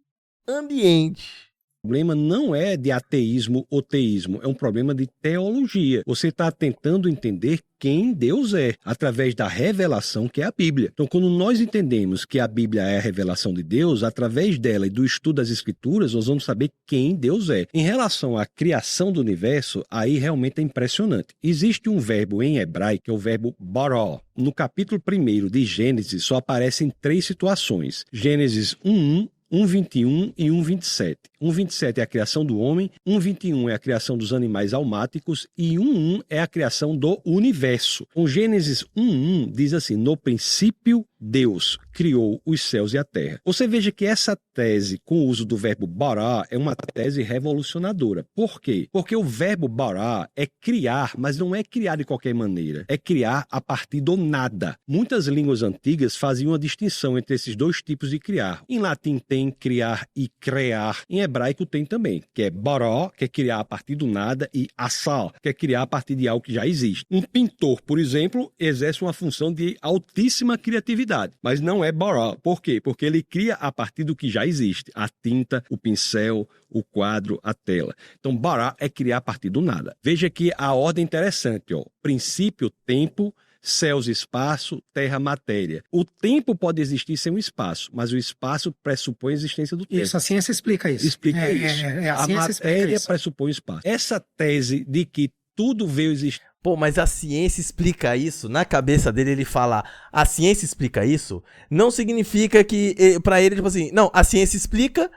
ambiente. O problema não é de ateísmo ou teísmo, é um problema de teologia. Você está tentando entender quem Deus é, através da revelação que é a Bíblia. Então, quando nós entendemos que a Bíblia é a revelação de Deus, através dela e do estudo das Escrituras, nós vamos saber quem Deus é. Em relação à criação do universo, aí realmente é impressionante. Existe um verbo em hebraico, que é o verbo bara. No capítulo 1 de Gênesis, só aparecem 3 situações. Gênesis 1:1, 1:21 e 1:27. 1:27 é a criação do homem, 1:21 é a criação dos animais almáticos e 1:1 é a criação do universo. O Gênesis 1:1 diz assim, no princípio Deus criou os céus e a terra. Você veja que essa tese com o uso do verbo bara é uma tese revolucionadora. Por quê? Porque o verbo bara é criar, mas não é criar de qualquer maneira. É criar a partir do nada. Muitas línguas antigas faziam uma distinção entre esses dois tipos de criar. Em latim tem criar e crear. Em hebraico tem também, que é bara, que é criar a partir do nada, e assal, que é criar a partir de algo que já existe. Um pintor, por exemplo, exerce uma função de altíssima criatividade, mas não é bara. Por quê? Porque ele cria a partir do que já existe. A tinta, o pincel, o quadro, a tela. Então, bara é criar a partir do nada. Veja que a ordem é interessante, ó. Princípio, tempo, céus, espaço, terra, matéria. O tempo pode existir sem o espaço, mas o espaço pressupõe a existência do tempo. Isso, a ciência explica isso. Explica isso. A matéria pressupõe o espaço. Essa tese de que tudo veio existir. Pô, mas a ciência explica isso. Na cabeça dele, ele fala, a ciência explica isso, não significa que, pra ele, tipo assim, não, a ciência explica,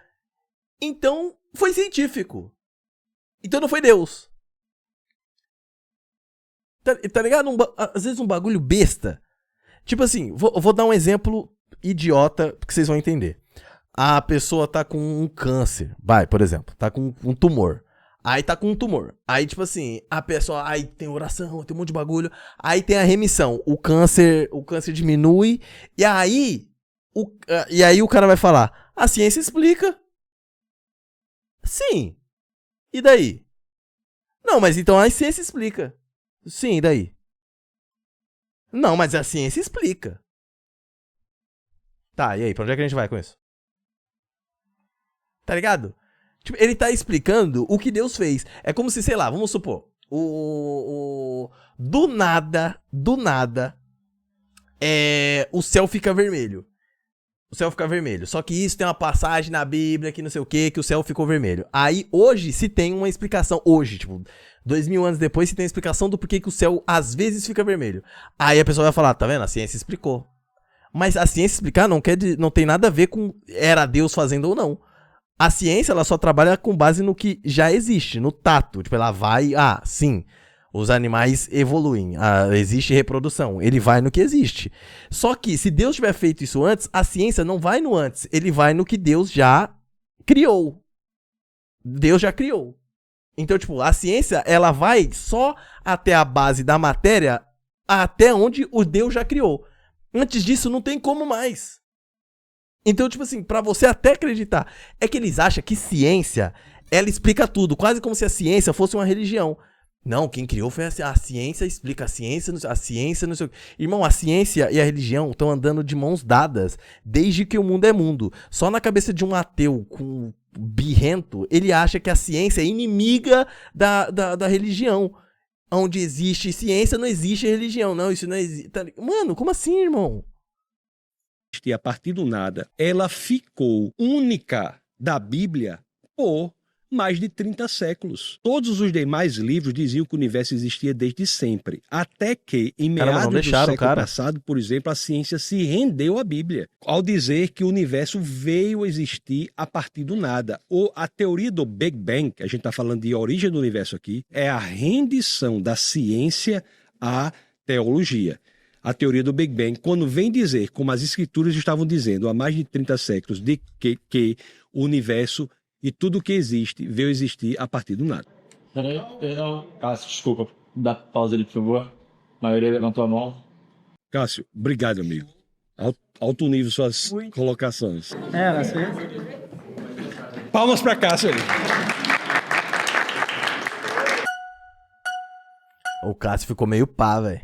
então foi científico. Então não foi Deus. Tá ligado? Às vezes um bagulho besta. Tipo assim, vou dar um exemplo idiota que vocês vão entender. A pessoa tá com um câncer, por exemplo, tá com um tumor. Aí tá com um tumor. Aí, tipo assim, a pessoa, aí tem oração, tem um monte de bagulho. Aí tem a remissão. O câncer diminui. E aí o cara vai falar, a ciência explica. Sim. E daí? Não, mas então a ciência explica. Sim, e daí? Não, mas a ciência explica. Tá, e aí? Pra onde é que a gente vai com isso? Tá ligado? Tipo, ele tá explicando o que Deus fez. É como se, sei lá, vamos supor, do nada, o céu fica vermelho. O céu fica vermelho. Só que isso tem uma passagem na Bíblia que não sei o que o céu ficou vermelho. Aí, hoje, se tem uma explicação. Hoje, tipo, 2000 anos depois, se tem a explicação do porquê que o céu, às vezes, fica vermelho. Aí a pessoa vai falar, tá vendo? A ciência explicou. Mas a ciência explicar não tem nada a ver com era Deus fazendo ou não. A ciência, ela só trabalha com base no que já existe, no tato. Tipo, ela vai, sim, os animais evoluem, existe reprodução, ele vai no que existe. Só que, se Deus tiver feito isso antes, a ciência não vai no antes, ele vai no que Deus já criou. Deus já criou. Então, tipo, a ciência, ela vai só até a base da matéria, até onde o Deus já criou. Antes disso, não tem como mais. Então, tipo assim, pra você até acreditar, é que eles acham que ciência, ela explica tudo, quase como se a ciência fosse uma religião. Não, quem criou foi a ciência, explica a ciência, não sei o que. Irmão, a ciência e a religião estão andando de mãos dadas desde que o mundo é mundo. Só na cabeça de um ateu com birrento, ele acha que a ciência é inimiga da religião. Onde existe ciência, não existe religião. Não, isso não existe. Mano, como assim, irmão? E a partir do nada, ela ficou única da Bíblia por mais de 30 séculos. Todos os demais livros diziam que o universo existia desde sempre. Até que, em meados do século passado, por exemplo, a ciência se rendeu à Bíblia, ao dizer que o universo veio a existir a partir do nada. Ou a teoria do Big Bang, que a gente está falando de origem do universo aqui, é a rendição da ciência à teologia. A teoria do Big Bang, quando vem dizer, como as escrituras estavam dizendo há mais de 30 séculos, de que o universo e tudo que existe veio existir a partir do nada. Peraí, Cássio, desculpa. Dá pausa ali, por favor. A maioria levantou a mão. Cássio, obrigado, amigo. Alto nível suas colocações. Era assim. Palmas para Cássio aí. O Cássio ficou meio pá, velho.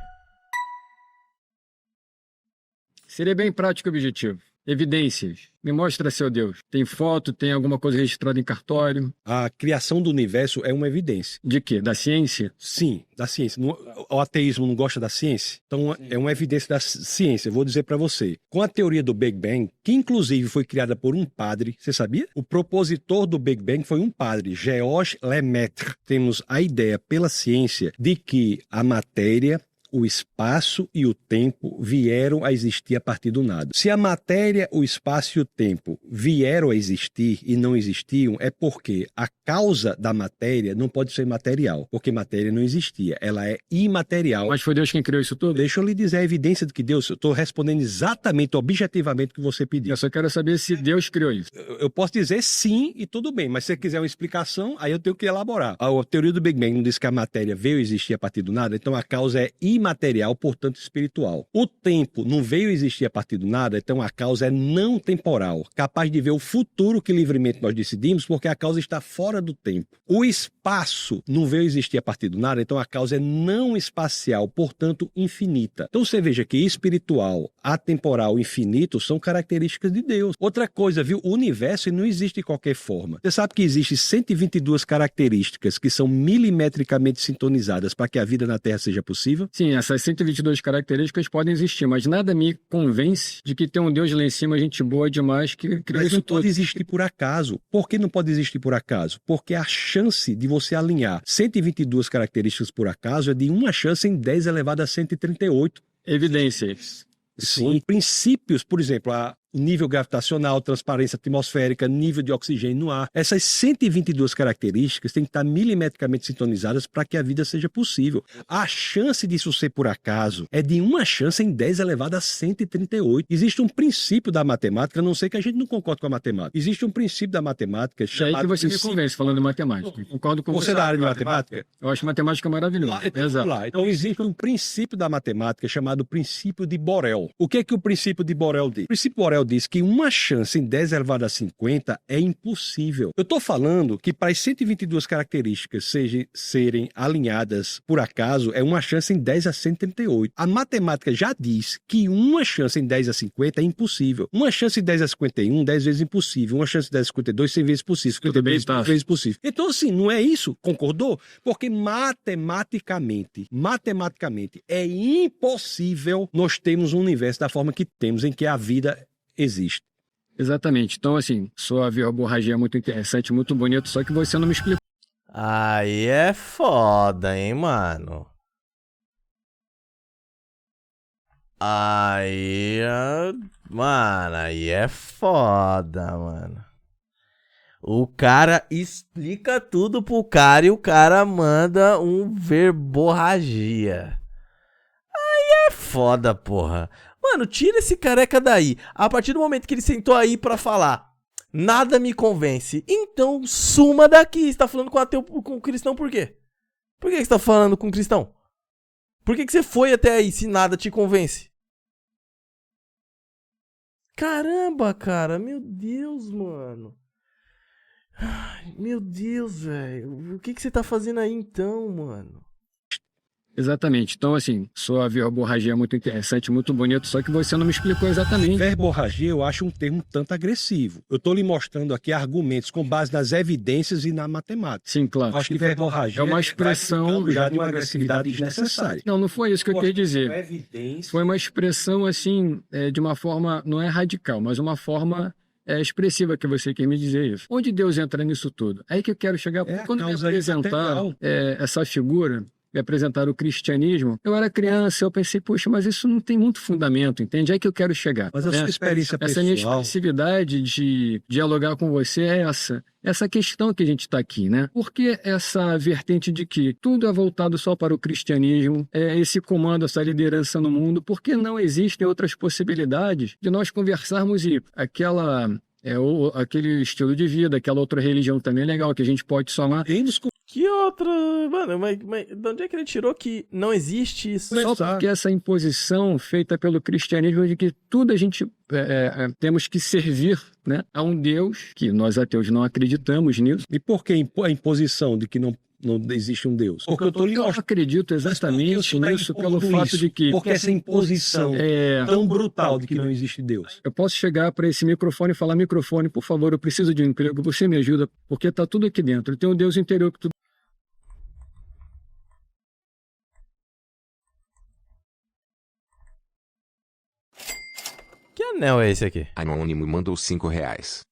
Seria bem prático e objetivo. Evidências. Me mostra seu Deus. Tem foto, tem alguma coisa registrada em cartório? A criação do universo é uma evidência. De quê? Da ciência? Sim, da ciência. O ateísmo não gosta da ciência? Então é uma evidência da ciência. Eu vou dizer para você. Com a teoria do Big Bang, que inclusive foi criada por um padre, você sabia? O propositor do Big Bang foi um padre, Georges Lemaitre. Temos a ideia pela ciência de que a matéria, o espaço e o tempo vieram a existir a partir do nada. Se a matéria, o espaço e o tempo vieram a existir e não existiam, é porque a causa da matéria não pode ser material, porque matéria não existia, ela é imaterial. Mas foi Deus quem criou isso tudo? Deixa eu lhe dizer a evidência de que Deus, eu estou respondendo exatamente, objetivamente o que você pediu. Eu só quero saber se Deus criou isso. Eu posso dizer sim e tudo bem, mas se você quiser uma explicação, aí eu tenho que elaborar. A teoria do Big Bang não diz que a matéria veio a existir a partir do nada, então a causa é imaterial, portanto espiritual. O tempo não veio a existir a partir do nada, então a causa é não temporal, capaz de ver o futuro que livremente nós decidimos, porque a causa está fora do tempo. O espaço não veio a existir a partir do nada, então a causa é não espacial, portanto infinita. Então você veja que espiritual, atemporal, infinito são características de Deus. Outra coisa, viu? O universo não existe de qualquer forma. Você sabe que existe 122 características que são milimetricamente sintonizadas para que a vida na Terra seja possível? Sim, essas 122 características podem existir, mas nada me convence de que tem um Deus lá em cima, gente boa demais, que criou isso tudo. Pode existir por acaso. Por que não pode existir por acaso? Porque a chance de você alinhar 122 características por acaso é de uma chance em 10 elevado a 138. Evidências. Sim, princípios, por exemplo, o nível gravitacional, transparência atmosférica, nível de oxigênio no ar. Essas 122 características têm que estar milimetricamente sintonizadas para que a vida seja possível. A chance disso ser por acaso é de uma chance em 10 elevado a 138. Existe um princípio da matemática, a não ser que a gente não concorde com a matemática. Existe um princípio da matemática chamado... É aí que você me convence falando de matemática. Concordo com você. Você da área de matemática? Eu acho matemática maravilhosa. Exato. Então existe um princípio da matemática chamado princípio de Borel. O que é que o princípio de Borel diz? O princípio de Borel diz que uma chance em 10 elevado a 50 é impossível. Eu estou falando que para as 122 características serem alinhadas por acaso, é uma chance em 10 a 138. A matemática já diz que uma chance em 10 a 50 é impossível. Uma chance em 10 a 51, 10 vezes impossível. Uma chance em 10 a 52, 100 vezes possível. 50 vezes possível. Então, assim, não é isso? Concordou? Porque matematicamente é impossível nós termos um universo da forma que temos, em que a vida existe. Exatamente. Então, assim, sua verborragia é muito interessante, muito bonito, só que você não me explicou. Aí é foda, hein, mano? Aí é foda, mano. O cara explica tudo pro cara e o cara manda um verborragia. Aí é foda, porra. Mano, tira esse careca daí. A partir do momento que ele sentou aí pra falar, nada me convence. Então, suma daqui. Você tá falando com ateu, com cristão por quê? Por que você tá falando com cristão? Por que você foi até aí se nada te convence? Caramba, cara. Meu Deus, mano. Ai, meu Deus, velho. O que você tá fazendo aí então, mano? Exatamente. Então, assim, sua verborragia é muito interessante, muito bonito, só que você não me explicou exatamente. Verborragia eu acho um termo tanto agressivo. Eu estou lhe mostrando aqui argumentos com base nas evidências e na matemática. Sim, claro. Acho que verborragia é uma expressão já de uma agressividade desnecessária. Não foi isso que eu quis dizer. Foi uma expressão, assim, de uma forma, não é radical, mas uma forma expressiva que você quer me dizer isso. Onde Deus entra nisso tudo? Aí que eu quero chegar, porque quando me apresentaram essa figura, me apresentaram o cristianismo, eu era criança, eu pensei, poxa, mas isso não tem muito fundamento, entende? É aí que eu quero chegar. Mas a sua experiência pessoal... Essa minha expressividade de dialogar com você é essa questão que a gente está aqui, né? Por que essa vertente de que tudo é voltado só para o cristianismo, esse comando, essa liderança no mundo, por que não existem outras possibilidades de nós conversarmos e aquele estilo de vida, aquela outra religião também é legal, que a gente pode somar. Que outra? Mano, mas de onde é que ele tirou que não existe isso? Só porque essa imposição feita pelo cristianismo de que tudo a gente temos que servir, né, a um Deus que nós ateus não acreditamos nisso. E por que a imposição de que não existe um Deus? Porque eu acredito exatamente nisso pelo fato de que... Porque essa imposição tão brutal de que não existe Deus. Eu posso chegar para esse microfone e falar, microfone, por favor, eu preciso de um emprego, você me ajuda, porque está tudo aqui dentro. Tem um Deus interior que tudo... Que anel é esse aqui? Anônimo mandou R$5.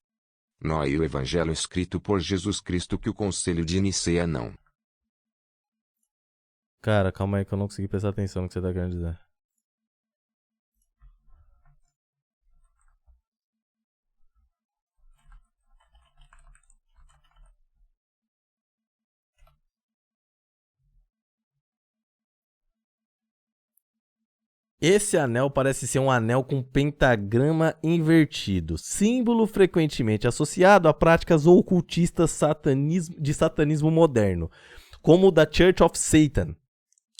Noé, o evangelho escrito por Jesus Cristo que o conselho de Nicea não. Cara, calma aí que eu não consegui prestar atenção no que você tá querendo dizer. Esse anel parece ser um anel com pentagrama invertido, símbolo frequentemente associado a práticas ocultistas de satanismo moderno, como o da Church of Satan,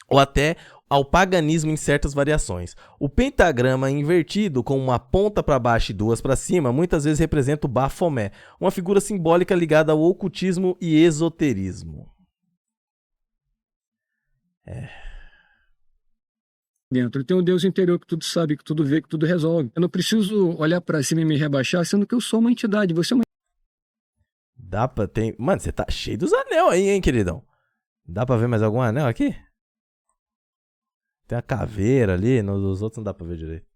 ou até ao paganismo em certas variações. O pentagrama invertido, com uma ponta para baixo e duas para cima, muitas vezes representa o Baphomet, uma figura simbólica ligada ao ocultismo e esoterismo. Dentro. Tem um Deus interior que tudo sabe, que tudo vê, que tudo resolve. Eu não preciso olhar pra cima e me rebaixar, sendo que eu sou uma entidade. Você é uma... Dá pra ter... Mano, você tá cheio dos anel aí, hein, queridão? Dá pra ver mais algum anel aqui? Tem a caveira ali, nos outros não dá pra ver direito.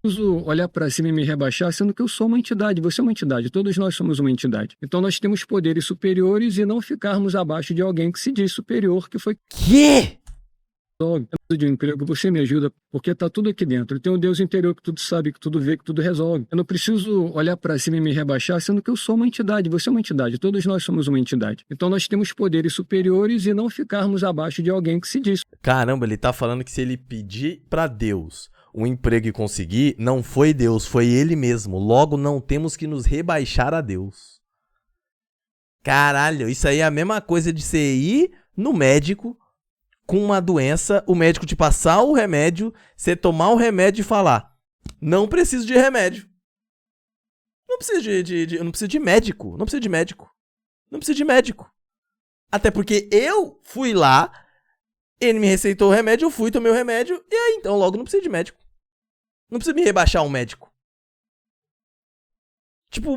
Preciso olhar pra cima e me rebaixar, sendo que eu sou uma entidade. Você é uma entidade. Todos nós somos uma entidade. Então nós temos poderes superiores e não ficarmos abaixo de alguém que se diz superior, que foi... Quê? Eu preciso de um emprego, você me ajuda, porque está tudo aqui dentro. Tem um Deus interior que tudo sabe, que tudo vê, que tudo resolve. Eu não preciso olhar para cima e me rebaixar, sendo que eu sou uma entidade. Você é uma entidade. Todos nós somos uma entidade. Então nós temos poderes superiores e não ficarmos abaixo de alguém que se diz. Caramba, ele tá falando que se ele pedir para Deus um emprego e conseguir, não foi Deus, foi ele mesmo. Logo, não temos que nos rebaixar a Deus. Caralho, isso aí é a mesma coisa de você ir no médico com uma doença, o médico te passar o remédio, você tomar o remédio e falar, não preciso de remédio. Não preciso eu não preciso de médico. Não preciso de médico. Não preciso de médico. Até porque eu fui lá, ele me receitou o remédio, eu fui, tomei o remédio, e aí então logo não preciso de médico. Não preciso me rebaixar um médico. Tipo,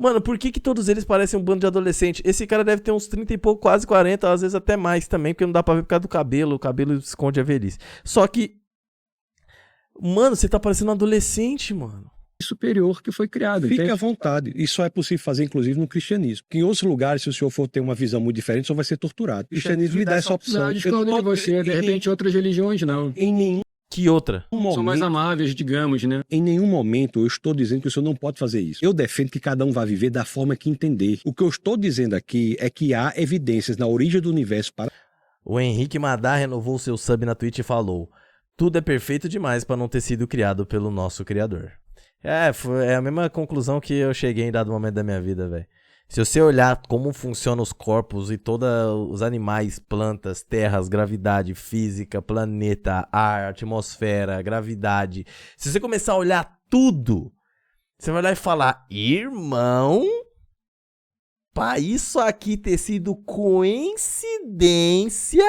mano, por que todos eles parecem um bando de adolescente? Esse cara deve ter uns 30 e pouco, quase 40, às vezes até mais também, porque não dá pra ver por causa do cabelo. O cabelo esconde a velhice. Só que, mano, você tá parecendo um adolescente, mano. Superior que foi criado. Fique à vontade. Isso é possível fazer, inclusive, no cristianismo. Porque em outros lugares, se o senhor for ter uma visão muito diferente, só vai ser torturado. O cristianismo lhe dá essa opção. Não, discordo de você. De repente, outras religiões, não. Em nenhum Que outra? São mais amáveis, digamos, né? Em nenhum momento eu estou dizendo que o senhor não pode fazer isso. Eu defendo que cada um vá viver da forma que entender. O que eu estou dizendo aqui é que há evidências na origem do universo para... O Henrique Madar renovou seu sub na Twitch e falou: tudo é perfeito demais para não ter sido criado pelo nosso Criador. É a mesma conclusão que eu cheguei em dado momento da minha vida, velho. Se você olhar como funcionam os corpos e todos os animais, plantas, terras, gravidade, física, planeta, ar, atmosfera, gravidade. Se você começar a olhar tudo, você vai olhar e falar, irmão, pra isso aqui ter sido coincidência,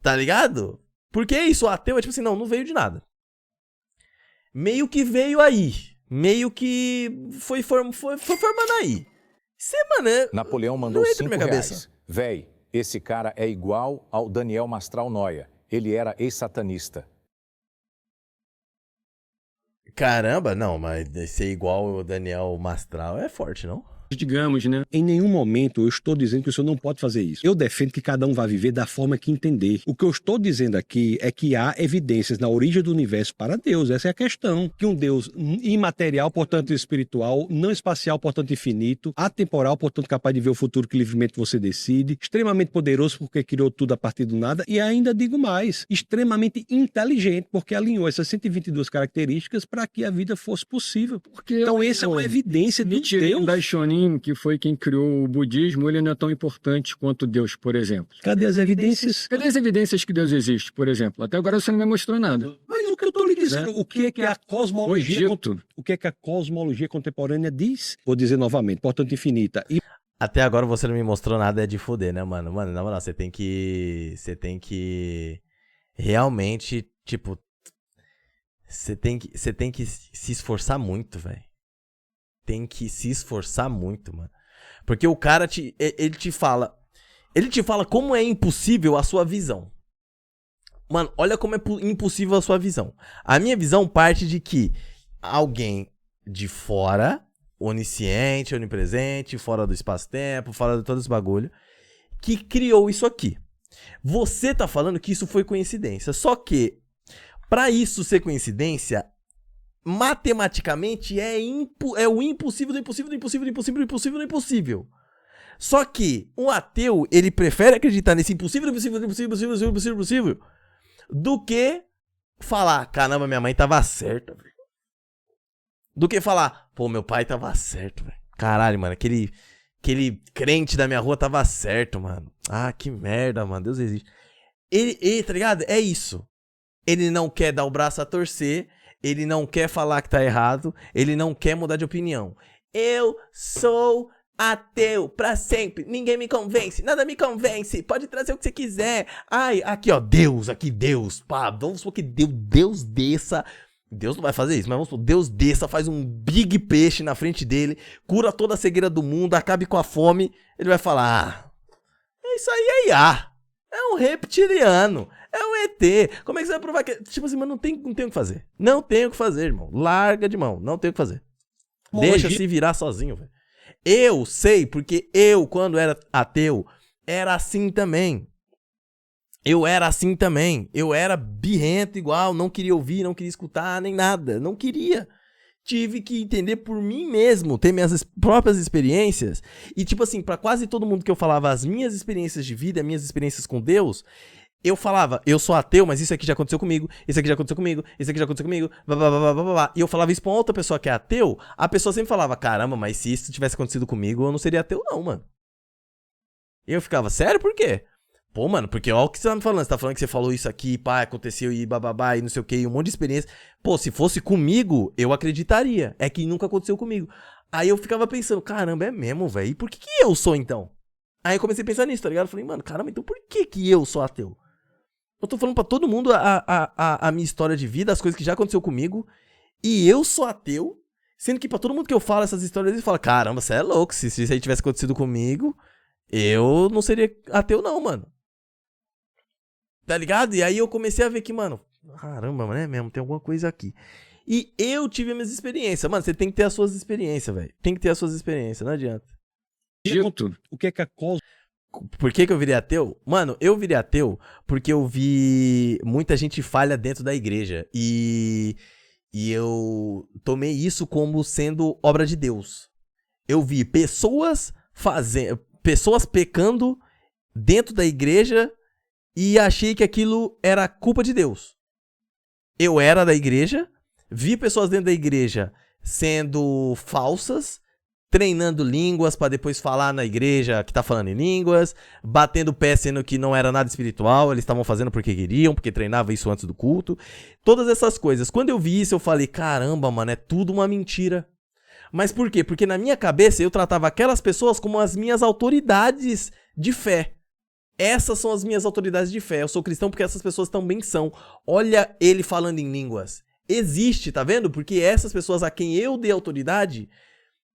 tá ligado? Porque isso, o ateu é tipo assim, não veio de nada. Meio que veio aí. Meio que foi formando aí. Você, mano, Napoleão mandou R$5. Véi, esse cara é igual ao Daniel Mastral Noia. Ele era ex-satanista. Caramba, não, mas ser igual o Daniel Mastral é forte, não? Digamos, né? Em nenhum momento eu estou dizendo que o senhor não pode fazer isso. Eu defendo que cada um vai viver da forma que entender. O que eu estou dizendo aqui é que há evidências na origem do universo para Deus. Essa é a questão. Que um Deus imaterial, portanto espiritual, não espacial, portanto infinito, atemporal, portanto capaz de ver o futuro que livremente você decide, extremamente poderoso porque criou tudo a partir do nada e ainda digo mais, extremamente inteligente porque alinhou essas 122 características para que a vida fosse possível. Então essa é uma evidência de Deus. Daishonin, que foi quem criou o budismo, ele não é tão importante quanto Deus, por exemplo. Cadê as evidências? Cadê as evidências que Deus existe, por exemplo? Até agora você não me mostrou nada. Mas o que eu estou lhe dizendo, o que é que a cosmologia, o que é que a cosmologia contemporânea diz? Vou dizer novamente, portanto infinita. Até agora você não me mostrou nada, é de foder, né, mano? Mano, na moral, você tem que realmente, tipo, você tem que se esforçar muito, velho. Tem que se esforçar muito, mano. Porque o cara ele te fala como é impossível a sua visão. Mano, olha como é impossível a sua visão. A minha visão parte de que alguém de fora, onisciente, onipresente, fora do espaço-tempo, fora de todo esse bagulho, que criou isso aqui. Você tá falando que isso foi coincidência. Só que, pra isso ser coincidência, matematicamente é o impossível do impossível do impossível do impossível do impossível do impossível. Só que um ateu, ele prefere acreditar nesse impossível do impossível do impossível do impossível do impossível do impossível do que falar, caramba, minha mãe tava certa, velho. Do que falar, pô, meu pai tava certo, velho. Caralho, mano, aquele crente da minha rua tava certo, mano. Ah, que merda, mano, Deus existe. Ele, tá ligado? É isso. Ele não quer dar o braço a torcer. Ele não quer falar que tá errado. Ele não quer mudar de opinião. Eu sou ateu pra sempre. Ninguém me convence. Nada me convence. Pode trazer o que você quiser. Ai, aqui ó, Deus, aqui Deus. Pá, vamos supor que Deus desça. Deus não vai fazer isso, mas vamos supor, Deus desça, faz um big peixe na frente dele, cura toda a cegueira do mundo, acabe com a fome. Ele vai falar, isso aí é IA. É um reptiliano. É um ET. Como é que você vai provar que... Tipo assim, mas não tem o que fazer. Não tem o que fazer, irmão. Larga de mão. Não tem o que fazer. Deixa se virar sozinho, velho. Eu sei, porque eu, quando era ateu, era assim também. Eu era assim também. Eu era birrento igual. Não queria ouvir, não queria escutar, nem nada. Não queria. Tive que entender por mim mesmo, ter minhas próprias experiências. E tipo assim, pra quase todo mundo que eu falava as minhas experiências de vida, as minhas experiências com Deus, eu falava, eu sou ateu, mas isso aqui já aconteceu comigo, isso aqui já aconteceu comigo, isso aqui já aconteceu comigo, blá, blá, blá, blá, blá, blá. E eu falava isso pra uma outra pessoa que é ateu, a pessoa sempre falava, caramba, mas se isso tivesse acontecido comigo, eu não seria ateu não, mano. E eu ficava, sério, por quê? Pô, mano, porque olha o que você tá me falando. Você tá falando que você falou isso aqui, pá, aconteceu e bababá e não sei o que, e um monte de experiência. Pô, se fosse comigo, eu acreditaria. É que nunca aconteceu comigo. Aí eu ficava pensando, caramba, é mesmo, velho? E por que eu sou então? Aí eu comecei a pensar nisso, tá ligado? Eu falei, mano, caramba, então por que eu sou ateu? Eu tô falando pra todo mundo a minha história de vida, as coisas que já aconteceu comigo, e eu sou ateu, sendo que pra todo mundo que eu falo essas histórias, eles falam, caramba, você é louco, se isso aí tivesse acontecido comigo, eu não seria ateu não, mano. Tá ligado? E aí eu comecei a ver que, mano, caramba, mano, é mesmo, tem alguma coisa aqui. E eu tive as minhas experiências. Mano, você tem que ter as suas experiências, velho. Tem que ter as suas experiências, não adianta. Dito, o que é que a cosmologia... Por que eu virei ateu? Mano, eu virei ateu porque eu vi muita gente falha dentro da igreja. E eu tomei isso como sendo obra de Deus. Eu vi pessoas pecando dentro da igreja e achei que aquilo era culpa de Deus. Eu era da igreja, vi pessoas dentro da igreja sendo falsas, treinando línguas pra depois falar na igreja que tá falando em línguas, batendo pé sendo que não era nada espiritual, eles estavam fazendo porque queriam, porque treinava isso antes do culto. Todas essas coisas. Quando eu vi isso, eu falei, caramba, mano, é tudo uma mentira. Mas por quê? Porque na minha cabeça eu tratava aquelas pessoas como as minhas autoridades de fé. Essas são as minhas autoridades de fé. Eu sou cristão porque essas pessoas também são. Olha ele falando em línguas. Existe, tá vendo? Porque essas pessoas a quem eu dei autoridade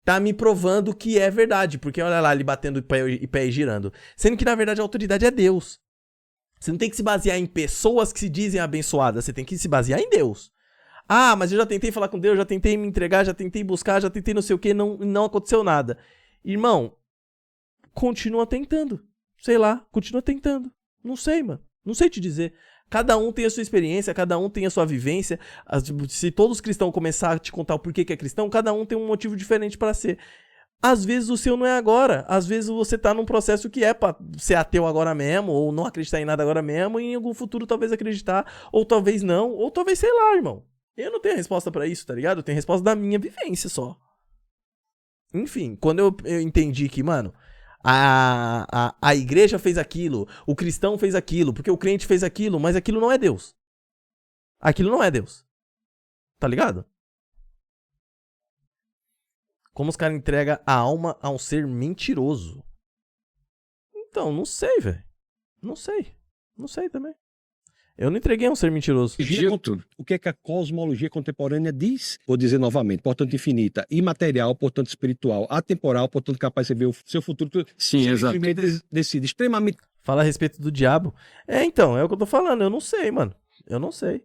tá me provando que é verdade. Porque olha lá, ele batendo o pé e girando. Sendo que na verdade a autoridade é Deus. Você não tem que se basear em pessoas que se dizem abençoadas. Você tem que se basear em Deus. Ah, mas eu já tentei falar com Deus, já tentei me entregar, já tentei buscar, já tentei não sei o que, não aconteceu nada. Irmão, continua tentando. Sei lá, continua tentando. Não sei, mano. Não sei te dizer. Cada um tem a sua experiência, cada um tem a sua vivência. Se todos os cristãos começarem a te contar o porquê que é cristão, cada um tem um motivo diferente para ser. Às vezes o seu não é agora. Às vezes você tá num processo que é pra ser ateu agora mesmo, ou não acreditar em nada agora mesmo, e em algum futuro talvez acreditar, ou talvez não, ou talvez sei lá, irmão. Eu não tenho resposta pra isso, tá ligado? Eu tenho resposta da minha vivência só. Enfim, quando eu entendi que, mano, a igreja fez aquilo, o cristão fez aquilo, porque o crente fez aquilo, mas aquilo não é Deus. Aquilo não é Deus. Tá ligado? Como os caras entregam a alma a um ser mentiroso. Então, não sei, velho. Não sei. Não sei também. Eu não entreguei a um ser mentiroso. O que é que a cosmologia contemporânea diz? Vou dizer novamente, portanto infinita, imaterial, portanto espiritual, atemporal, portanto capaz de ver o seu futuro. Sim, exato. Decide, extremamente... Fala a respeito do diabo. Então, é o que eu tô falando. Eu não sei, mano. Eu não sei.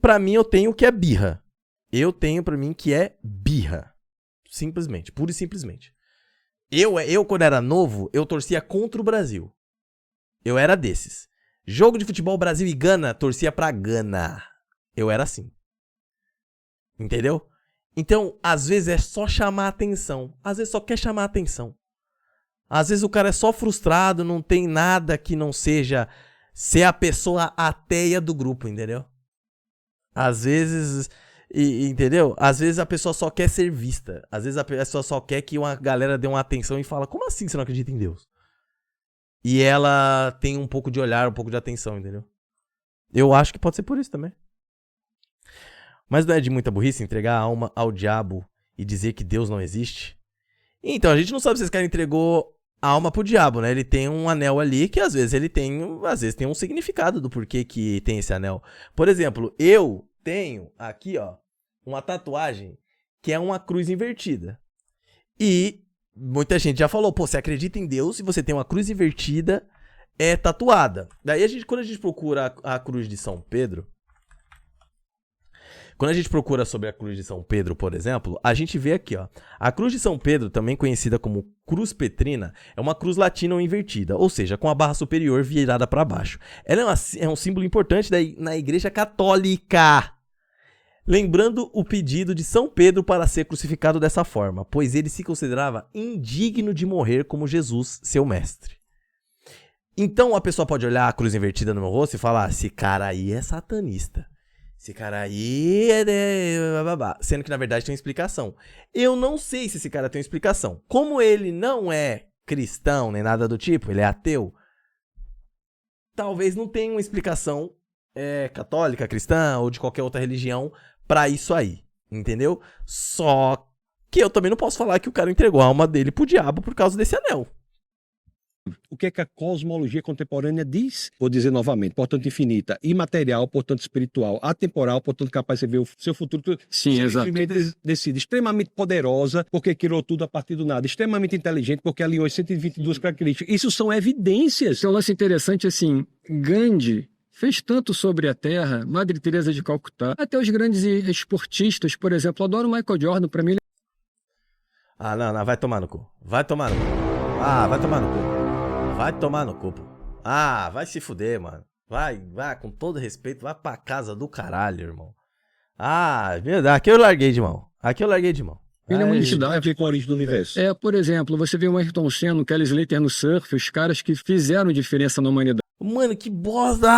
Pra mim, eu tenho o que é birra. Eu tenho pra mim que é birra. Simplesmente. Pura e simplesmente. Eu, quando era novo, eu torcia contra o Brasil. Eu era desses. Jogo de futebol Brasil e Gana, torcia pra Gana. Eu era assim. Entendeu? Então, às vezes é só chamar atenção. Às vezes só quer chamar atenção. Às vezes o cara é só frustrado, não tem nada que não seja ser a pessoa ateia do grupo, entendeu? Às vezes... entendeu? Às vezes a pessoa só quer ser vista. Às vezes a pessoa só quer que uma galera dê uma atenção e fala, como assim você não acredita em Deus? E ela tem um pouco de olhar, um pouco de atenção, entendeu? Eu acho que pode ser por isso também. Mas não é de muita burrice entregar a alma ao diabo e dizer que Deus não existe? Então, a gente não sabe se esse cara entregou a alma pro diabo, né? Ele tem um anel ali que às vezes tem um significado do porquê que tem esse anel. Por exemplo, eu tenho aqui, ó, uma tatuagem que é uma cruz invertida. E muita gente já falou, pô, você acredita em Deus e você tem uma cruz invertida tatuada. Daí quando a gente procura a cruz de São Pedro, quando a gente procura sobre a cruz de São Pedro, por exemplo, a gente vê aqui, ó, a cruz de São Pedro, também conhecida como cruz petrina, é uma cruz latina ou invertida, ou seja, com a barra superior virada para baixo. Ela é um símbolo importante na Igreja Católica. Lembrando o pedido de São Pedro para ser crucificado dessa forma, pois ele se considerava indigno de morrer como Jesus, seu mestre. Então a pessoa pode olhar a cruz invertida no meu rosto e falar, esse cara aí é satanista. Esse cara aí sendo que na verdade tem uma explicação. Eu não sei se esse cara tem uma explicação. Como ele não é cristão nem nada do tipo, ele é ateu, talvez não tenha uma explicação católica, cristã ou de qualquer outra religião pra isso aí, entendeu? Só que eu também não posso falar que o cara entregou a alma dele pro diabo por causa desse anel. O que é que a cosmologia contemporânea diz? Vou dizer novamente, portanto infinita, imaterial, portanto espiritual, atemporal, portanto capaz de ver o seu futuro. Sim, exato. Decide, extremamente poderosa, porque criou tudo a partir do nada, extremamente inteligente, porque alinhou 122 características. Isso são evidências. Então, um lance interessante, assim, Gandhi fez tanto sobre a Terra, Madre Teresa de Calcutá, até os grandes esportistas, por exemplo, eu adoro o Michael Jordan, pra mim ele... Ah, não, vai tomar no cu. Vai tomar no cu. Ah, vai tomar no cu. Vai tomar no cu, pô. Ah, vai se fuder, mano. Vai, com todo respeito, vai pra casa do caralho, irmão. Ah, verdade, aqui eu larguei de mão. Ele é uma entidade com a origem do universo. Por exemplo, você vê o Ayrton Senna, o Kelly Slater no surf, os caras que fizeram diferença na humanidade. Mano, que bosta!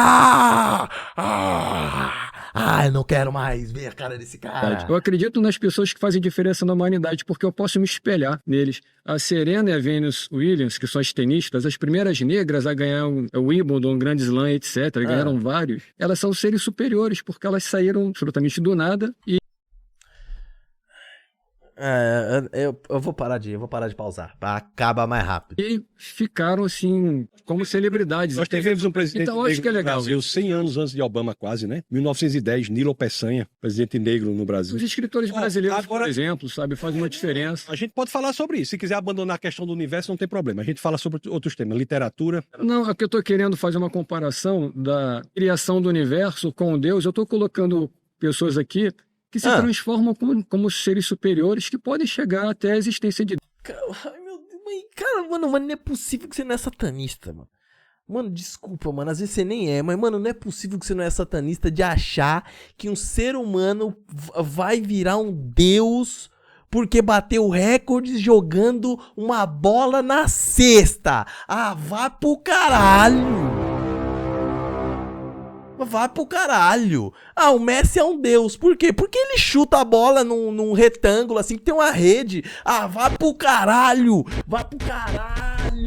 Eu não quero mais ver a cara desse cara. Eu acredito nas pessoas que fazem diferença na humanidade, porque eu posso me espelhar neles. A Serena e a Venus Williams, que são as tenistas, as primeiras negras a ganhar o Wimbledon, Grand Slam, etc., ganharam vários, elas são seres superiores, porque elas saíram absolutamente do nada e... Eu vou parar de pausar, pra acabar mais rápido. E ficaram, assim, como celebridades. Nós tivemos um presidente então, acho que é legal. no Brasil 100 anos antes de Obama, quase, né? 1910, Nilo Peçanha, presidente negro no Brasil. Os escritores brasileiros, por exemplo, sabe, fazem uma diferença. A gente pode falar sobre isso. Se quiser abandonar a questão do universo, não tem problema. A gente fala sobre outros temas, literatura. Não, é que eu estou querendo fazer uma comparação da criação do universo com Deus. Eu estou colocando pessoas aqui que se transformam como seres superiores que podem chegar até a existência de Deus. Ai, meu Deus, cara, mano, não é possível que você não é satanista, mano. Mano, desculpa, mano, às vezes você nem é, mas, mano, não é possível que você não é satanista de achar que um ser humano vai virar um deus porque bateu recordes jogando uma bola na cesta. Ah, vai pro caralho. Vai pro caralho. Ah, o Messi é um deus. Por quê? Porque ele chuta a bola num retângulo assim que tem uma rede. Ah, vai pro caralho. Vai pro caralho.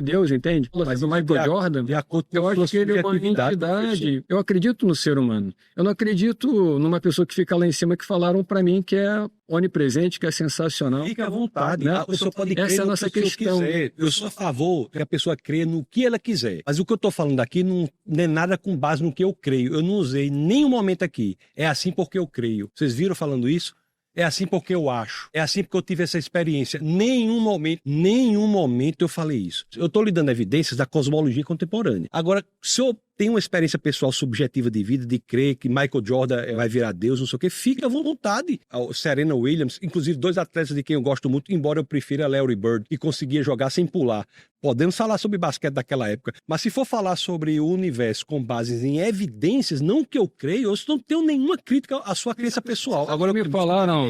Deus, entende? Mas o Michael Jordan, eu acho que ele é uma entidade. Eu acredito no ser humano. Eu não acredito numa pessoa que fica lá em cima que falaram pra mim que é onipresente, que é sensacional. Fica à vontade, né? A pessoa pode crer essa é a no nossa que a pessoa questão. quiser. Eu sou a favor que a pessoa crê no que ela quiser. Mas o que eu tô falando aqui não é nada com base no que eu creio. Eu não usei nenhum momento aqui. É assim porque eu creio. Vocês viram falando isso? É assim porque eu acho. É assim porque eu tive essa experiência. Nenhum momento eu falei isso. Eu estou lhe dando evidências da cosmologia contemporânea. Agora, se eu tenho uma experiência pessoal subjetiva de vida, de crer que Michael Jordan vai virar Deus, não sei o quê, fique à vontade. A Serena Williams, inclusive 2 atletas de quem eu gosto muito, embora eu prefira Larry Bird, que conseguia jogar sem pular. Podemos falar sobre basquete daquela época, mas se for falar sobre o universo com bases em evidências, não que eu creio, eu não tenho nenhuma crítica à sua crença pessoal. Agora me falaram,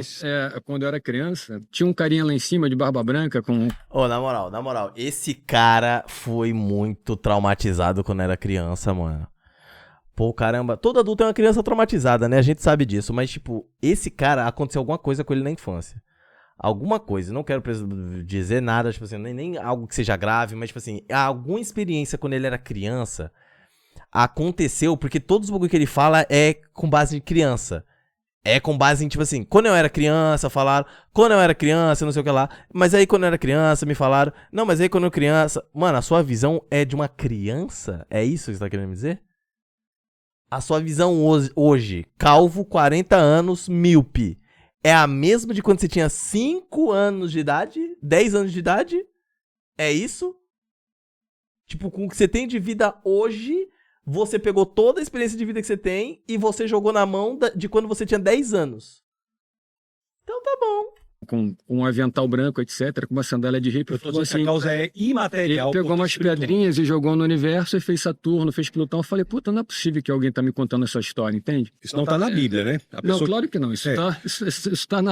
quando eu era criança, tinha um carinha lá em cima de barba branca com... Na moral, esse cara foi muito traumatizado quando era criança, mano. Pô, caramba, todo adulto é uma criança traumatizada, né? A gente sabe disso, mas, tipo, esse cara, aconteceu alguma coisa com ele na infância. Alguma coisa, não quero dizer nada, tipo assim, nem algo que seja grave, mas, tipo assim, alguma experiência quando ele era criança aconteceu, porque todos os bagulho que ele fala é com base em criança. É com base em, tipo assim, quando eu era criança, falaram, quando eu era criança, não sei o que lá, mas aí quando eu era criança, me falaram, não, mas aí quando eu era criança... Mano, a sua visão é de uma criança? É isso que você tá querendo me dizer? A sua visão hoje, calvo, 40 anos, míope, é a mesma de quando você tinha 5 anos de idade, 10 anos de idade? É isso? Tipo, com o que você tem de vida hoje... Você pegou toda a experiência de vida que você tem e você jogou na mão de quando você tinha 10 anos. Então tá bom. Com um avental branco, etc., com uma sandália de hippie. A causa é imaterial. Ele pegou umas pedrinhas e jogou no universo e fez Saturno, fez Plutão. Eu falei, puta, não é possível que alguém tá me contando essa história, entende? Isso não tá na Bíblia, né? Não, claro que não. Isso tá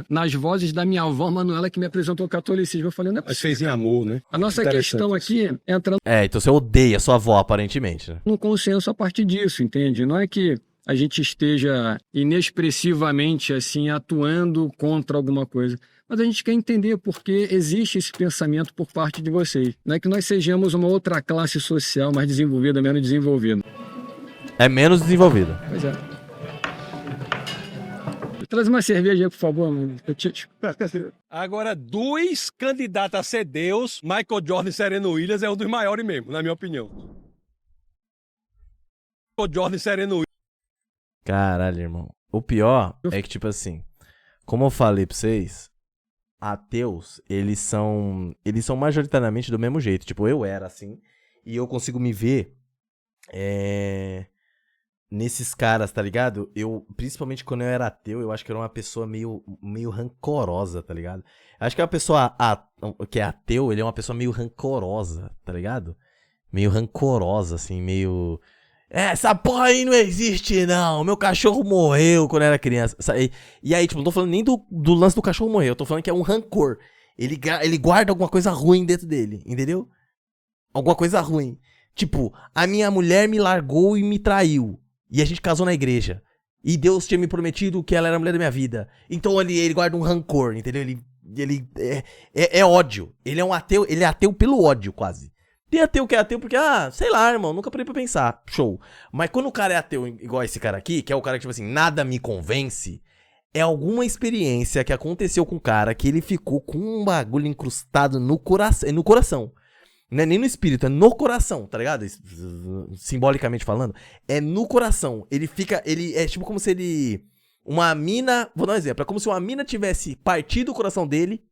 nas vozes da minha avó Manuela, que me apresentou o catolicismo. Eu falei, não é possível. Mas fez em amor, né? A nossa questão aqui entra... então você odeia sua avó, aparentemente, né? No consenso a partir disso, entende? Não é que a gente esteja inexpressivamente assim atuando contra alguma coisa, mas a gente quer entender por que existe esse pensamento por parte de vocês. Não é que nós sejamos uma outra classe social mais desenvolvida, menos desenvolvida. É menos desenvolvida. Pois é. Traz uma cerveja aí, por favor. Mano. Agora, 2 candidatos a ser Deus, Michael Jordan e Serena Williams, é um dos maiores mesmo, na minha opinião. Michael Jordan e Serena Williams. Caralho, irmão. O pior é que, tipo assim, como eu falei pra vocês, ateus, eles são majoritariamente do mesmo jeito. Tipo, eu era assim, e eu consigo me ver nesses caras, tá ligado? Principalmente quando eu era ateu, eu acho que eu era uma pessoa meio rancorosa, tá ligado? Acho que a pessoa que é ateu, ele é uma pessoa meio rancorosa, tá ligado? Meio rancorosa, assim, meio... Essa porra aí não existe, não. Meu cachorro morreu quando eu era criança. E aí, tipo, não tô falando nem do lance do cachorro morrer. Eu tô falando que é um rancor. Ele guarda alguma coisa ruim dentro dele, entendeu? Alguma coisa ruim. Tipo, a minha mulher me largou e me traiu. E a gente casou na igreja. E Deus tinha me prometido que ela era a mulher da minha vida. Então ele guarda um rancor, entendeu? Ele é ódio. Ele é um ateu, ele é ateu pelo ódio, quase. Tem ateu que é ateu porque, sei lá, irmão, nunca parei pra pensar. Show. Mas quando o cara é ateu igual esse cara aqui, que é o cara que, tipo assim, nada me convence, é alguma experiência que aconteceu com o cara que ele ficou com um bagulho incrustado no coração. Não é nem no espírito, é no coração, tá ligado? Simbolicamente falando. É no coração. Ele é tipo como se ele... Uma mina... Vou dar um exemplo. É como se uma mina tivesse partido o coração dele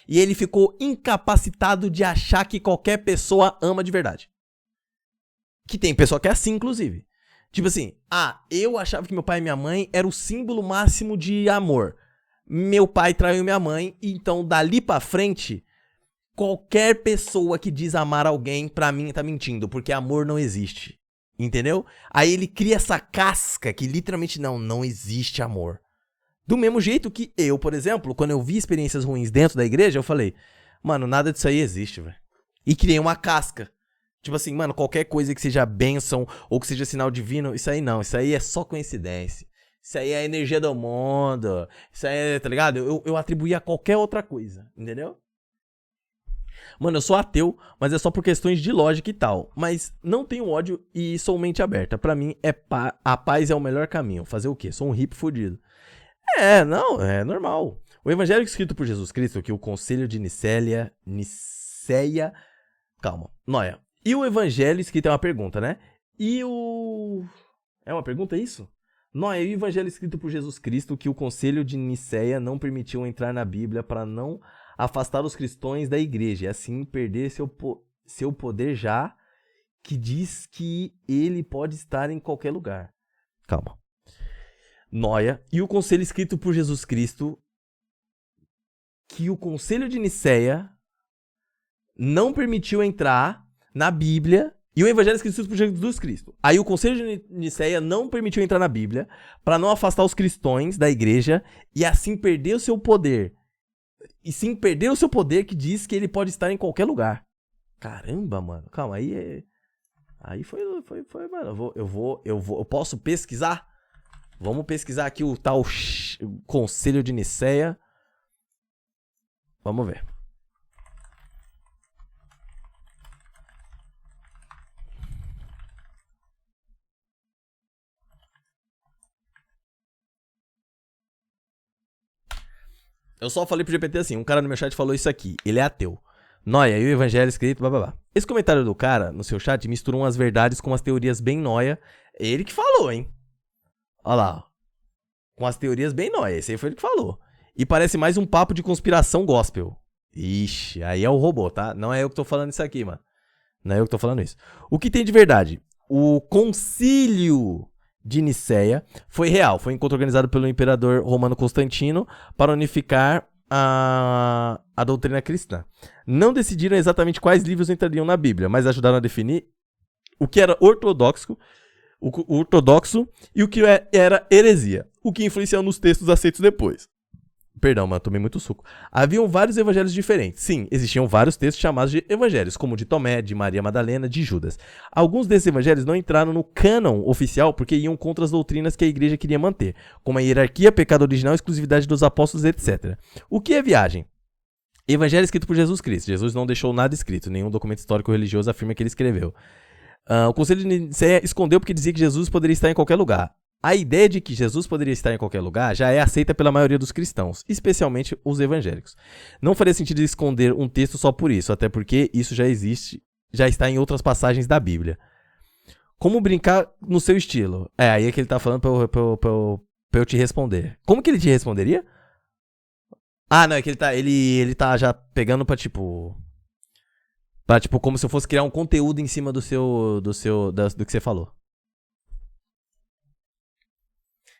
e ele ficou incapacitado de achar que qualquer pessoa ama de verdade. Que tem pessoa que é assim, inclusive. Tipo assim, eu achava que meu pai e minha mãe era o símbolo máximo de amor. Meu pai traiu minha mãe, então dali pra frente, qualquer pessoa que diz amar alguém, pra mim tá mentindo, porque amor não existe. Entendeu? Aí ele cria essa casca que literalmente não existe amor. Do mesmo jeito que eu, por exemplo, quando eu vi experiências ruins dentro da igreja, eu falei, mano, nada disso aí existe, velho. E criei uma casca. Tipo assim, mano, qualquer coisa que seja bênção ou que seja sinal divino, isso aí não. Isso aí é só coincidência. Isso aí é a energia do mundo. Isso aí é, tá ligado? Eu atribuía a qualquer outra coisa, entendeu? Mano, eu sou ateu, mas é só por questões de lógica e tal. Mas não tenho ódio e sou mente aberta. Pra mim, a paz é o melhor caminho. Fazer o quê? Sou um hippie fudido. É normal. O evangelho escrito por Jesus Cristo, que o Concílio de Niceia... Calma, Noia. E o evangelho escrito é uma pergunta, né? É uma pergunta, é isso? Noia, e o evangelho escrito por Jesus Cristo, que o Concílio de Niceia não permitiu entrar na Bíblia para não afastar os cristãos da igreja e assim perder seu poder, já que diz que ele pode estar em qualquer lugar. Calma. Noia, e o conselho escrito por Jesus Cristo, que o Concílio de Niceia não permitiu entrar na Bíblia, e o evangelho escrito por Jesus Cristo. Aí o Concílio de Niceia não permitiu entrar na Bíblia para não afastar os cristãos da igreja e assim perder o seu poder. E sim perder o seu poder, que diz que ele pode estar em qualquer lugar. Caramba, mano. Calma, aí foi, mano. Eu posso pesquisar? Vamos pesquisar aqui o tal Concílio de Niceia. Vamos ver. Eu só falei pro GPT assim, um cara no meu chat falou isso aqui, ele é ateu. Noia, e o evangelho escrito, blá blá blá. Esse comentário do cara no seu chat misturou umas verdades com umas teorias bem noia. Ele que falou, hein? Olha lá, ó. Com as teorias bem nóia. Esse aí foi ele que falou. E parece mais um papo de conspiração gospel. Ixi, aí é o robô, tá? Não é eu que tô falando isso aqui, mano. Não é eu que tô falando isso. O que tem de verdade? O Concílio de Niceia foi real. Foi um encontro organizado pelo imperador romano Constantino para unificar a doutrina cristã. Não decidiram exatamente quais livros entrariam na Bíblia, mas ajudaram a definir o que era ortodoxo e o que era heresia, o que influenciou nos textos aceitos depois. Perdão, mano, tomei muito suco. Haviam vários evangelhos diferentes. Sim, existiam vários textos chamados de evangelhos, como o de Tomé, de Maria Madalena, de Judas. Alguns desses evangelhos não entraram no cânon oficial porque iam contra as doutrinas que a igreja queria manter, como a hierarquia, pecado original, exclusividade dos apóstolos, etc. O que é viagem? Evangelho escrito por Jesus Cristo. Jesus não deixou nada escrito, nenhum documento histórico religioso afirma que ele escreveu. O Concílio de Niceia escondeu porque dizia que Jesus poderia estar em qualquer lugar. A ideia de que Jesus poderia estar em qualquer lugar já é aceita pela maioria dos cristãos, especialmente os evangélicos. Não faria sentido esconder um texto só por isso, até porque isso já está em outras passagens da Bíblia. Como brincar no seu estilo? Aí é que ele tá falando pra eu te responder. Como que ele te responderia? Não, é que ele tá já pegando pra tipo, como se eu fosse criar um conteúdo em cima do que você falou.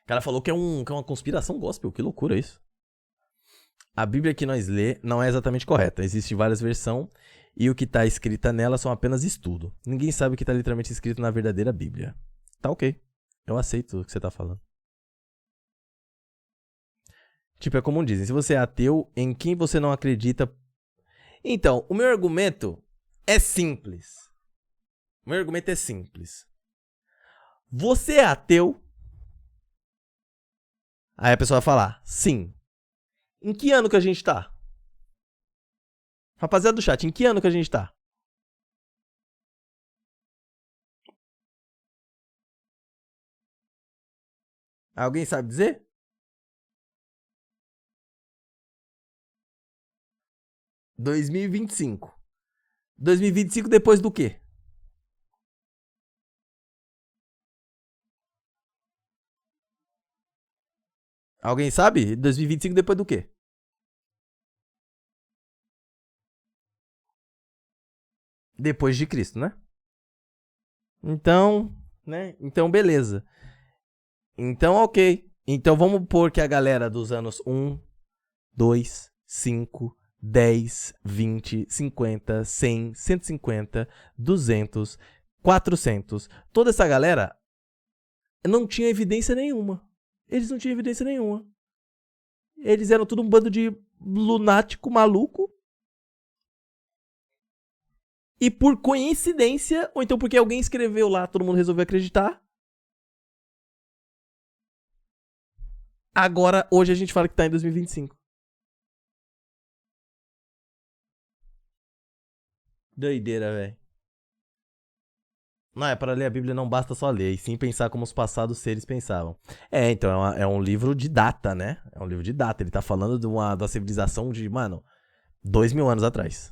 O cara falou que é uma conspiração gospel. Que loucura isso. A Bíblia que nós lê não é exatamente correta. Existem várias versões e o que está escrito nela são apenas estudo. Ninguém sabe o que está literalmente escrito na verdadeira Bíblia. Tá ok. Eu aceito o que você tá falando. Tipo, é como dizem. Se você é ateu, em quem você não acredita... Então, o meu argumento é simples. Você é ateu... Aí a pessoa vai falar, sim. Em que ano que a gente tá? Rapaziada do chat, em que ano que a gente tá? Alguém sabe dizer? ...2025. 2025 depois do quê? Alguém sabe? 2025 depois do quê? Depois de Cristo, né? Então, né? Então, beleza. Então, ok. Então, vamos pôr que a galera dos anos 1, 2, 5, 10, 20, 50, 100, 150, 200, 400. Toda essa galera não tinha evidência nenhuma. Eles não tinham evidência nenhuma. Eles eram tudo um bando de lunático maluco. E por coincidência, ou então porque alguém escreveu lá, todo mundo resolveu acreditar. Agora, hoje a gente fala que tá em 2025. Doideira, velho. Não, é para ler a Bíblia não basta só ler, e sim pensar como os passados seres pensavam. Então é um livro de data, né? É um livro de data. Ele tá falando de uma civilização de, mano, 2000 anos atrás.